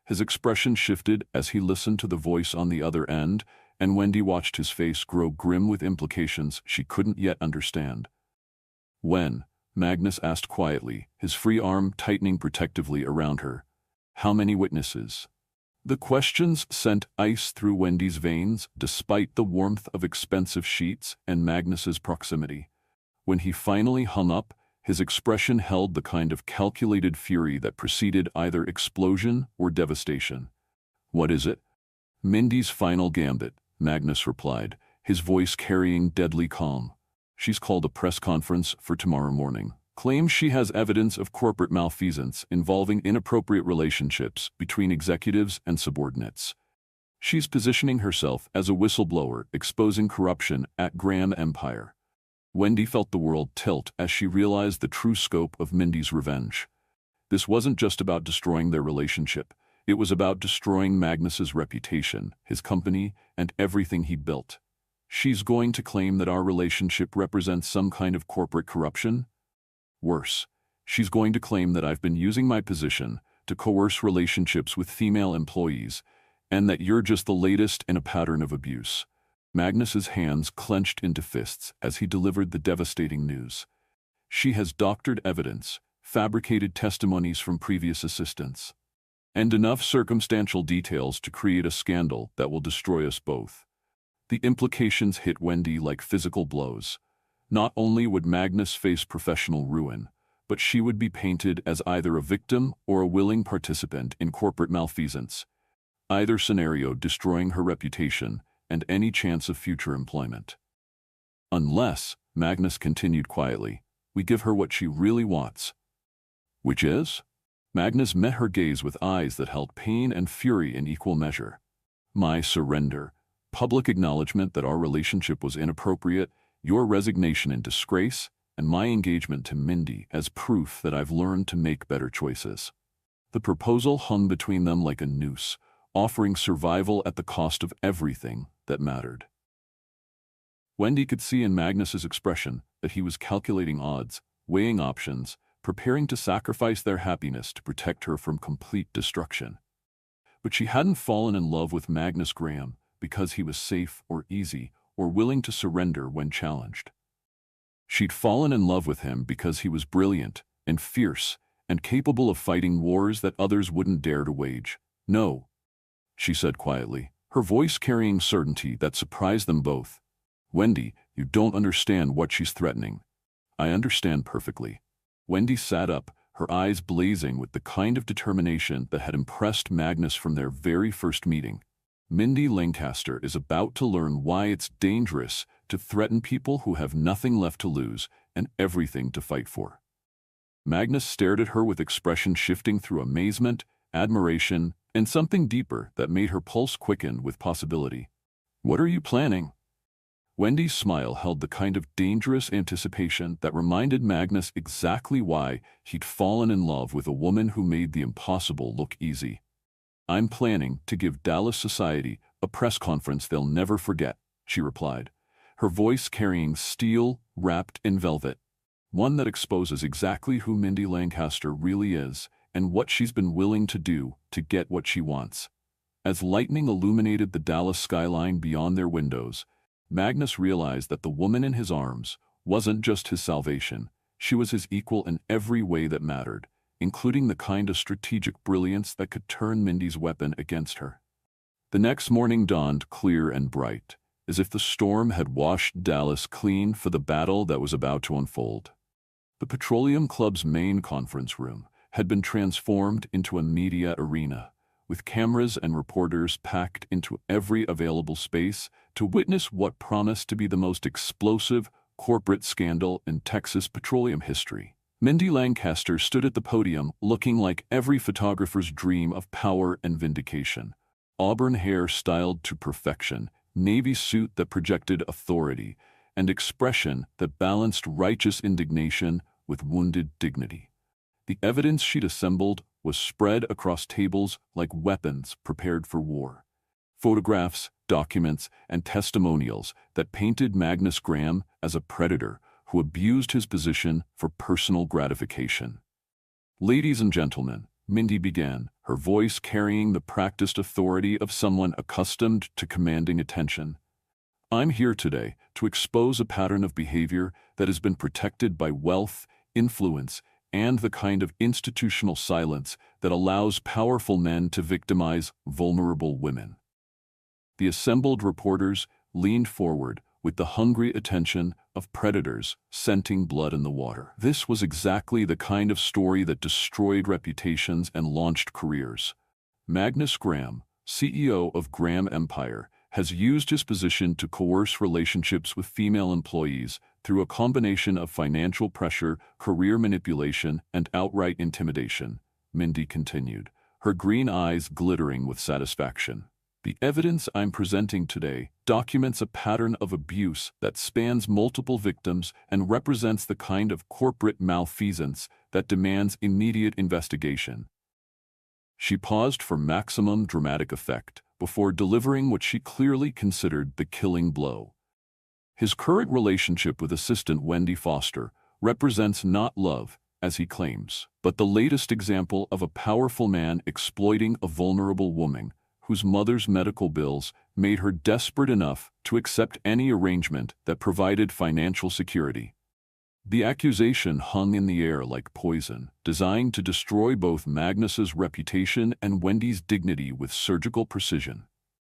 His expression shifted as he listened to the voice on the other end, and Wendy watched his face grow grim with implications she couldn't yet understand. "When?" Magnus asked quietly, his free arm tightening protectively around her. "How many witnesses?" The questions sent ice through Wendy's veins, despite the warmth of expensive sheets and Magnus's proximity. When he finally hung up, his expression held the kind of calculated fury that preceded either explosion or devastation. "What is it?" "Mindy's final gambit," Magnus replied, his voice carrying deadly calm. "She's called a press conference for tomorrow morning. Claims she has evidence of corporate malfeasance involving inappropriate relationships between executives and subordinates. She's positioning herself as a whistleblower exposing corruption at Graham Empire." Wendy felt the world tilt as she realized the true scope of Mindy's revenge. This wasn't just about destroying their relationship. It was about destroying Magnus's reputation, his company, and everything he built. "She's going to claim that our relationship represents some kind of corporate corruption? Worse, she's going to claim that I've been using my position to coerce relationships with female employees, and that you're just the latest in a pattern of abuse." Magnus's hands clenched into fists as he delivered the devastating news. "She has doctored evidence, fabricated testimonies from previous assistants, and enough circumstantial details to create a scandal that will destroy us both." The implications hit Wendy like physical blows. Not only would Magnus face professional ruin, but she would be painted as either a victim or a willing participant in corporate malfeasance, either scenario destroying her reputation and any chance of future employment. "Unless," Magnus continued quietly, "we give her what she really wants." "Which is?" Magnus met her gaze with eyes that held pain and fury in equal measure. "My surrender. Public acknowledgement that our relationship was inappropriate, your resignation in disgrace, and my engagement to Mindy as proof that I've learned to make better choices." The proposal hung between them like a noose, offering survival at the cost of everything that mattered. Wendy could see in Magnus's expression that he was calculating odds, weighing options, preparing to sacrifice their happiness to protect her from complete destruction. But she hadn't fallen in love with Magnus Graham because he was safe or easy or willing to surrender when challenged. She'd fallen in love with him because he was brilliant and fierce and capable of fighting wars that others wouldn't dare to wage. "No," she said quietly, her voice carrying certainty that surprised them both. "Wendy, you don't understand what she's threatening." "I understand perfectly." Wendy sat up, her eyes blazing with the kind of determination that had impressed Magnus from their very first meeting. "Mindy Lancaster is about to learn why it's dangerous to threaten people who have nothing left to lose and everything to fight for." Magnus stared at her with expression shifting through amazement, admiration, and something deeper that made her pulse quicken with possibility. "What are you planning?" Wendy's smile held the kind of dangerous anticipation that reminded Magnus exactly why he'd fallen in love with a woman who made the impossible look easy. "I'm planning to give Dallas society a press conference they'll never forget," she replied, her voice carrying steel wrapped in velvet. "One that exposes exactly who Mindy Lancaster really is and what she's been willing to do to get what she wants." As lightning illuminated the Dallas skyline beyond their windows, Magnus realized that the woman in his arms wasn't just his salvation, she was his equal in every way that mattered, including the kind of strategic brilliance that could turn Mindy's weapon against her. The next morning dawned clear and bright, as if the storm had washed Dallas clean for the battle that was about to unfold. The Petroleum Club's main conference room had been transformed into a media arena, with cameras and reporters packed into every available space to witness what promised to be the most explosive corporate scandal in Texas petroleum history. Mindy Lancaster stood at the podium looking like every photographer's dream of power and vindication. Auburn hair styled to perfection, navy suit that projected authority, and expression that balanced righteous indignation with wounded dignity. The evidence she'd assembled was spread across tables like weapons prepared for war. Photographs, documents, and testimonials that painted Magnus Graham as a predator who abused his position for personal gratification. "Ladies and gentlemen," Mindy began, her voice carrying the practiced authority of someone accustomed to commanding attention. "I'm here today to expose a pattern of behavior that has been protected by wealth, influence, and the kind of institutional silence that allows powerful men to victimize vulnerable women." The assembled reporters leaned forward with the hungry attention of predators scenting blood in the water. This was exactly the kind of story that destroyed reputations and launched careers. Magnus Graham, CEO of Graham Empire, has used his position to coerce relationships with female employees through a combination of financial pressure, career manipulation, and outright intimidation, Mindy continued, her green eyes glittering with satisfaction. "The evidence I'm presenting today documents a pattern of abuse that spans multiple victims and represents the kind of corporate malfeasance that demands immediate investigation." She paused for maximum dramatic effect before delivering what she clearly considered the killing blow. His current relationship with assistant Wendy Foster represents not love, as he claims, but the latest example of a powerful man exploiting a vulnerable woman whose mother's medical bills made her desperate enough to accept any arrangement that provided financial security. The accusation hung in the air like poison, designed to destroy both Magnus's reputation and Wendy's dignity with surgical precision.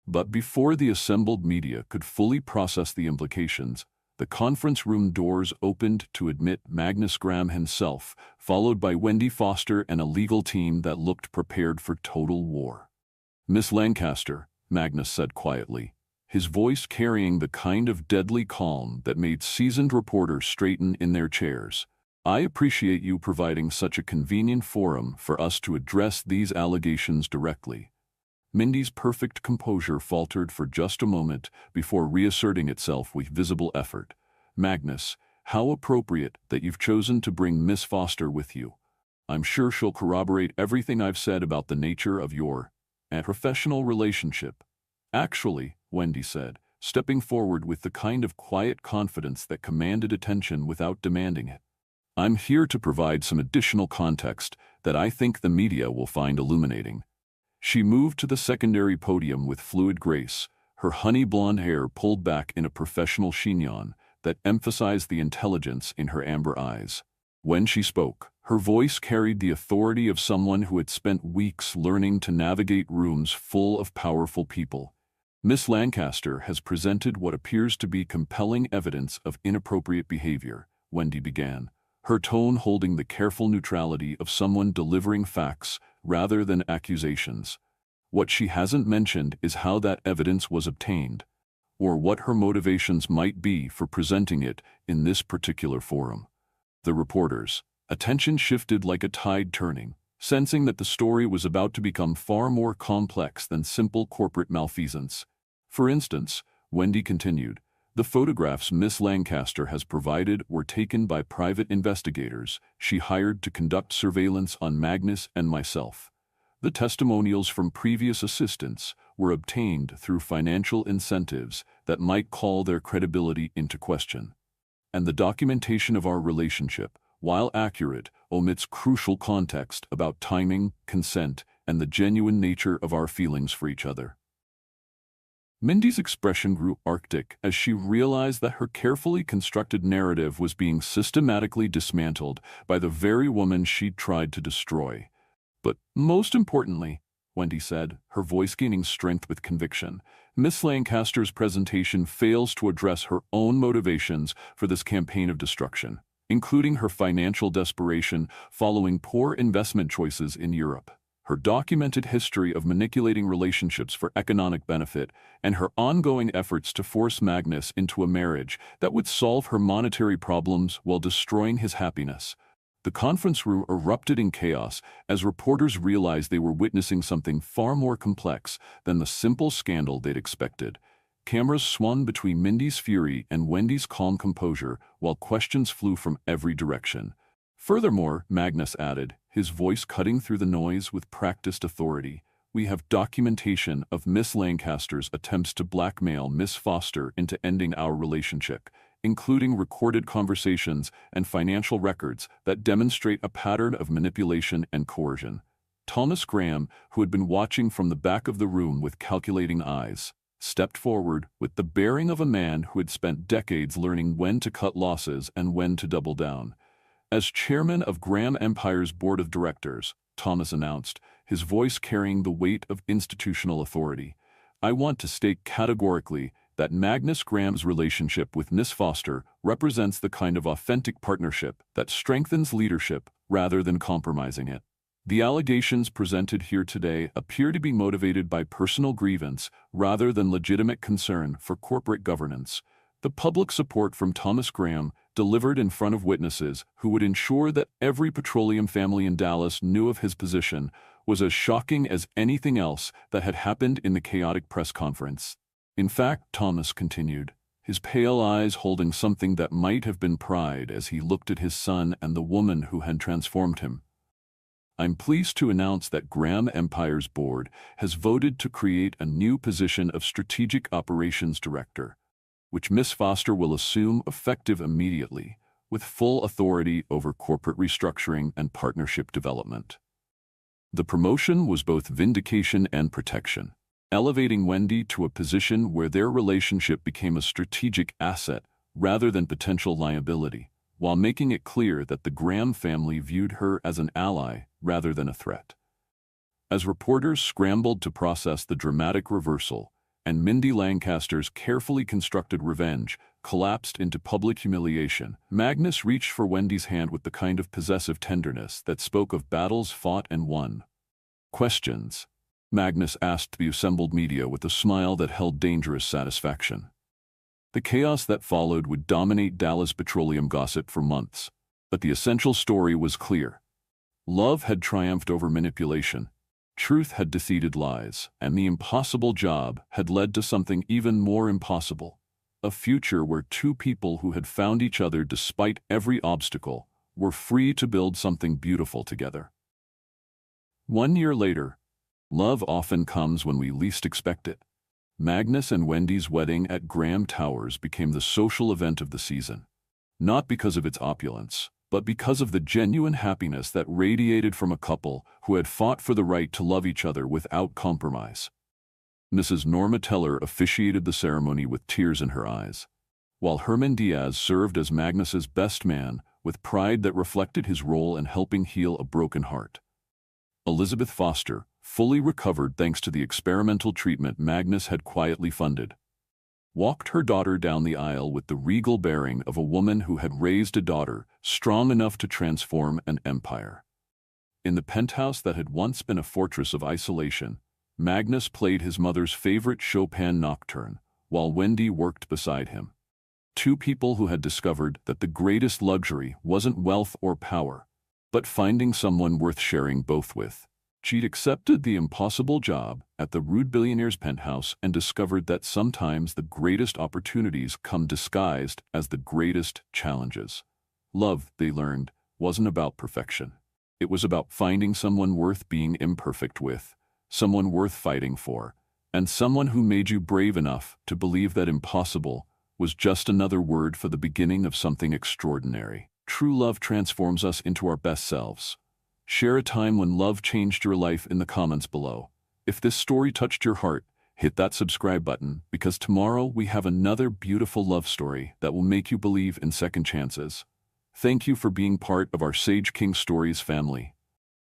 But before the assembled media could fully process the implications, the conference room doors opened to admit Magnus Graham himself, followed by Wendy Foster and a legal team that looked prepared for total war. "Miss Lancaster," Magnus said quietly, his voice carrying the kind of deadly calm that made seasoned reporters straighten in their chairs, "I appreciate you providing such a convenient forum for us to address these allegations directly." Mindy's perfect composure faltered for just a moment before reasserting itself with visible effort. "Magnus, how appropriate that you've chosen to bring Miss Foster with you. I'm sure she'll corroborate everything I've said about the nature of your professional relationship." "Actually," Wendy said, stepping forward with the kind of quiet confidence that commanded attention without demanding it, "I'm here to provide some additional context that I think the media will find illuminating." She moved to the secondary podium with fluid grace, her honey blonde hair pulled back in a professional chignon that emphasized the intelligence in her amber eyes. When she spoke, her voice carried the authority of someone who had spent weeks learning to navigate rooms full of powerful people. "Miss Lancaster has presented what appears to be compelling evidence of inappropriate behavior," Wendy began, her tone holding the careful neutrality of someone delivering facts rather than accusations. "What she hasn't mentioned is how that evidence was obtained, or what her motivations might be for presenting it in this particular forum." The reporters' attention shifted like a tide turning, sensing that the story was about to become far more complex than simple corporate malfeasance. "For instance," Wendy continued, "the photographs Miss Lancaster has provided were taken by private investigators she hired to conduct surveillance on Magnus and myself. The testimonials from previous assistants were obtained through financial incentives that might call their credibility into question. And the documentation of our relationship, while accurate, omits crucial context about timing, consent, and the genuine nature of our feelings for each other." Mindy's expression grew arctic as she realized that her carefully constructed narrative was being systematically dismantled by the very woman she'd tried to destroy. "But most importantly," Wendy said, her voice gaining strength with conviction, "Miss Lancaster's presentation fails to address her own motivations for this campaign of destruction, including her financial desperation following poor investment choices in Europe, her documented history of manipulating relationships for economic benefit, and her ongoing efforts to force Magnus into a marriage that would solve her monetary problems while destroying his happiness." The conference room erupted in chaos as reporters realized they were witnessing something far more complex than the simple scandal they'd expected. Cameras swung between Mindy's fury and Wendy's calm composure while questions flew from every direction. "Furthermore," Magnus added, his voice cutting through the noise with practiced authority, we have documentation of Miss Lancaster's attempts to blackmail Miss Foster into ending our relationship, including recorded conversations and financial records that demonstrate a pattern of manipulation and coercion. Thomas Graham, who had been watching from the back of the room with calculating eyes, stepped forward with the bearing of a man who had spent decades learning when to cut losses and when to double down. As chairman of Graham Empire's board of directors, Thomas announced, his voice carrying the weight of institutional authority, "I want to state categorically that Magnus Graham's relationship with Miss Foster represents the kind of authentic partnership that strengthens leadership rather than compromising it. The allegations presented here today appear to be motivated by personal grievance rather than legitimate concern for corporate governance." The public support from Thomas Graham, delivered in front of witnesses who would ensure that every petroleum family in Dallas knew of his position, was as shocking as anything else that had happened in the chaotic press conference. In fact, Thomas continued, his pale eyes holding something that might have been pride as he looked at his son and the woman who had transformed him, "I'm pleased to announce that Graham Empire's board has voted to create a new position of Strategic Operations Director, which Miss Foster will assume effective immediately, with full authority over corporate restructuring and partnership development." The promotion was both vindication and protection, elevating Wendy to a position where their relationship became a strategic asset rather than potential liability, while making it clear that the Graham family viewed her as an ally rather than a threat. As reporters scrambled to process the dramatic reversal, and Mindy Lancaster's carefully constructed revenge collapsed into public humiliation, Magnus reached for Wendy's hand with the kind of possessive tenderness that spoke of battles fought and won. "Questions?" Magnus asked the assembled media with a smile that held dangerous satisfaction. The chaos that followed would dominate Dallas petroleum gossip for months, but the essential story was clear. Love had triumphed over manipulation. Truth had defeated lies, and the impossible job had led to something even more impossible, a future where two people who had found each other despite every obstacle were free to build something beautiful together. 1 year later, love often comes when we least expect it. Magnus and Wendy's wedding at Graham Towers became the social event of the season, not because of its opulence, but because of the genuine happiness that radiated from a couple who had fought for the right to love each other without compromise. Mrs. Norma Teller officiated the ceremony with tears in her eyes, while Herman Diaz served as Magnus's best man with pride that reflected his role in helping heal a broken heart. Elizabeth Foster, fully recovered thanks to the experimental treatment Magnus had quietly funded, walked her daughter down the aisle with the regal bearing of a woman who had raised a daughter strong enough to transform an empire. In the penthouse that had once been a fortress of isolation, Magnus played his mother's favorite Chopin nocturne, while Wendy worked beside him. Two people who had discovered that the greatest luxury wasn't wealth or power, but finding someone worth sharing both with. She'd accepted the impossible job at the rude billionaire's penthouse and discovered that sometimes the greatest opportunities come disguised as the greatest challenges. Love, they learned, wasn't about perfection. It was about finding someone worth being imperfect with, someone worth fighting for, and someone who made you brave enough to believe that impossible was just another word for the beginning of something extraordinary. True love transforms us into our best selves. Share a time when love changed your life in the comments below. If this story touched your heart, hit that subscribe button, because tomorrow we have another beautiful love story that will make you believe in second chances. Thank you for being part of our Sage King Stories family.